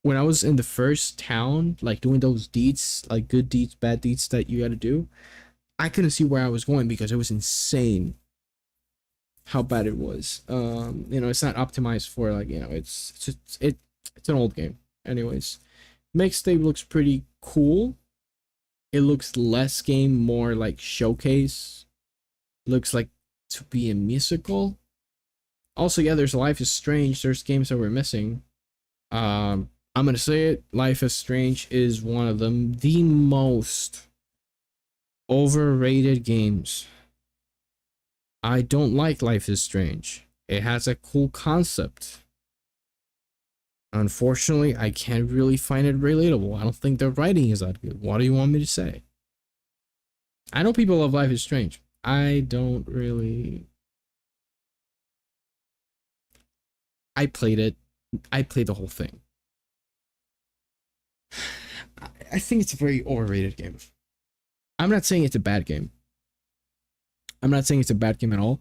A: When I was in the first town, like doing those deeds, like good deeds, bad deeds that you got to do, I couldn't see where I was going because it was insane how bad it was. You know, it's not optimized for like, you know, it's an old game. Anyways, Mixtape looks pretty cool. It looks less game, more like showcase. Looks like to be a musical. Also, yeah, there's Life is Strange. There's games that we're missing. I'm gonna say it. Life is Strange is one of the most overrated games. I don't like Life is Strange. It has a cool concept. Unfortunately, I can't really find it relatable. I don't think the writing is that good. What do you want me to say? I know people love Life is Strange. I don't really. I played it. I played the whole thing. I think it's a very overrated game. I'm not saying it's a bad game. I'm not saying it's a bad game at all.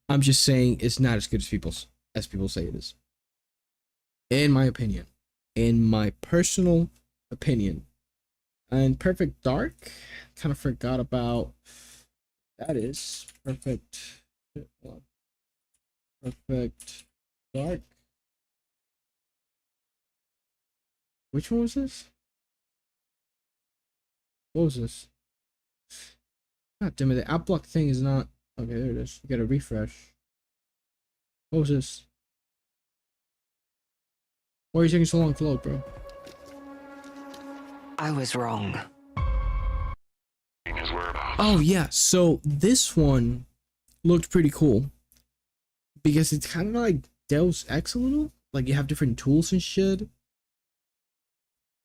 A: I'm just saying it's not as good as people say it is. In my opinion. In my personal opinion. And Perfect Dark, kind of forgot about that is Perfect Dark. Which one was this? What was this? God damn it, the app block thing is not... Okay, there it is. You gotta refresh. What was this? Why are you taking so long to load, bro?
E: I was wrong.
A: Oh yeah, so this one looked pretty cool. Because it's kind of like Deus Ex a little. Like you have different tools and shit.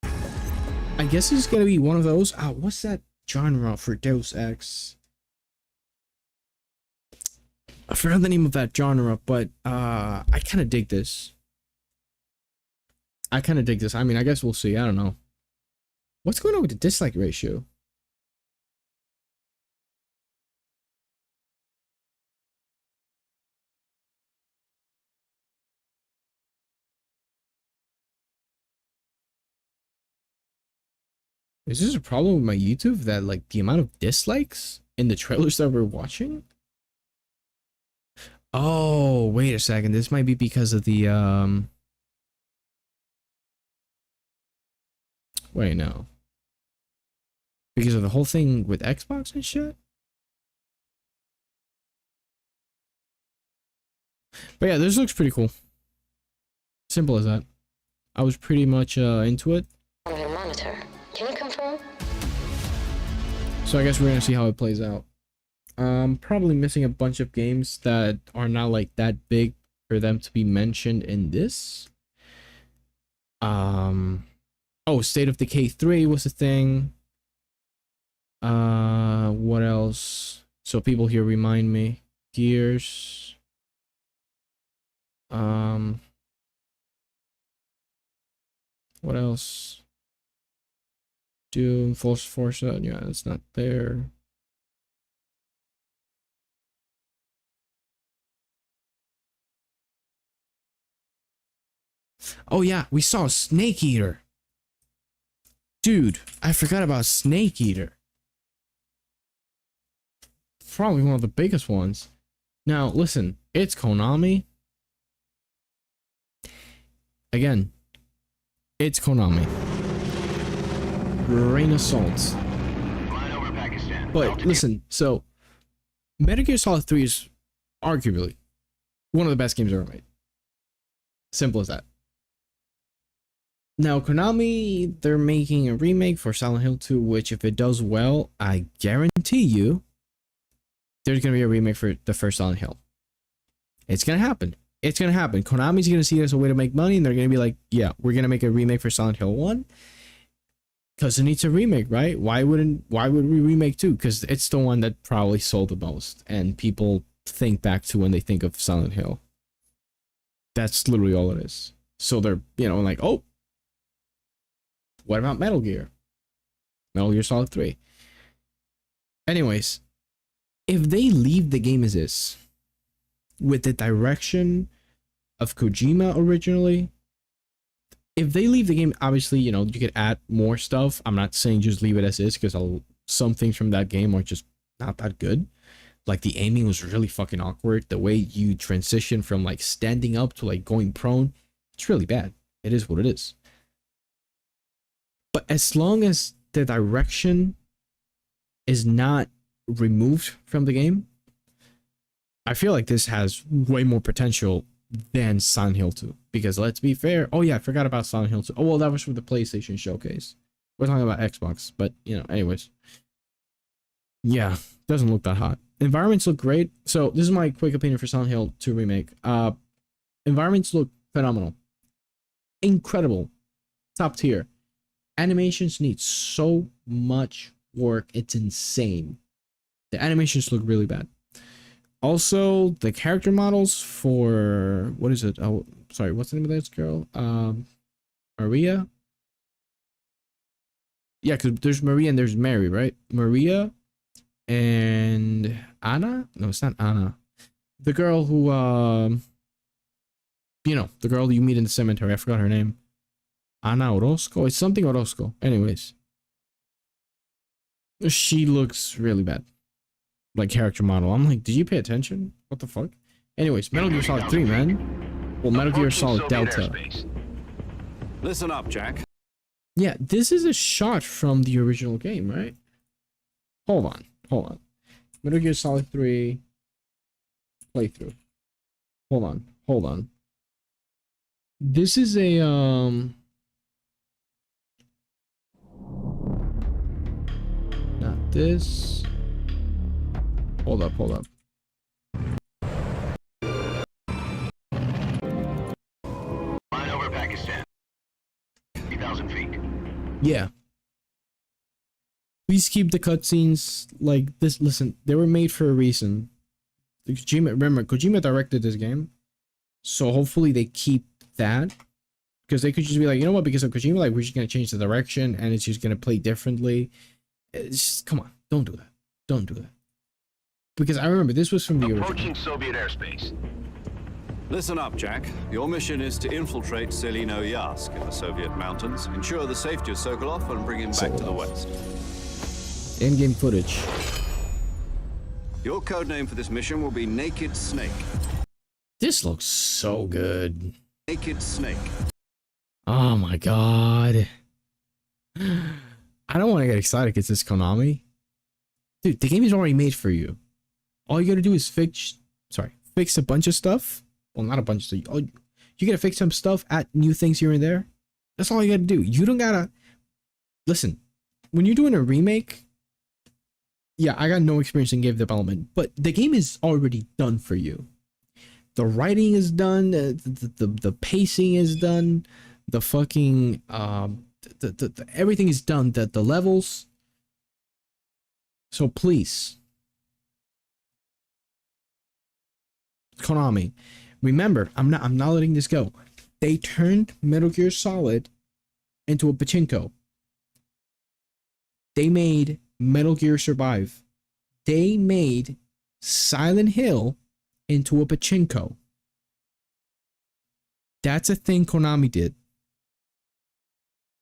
A: I guess it's gonna be one of those. What's that genre for Deus Ex? I forgot the name of that genre, but I kind of dig this. I mean, I guess we'll see. I don't know. What's going on with the dislike ratio? Is this a problem with my YouTube that like the amount of dislikes in the trailers that we're watching? Oh, wait a second. This might be because of the wait, no. Because of the whole thing with Xbox and shit? But yeah, this looks pretty cool. Simple as that. I was pretty much into it.
K: On your monitor. Can you confirm?
A: So I guess we're gonna see how it plays out. Probably missing a bunch of games that are not like that big for them to be mentioned in this. Oh, State of Decay 3 was a thing. What else? So people here remind me. Gears. What else? Doom, Forza, yeah, it's not there. Oh yeah, we saw Snake Eater. Dude, I forgot about Snake Eater. Probably one of the biggest ones. Now, listen, it's Konami. Again, it's Konami. Rain of Salt. But listen, so Metal Gear Solid 3 is arguably one of the best games ever made. Simple as that. Now, Konami, they're making a remake for Silent Hill 2, which if it does well, I guarantee you, there's going to be a remake for the first Silent Hill. It's going to happen. It's going to happen. Konami's going to see it as a way to make money, and they're going to be like, yeah, we're going to make a remake for Silent Hill 1. Because it needs a remake, right? Why would we remake 2? Because it's the one that probably sold the most, and people think back to when they think of Silent Hill. That's literally all it is. So they're, you know, like, oh, what about Metal Gear? Metal Gear Solid 3. Anyways, if they leave the game as is, with the direction of Kojima originally, if they leave the game, obviously, you know, you could add more stuff. I'm not saying just leave it as is, because some things from that game are just not that good. Like, the aiming was really fucking awkward. The way you transition from, like, standing up to, like, going prone, it's really bad. It is what it is. But as long as the direction is not removed from the game, I feel like this has way more potential than Silent Hill 2. Because let's be fair. Oh yeah, I forgot about Silent Hill 2. Oh well, that was for the PlayStation showcase. We're talking about Xbox, but you know, anyways. Yeah, doesn't look that hot. Environments look great. So this is my quick opinion for Silent Hill 2 remake. Environments look phenomenal. Incredible. Top tier. Animations need so much work. It's insane. The animations look really bad. Also, the character models for what is it? Oh, sorry, what's the name of this girl? Maria. Yeah, because there's Maria and there's Mary, right? Maria and Anna? No, it's not Anna. The girl who you know, the girl you meet in the cemetery. I forgot her name. Ana Orozco. It's something Orozco. Anyways. She looks really bad. Like character model. I'm like, did you pay attention? What the fuck? Anyways, Metal Gear Solid 3, man. Well, Metal Gear Solid Delta.
D: Listen up, Jack.
A: Yeah, this is a shot from the original game, right? Hold on. Metal Gear Solid 3 playthrough. Hold on. This is a not this. Hold up.
H: Flying over Pakistan. 3,000 feet.
A: Yeah. Please keep the cutscenes like this. Listen, they were made for a reason. Kojima directed this game. So hopefully they keep that. Because they could just be like, you know what, because of Kojima, like, we're just going to change the direction and it's just going to play differently. It's just, come on, don't do that. Because I remember this was from the
H: Approaching
A: original.
H: Soviet airspace.
D: Listen up, Jack. Your mission is to infiltrate Selino Yask in the Soviet mountains, ensure the safety of Sokolov, and bring him back to the west.
A: In-game footage.
D: Your codename for this mission will be Naked Snake.
A: This looks so good.
D: Naked Snake.
A: Oh my god. I don't want to get excited because it's Konami. Dude, the game is already made for you. All you gotta do is fix a bunch of stuff. Well, not a bunch of stuff. You gotta fix some stuff, add new things here and there. That's all you gotta do. You don't gotta... Listen, when you're doing a remake... Yeah, I got no experience in game development, but the game is already done for you. The writing is done, the pacing is done, the fucking... everything is done, the levels. So please... Konami, remember, I'm not letting this go. They turned Metal Gear Solid into a pachinko. They made Metal Gear Survive. They made Silent Hill into a pachinko. That's a thing Konami did.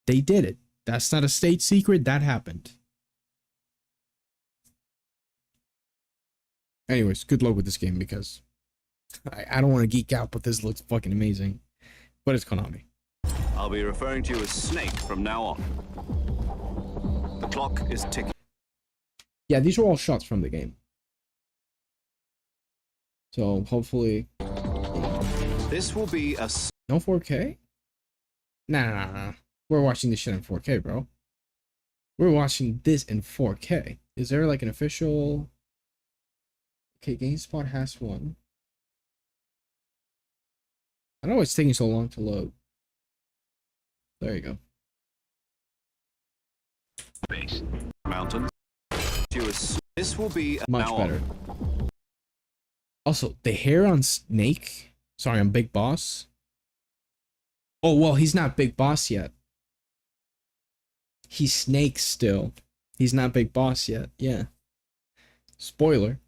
A: They did it. That's not a state secret. That happened. Anyways, good luck with this game because I don't want to geek out, but this looks fucking amazing. But it's Konami.
D: I'll be referring to you as Snake from now on. The clock is ticking.
A: Yeah, these are all shots from the game. So hopefully...
D: This will be a...
A: No 4K? Nah. We're watching this shit in 4K, bro. We're watching this in 4K. Is there like an official... Okay, GameSpot has one. I know it's taking so long to load. There you go.
D: Base. Mountains. This will be
A: Much better. Also, the hair on Snake. Sorry, on Big Boss. Oh, well, he's not Big Boss yet. He's Snake still. He's not Big Boss yet. Yeah. Spoiler.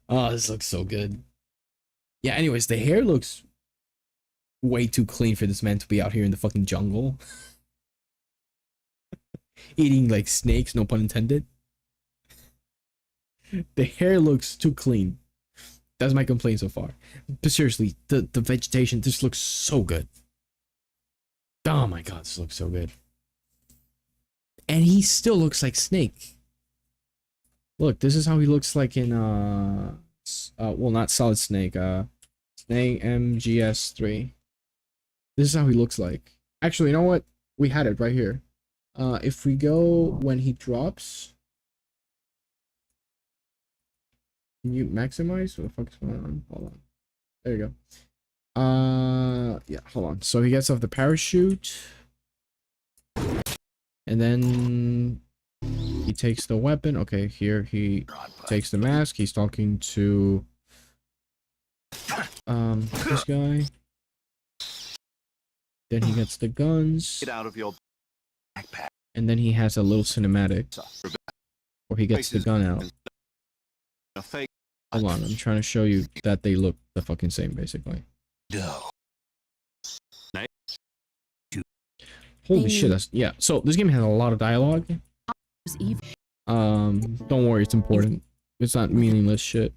A: Oh, this looks so good. Yeah, anyways, the hair looks way too clean for this man to be out here in the fucking jungle. Eating like snakes, no pun intended. The hair looks too clean. That's my complaint so far. But seriously, the vegetation, this looks so good. Oh my god, this looks so good. And he still looks like Snake. Look, this is how he looks like in well, not Solid Snake, Snake MGS3. This is how he looks like. Actually, you know what? We had it right here. If we go when he drops, can you maximize? What the fuck's going on? Hold on. There you go. Yeah, hold on. So he gets off the parachute, and then he takes the weapon. Okay, here he takes the mask. He's talking to this guy. Then he gets the guns.
D: Get out of your backpack.
A: And then he has a little cinematic where he gets the gun out.
D: A fake.
A: Hold on, I'm trying to show you that they look the fucking same, basically.
H: No.
A: Holy shit, that's, yeah. So this game has a lot of dialogue. Don't worry, it's important. It's not meaningless shit.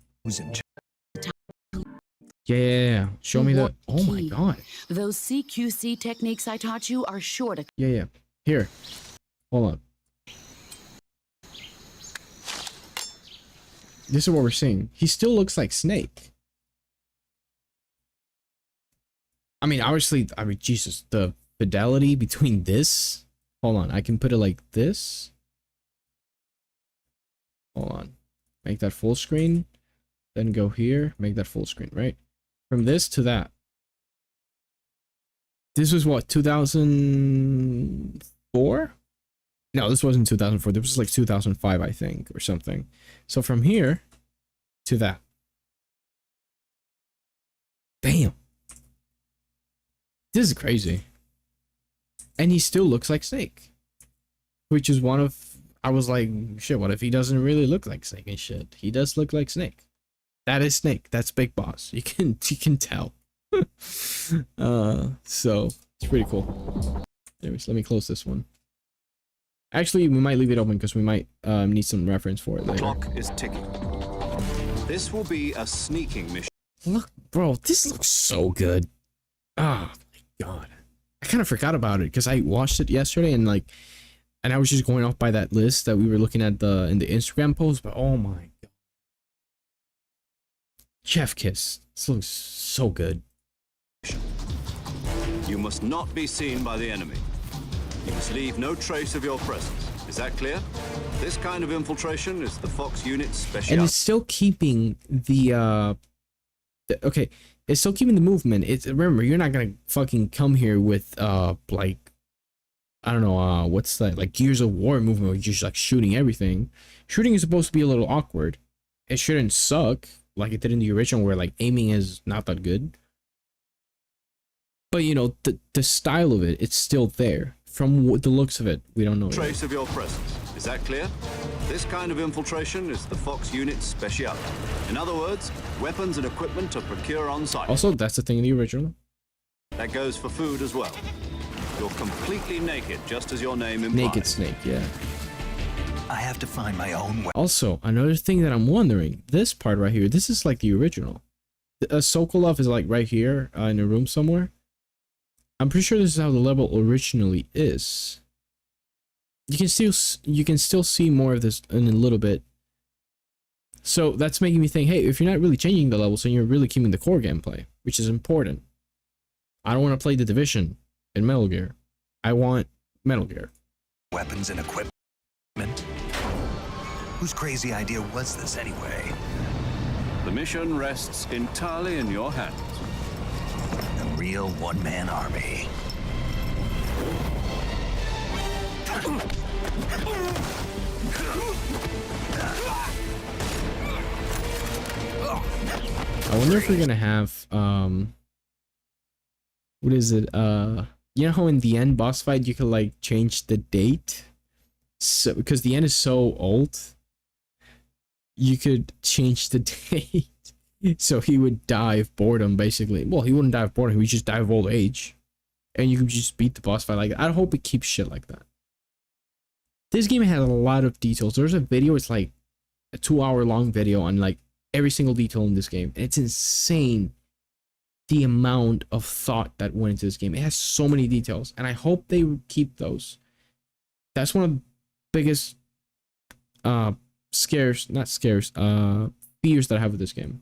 A: Yeah. Show me the. Oh my god.
L: Those CQC techniques I taught you are sure to.
A: Yeah. Here. Hold on. This is what we're seeing. He still looks like Snake. I mean, obviously, Jesus, the fidelity between this. Hold on, I can put it like this. Hold on. Make that full screen. Then go here. Make that full screen, right? From this to that. This was what, 2004? No, this wasn't 2004. This was like 2005, I think, or something. So from here to that. Damn. This is crazy. And he still looks like Snake. Which is one of... I was like, shit, what if he doesn't really look like Snake and shit? He does look like Snake. That is Snake. That's Big Boss. You can tell. So it's pretty cool. Anyways, let me close this one. Actually, we might leave it open because we might need some reference for it later.
D: The clock is ticking. This will be a sneaking mission.
A: Look, bro, this looks so good. Oh my god. I kind of forgot about it because I watched it yesterday and I was just going off by that list that we were looking at in the Instagram post, but oh my god. Chef Kiss. This looks so good.
D: You must not be seen by the enemy. You must leave no trace of your presence. Is that clear? This kind of infiltration is the Fox unit's specialty.
A: And it's still keeping okay, it's still keeping the movement. It's, remember, you're not gonna fucking come here with like, I don't know, what's that, like Gears of War movement where you're just like shooting everything. Shooting is supposed to be a little awkward. It shouldn't suck like it did in the original where like aiming is not that good. But you know, the style of it, it's still there. From the looks of it, we don't know.
D: Trace of your presence. Is that clear? This kind of infiltration is the Fox unit's specialty. In other words, weapons and equipment to procure on site.
A: Also, that's the thing in the original.
D: That goes for food as well. You're completely naked, just as your name implies.
A: Naked Snake, yeah.
H: I have to find my own way.
A: Also, another thing that I'm wondering, this part right here, this is like the original. Sokolov is like right here in a room somewhere. I'm pretty sure this is how the level originally is. You can still see more of this in a little bit. So that's making me think, hey, if you're not really changing the levels, then you're really keeping the core gameplay, which is important. I don't want to play The Division in Metal Gear. I want Metal Gear.
H: Weapons and equipment. Whose crazy idea was this anyway?
D: The mission rests entirely in your hands.
H: A real one-man army.
A: I wonder if we're gonna have what is it? You know how in the end boss fight you could like change the date? So because the end is so old, you could change the date. So he would die of boredom, basically. Well, he wouldn't die of boredom, he would just die of old age. And you could just beat the boss fight like that. I hope it keeps shit like that. This game has a lot of details. There's a video, it's like a 2-hour long video on like every single detail in this game. And it's insane the amount of thought that went into this game. It has so many details. And I hope they keep those. That's one of the biggest fears that I have with this game.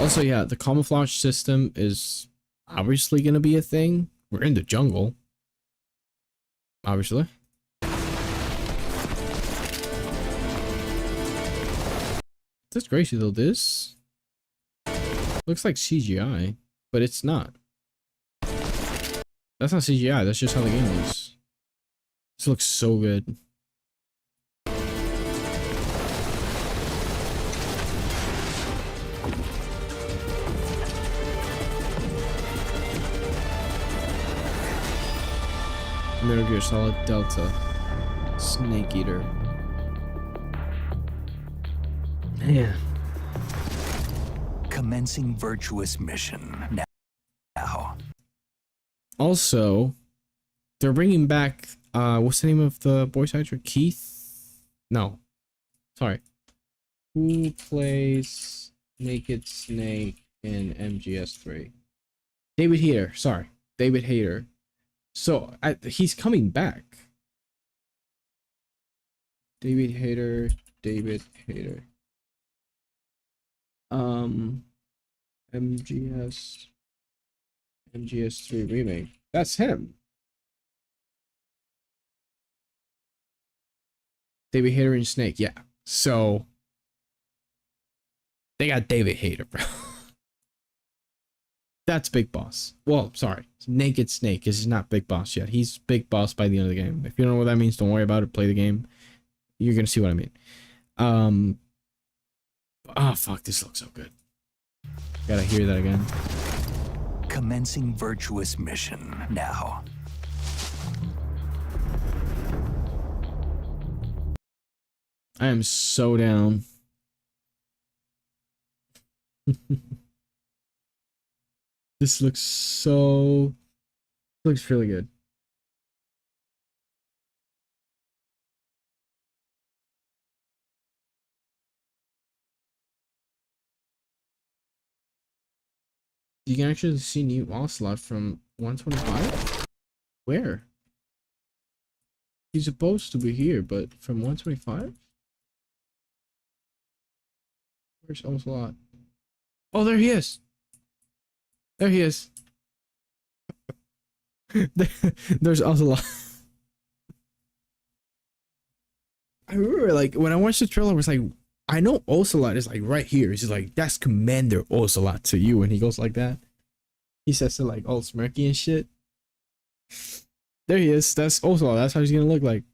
A: Also, yeah, the camouflage system is obviously gonna be a thing. We're in the jungle, obviously. That's crazy though. This looks like CGI, but it's not. That's not CGI. That's just how the game looks. This looks so good. Metal Gear Solid Delta. Snake Eater. Man.
E: Commencing virtuous mission now.
A: Also, they're bringing back, what's the name of the voice actor? Keith? No. Sorry. Who plays Naked Snake in MGS3? David Hayter. Sorry. David Hayter. So, he's coming back. David Hayter. MGS3 remake. That's him. David Hayter and Snake, yeah. So they got David Hayter, bro. That's Big Boss. Well, sorry. Naked Snake is not Big Boss yet. He's Big Boss by the end of the game. If you don't know what that means, don't worry about it. Play the game. You're gonna see what I mean. Oh fuck, this looks so good. Gotta hear that again.
E: Commencing virtuous mission now.
A: I am so down. This looks really good. You can actually see new Ocelot from 125? Where? He's supposed to be here, but from 125? Where's Ocelot? Oh, there he is! There he is! There's Ocelot. I remember, like, when I watched the trailer, I was like, I know Ocelot is like right here. He's like, that's Commander Ocelot to you. And he goes like that. He says it like all smirky and shit. There he is. That's Ocelot. That's how he's gonna look like.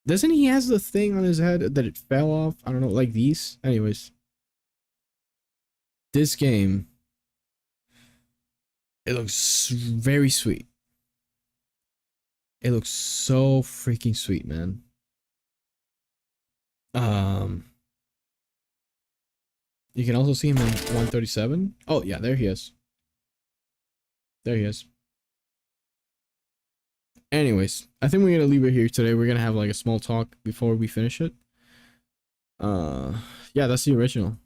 A: Doesn't he has the thing on his head that it fell off? I don't know, like these. Anyways. This game. It looks very sweet. It looks so freaking sweet, man. You can also see him in 137. Oh yeah, there he is. There he is. Anyways, I think we're gonna leave it here today. We're gonna have like a small talk before we finish it. Yeah, that's the original.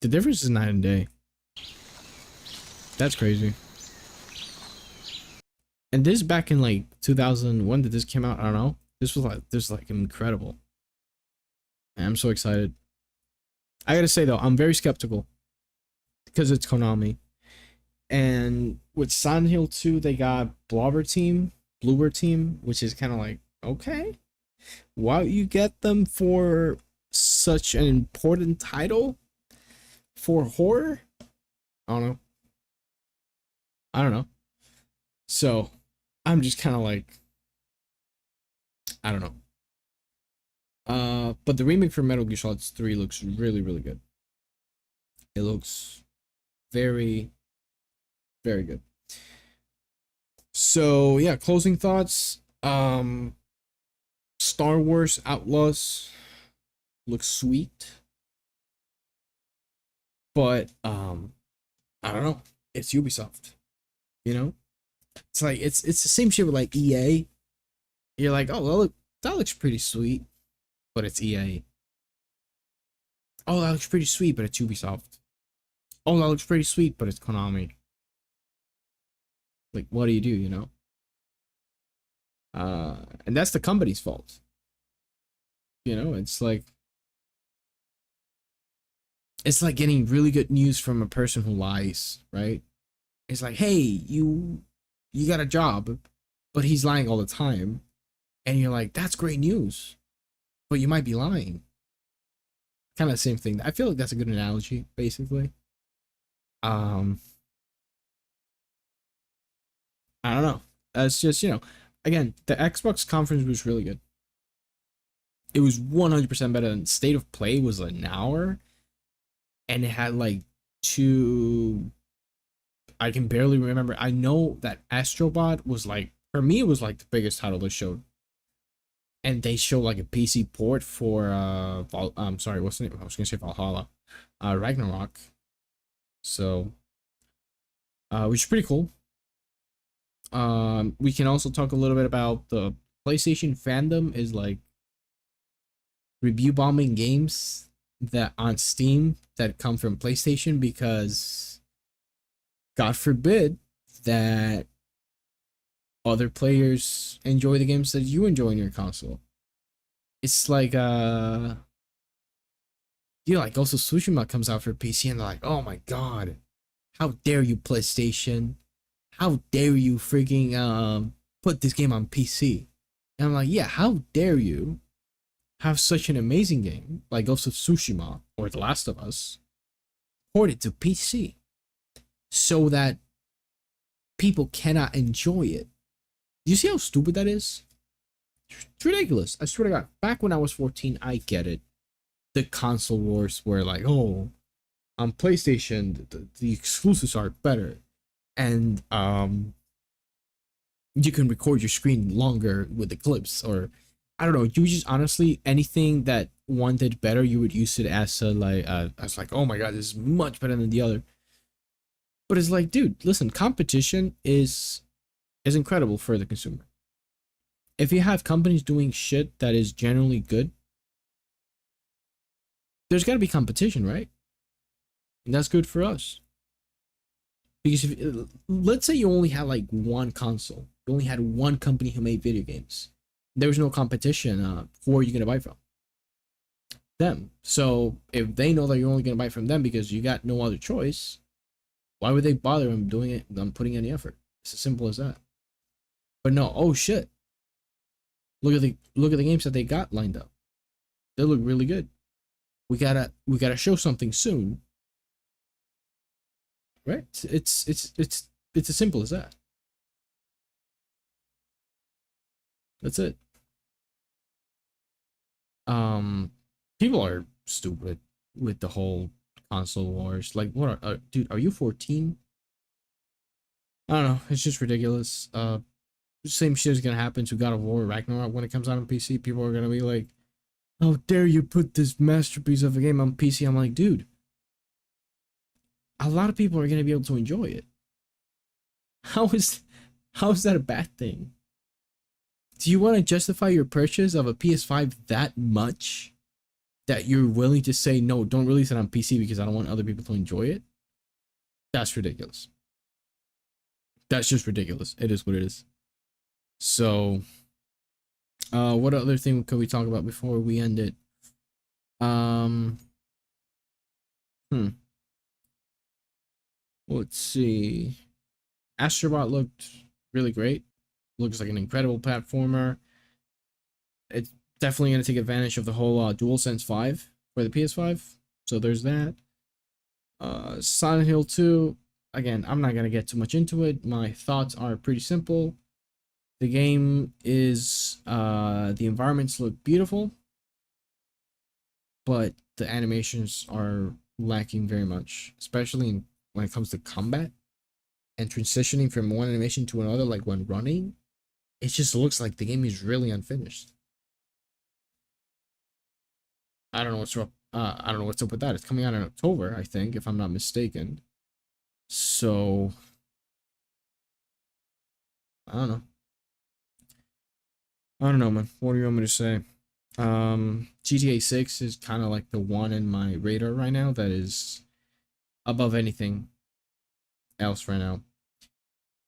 A: The difference is night and day. That's crazy. And this back in like 2000, when did this came out? I don't know. This was like incredible. I'm so excited. I gotta say though, I'm very skeptical because it's Konami, and with Silent Hill 2, they got Bloober Team, which is kind of like, okay, why you get them for such an important title for horror? I don't know. So I'm just kind of like, I don't know. But the remake for Metal Gear Solid 3 looks really, really good. It looks very, very good. So yeah, closing thoughts. Star Wars Outlaws looks sweet. But I don't know. It's Ubisoft. You know? It's like it's the same shit with like EA. You're like, oh, that looks pretty sweet. But it's EA. Oh, that looks pretty sweet, but it's Ubisoft. Oh, that looks pretty sweet, but it's Konami. Like, what do, you know? And that's the company's fault. You know, it's like, it's like getting really good news from a person who lies, right? It's like, hey, you got a job, but he's lying all the time. And you're like, that's great news, but you might be lying. Kind of the same thing. I feel like that's a good analogy, basically. I don't know. It's just, again, the Xbox conference was really good. It was 100% better than State of Play was an hour. And it had like two, I can barely remember. I know that Astrobot was like, for me, it was like the biggest title they showed. And they showed like a PC port for, sorry, what's the name? I was going to say Valhalla. Ragnarok. So, which is pretty cool. We can also talk a little bit about the PlayStation fandom is like review bombing games that on Steam that come from PlayStation, because God forbid that other players enjoy the games that you enjoy on your console. It's like like Ghost of Tsushima comes out for PC and they're like, oh my god, how dare you, PlayStation, how dare you freaking put this game on PC. And I'm like, yeah, how dare you have such an amazing game like Ghost of Tsushima or The Last of Us ported to PC so that people cannot enjoy it. Do you see how stupid that is? It's ridiculous. I swear to God, back when I was 14, I get it. The console wars were like, oh, on PlayStation, the exclusives are better. And you can record your screen longer with the clips, or I don't know, you just honestly, anything that one did better, you would use it as a like, oh my god, this is much better than the other. But it's like, dude, listen, competition is incredible for the consumer. If you have companies doing shit that is generally good, there's got to be competition, right? And that's good for us. Because if, let's say you only had like one console, you only had one company who made video games, there was no competition. Who are you going to buy from? Them. So if they know that you're only going to buy from them because you got no other choice, why would they bother them doing it, them putting any effort? It's as simple as that. But no, oh shit. Look at the games that they got lined up. They look really good. We gotta show something soon. Right? It's as simple as that. That's it. People are stupid with the whole console wars. Like, what are dude, are you 14? I don't know, it's just ridiculous. Same shit is gonna happen to God of War Ragnarok when it comes out on PC. People are gonna be like, how dare you put this masterpiece of a game on PC? I'm like, dude, a lot of people are gonna be able to enjoy it. How is that a bad thing? Do you want to justify your purchase of a PS5 that much that you're willing to say, no, don't release it on PC because I don't want other people to enjoy it? That's ridiculous. That's just ridiculous. It is what it is. So, what other thing could we talk about before we end it? Let's see. Astrobot looked really great. Looks like an incredible platformer. It's definitely going to take advantage of the whole DualSense 5 for the PS5. So there's that. Silent Hill 2. Again, I'm not going to get too much into it. My thoughts are pretty simple. The game is, the environments look beautiful, but the animations are lacking very much, especially when it comes to combat and transitioning from one animation to another, like when running. It just looks like the game is really unfinished. I don't know what's up. I don't know what's up with that. It's coming out in October, I think, if I'm not mistaken. So I don't know. I don't know, man. What do you want me to say? GTA 6 is kind of like the one in my radar right now that is above anything else right now.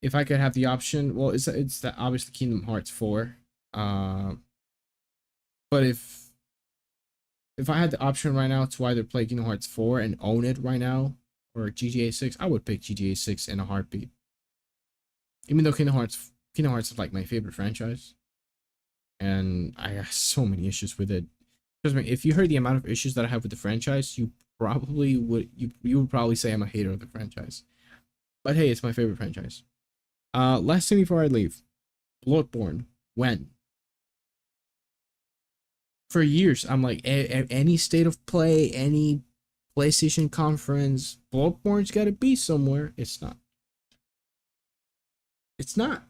A: If I could have the option, well, it's that obviously Kingdom Hearts 4. But if if I had the option right now to either play Kingdom Hearts 4 and own it right now, or GTA 6, I would pick GTA 6 in a heartbeat. Even though Kingdom Hearts is like my favorite franchise, and I have so many issues with it. Trust me, if you heard the amount of issues that I have with the franchise, you probably would would probably say I'm a hater of the franchise. But hey, it's my favorite franchise. Last thing before I leave, Bloodborne. When? For years, I'm like, any state of play, any PlayStation conference, Bloodborne's got to be somewhere. It's not. It's not.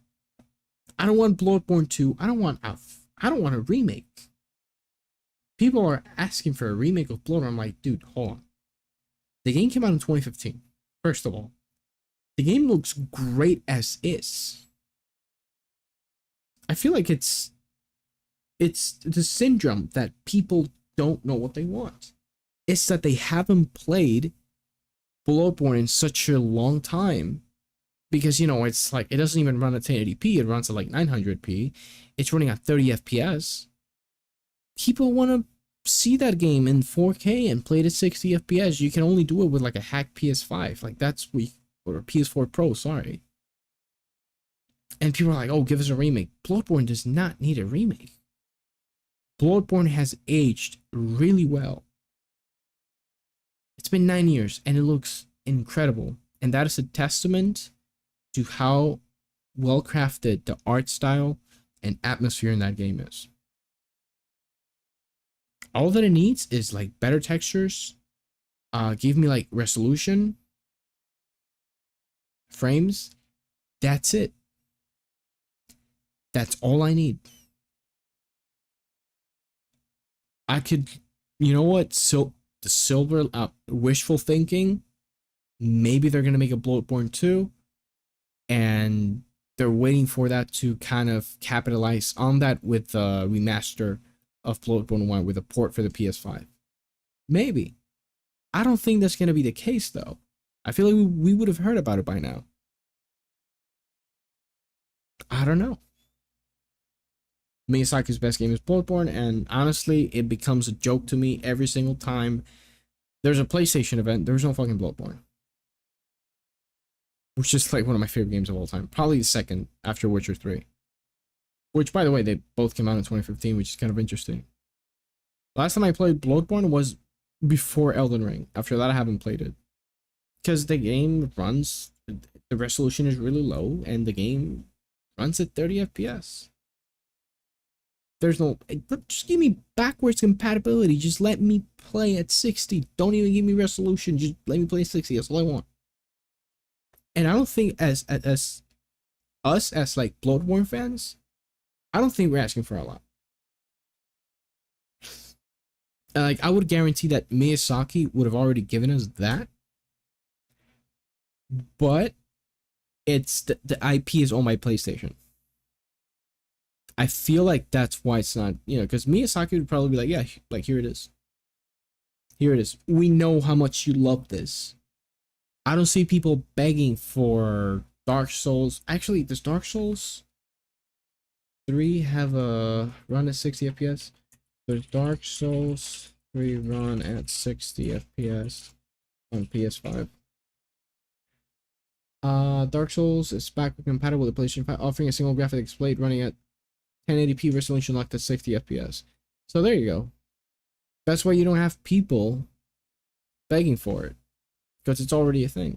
A: I don't want Bloodborne 2. I don't want a remake. People are asking for a remake of Bloodborne. I'm like, dude, hold on. The game came out in 2015. First of all, the game looks great as is. I feel like it's the syndrome that people don't know what they want. It's that they haven't played Bloodborne in such a long time. Because, you know, it's like, it doesn't even run at 1080p. It runs at like 900p. It's running at 30 FPS. People want to see that game in 4K and play it at 60 FPS. You can only do it with like a hacked PS5. Like, that's or PS4 Pro, sorry. And people are like, oh, give us a remake. Bloodborne does not need a remake. Bloodborne has aged really well. It's been 9 years and it looks incredible. And that is a testament to how well crafted the art style and atmosphere in that game is. All that it needs is like better textures, give me like resolution, frames. That's it. That's all I need. I could, you know what? So the silver wishful thinking, maybe they're gonna make a Bloodborne 2. And they're waiting for that to kind of capitalize on that with the remaster of Bloodborne 1 with a port for the PS5. Maybe. I don't think that's going to be the case, though. I feel like we would have heard about it by now. I don't know. Miyazaki's best game is Bloodborne, and honestly, it becomes a joke to me every single time there's a PlayStation event. There's no fucking Bloodborne. Which is like one of my favorite games of all time. Probably the second after Witcher 3. Which, by the way, they both came out in 2015, which is kind of interesting. Last time I played Bloodborne was before Elden Ring. After that, I haven't played it. Because the game runs, the resolution is really low, and the game runs at 30 FPS. There's no, just give me backwards compatibility. Just let me play at 60. Don't even give me resolution. Just let me play 60. That's all I want. And I don't think as us as like Bloodborne fans, I don't think we're asking for a lot. Like, I would guarantee that Miyazaki would have already given us that. But it's the IP is on my PlayStation. I feel like that's why it's not, you know, because Miyazaki would probably be like, yeah, like, here it is. Here it is. We know how much you love this. I don't see people begging for Dark Souls. Actually, does Dark Souls 3 have a run at 60 FPS? Does Dark Souls 3 run at 60 FPS on PS5? Dark Souls is backward compatible with the PlayStation 5, offering a single graphic display running at 1080p resolution locked at 60 FPS. So there you go. That's why you don't have people begging for it. Because it's already a thing.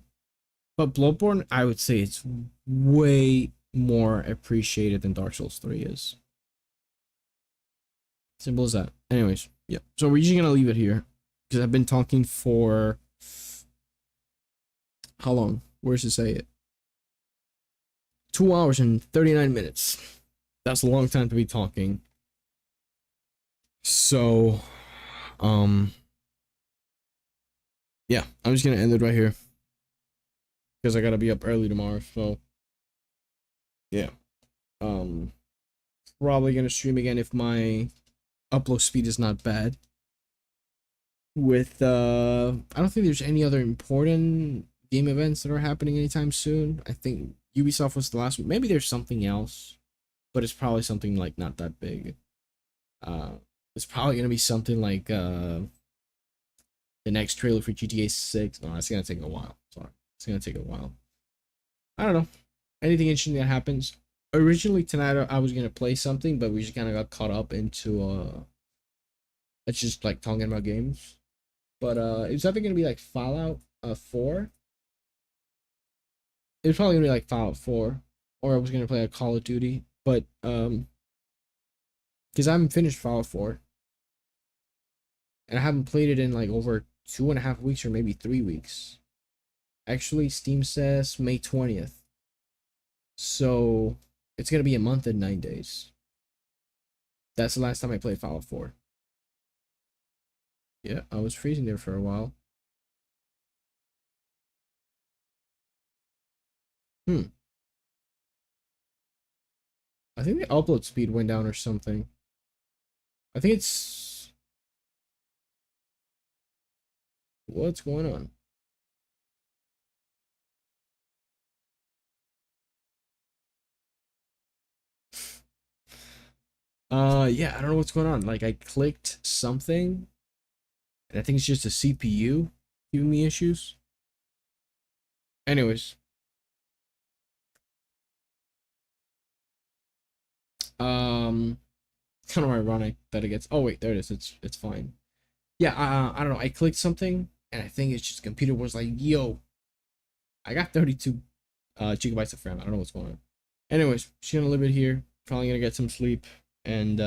A: But Bloodborne, I would say it's way more appreciated than Dark Souls 3 is. Simple as that. Anyways, yeah. So we're just gonna leave it here. Because I've been talking for... How long? Where does it say it? 2 hours and 39 minutes. That's a long time to be talking. So... yeah, I'm just gonna end it right here because I gotta be up early tomorrow. So yeah, probably gonna stream again if my upload speed is not bad. With I don't think there's any other important game events that are happening anytime soon. I think Ubisoft was the last one. Maybe there's something else, but it's probably something like not that big. it's probably gonna be something like the next trailer for GTA 6. No, it's gonna take a while. Sorry, it's gonna take a while. I don't know. Anything interesting that happens. Originally tonight I was gonna play something, but we just kind of got caught up into it's just like talking about games. But it's either gonna be like Fallout 4. It's probably gonna be like Fallout 4, or I was gonna play a Call of Duty, but because I haven't finished Fallout 4, and I haven't played it in like over 2.5 weeks or maybe 3 weeks. Actually, Steam says May 20th, so it's gonna be a month and 9 days. That's the last time I played Fallout 4. Yeah, I was freezing there for a while. I think the upload speed went down or something. I think it's... What's going on? Yeah, I don't know what's going on. Like, I clicked something, and I think it's just a CPU giving me issues. Anyways. It's kind of ironic that it gets... Oh, wait, there it is. It's fine. Yeah, I don't know. I clicked something, and I think it's just the computer was like, yo, I got 32 gigabytes of RAM. I don't know what's going on. Anyways, just gonna leave it here. Probably gonna get some sleep, and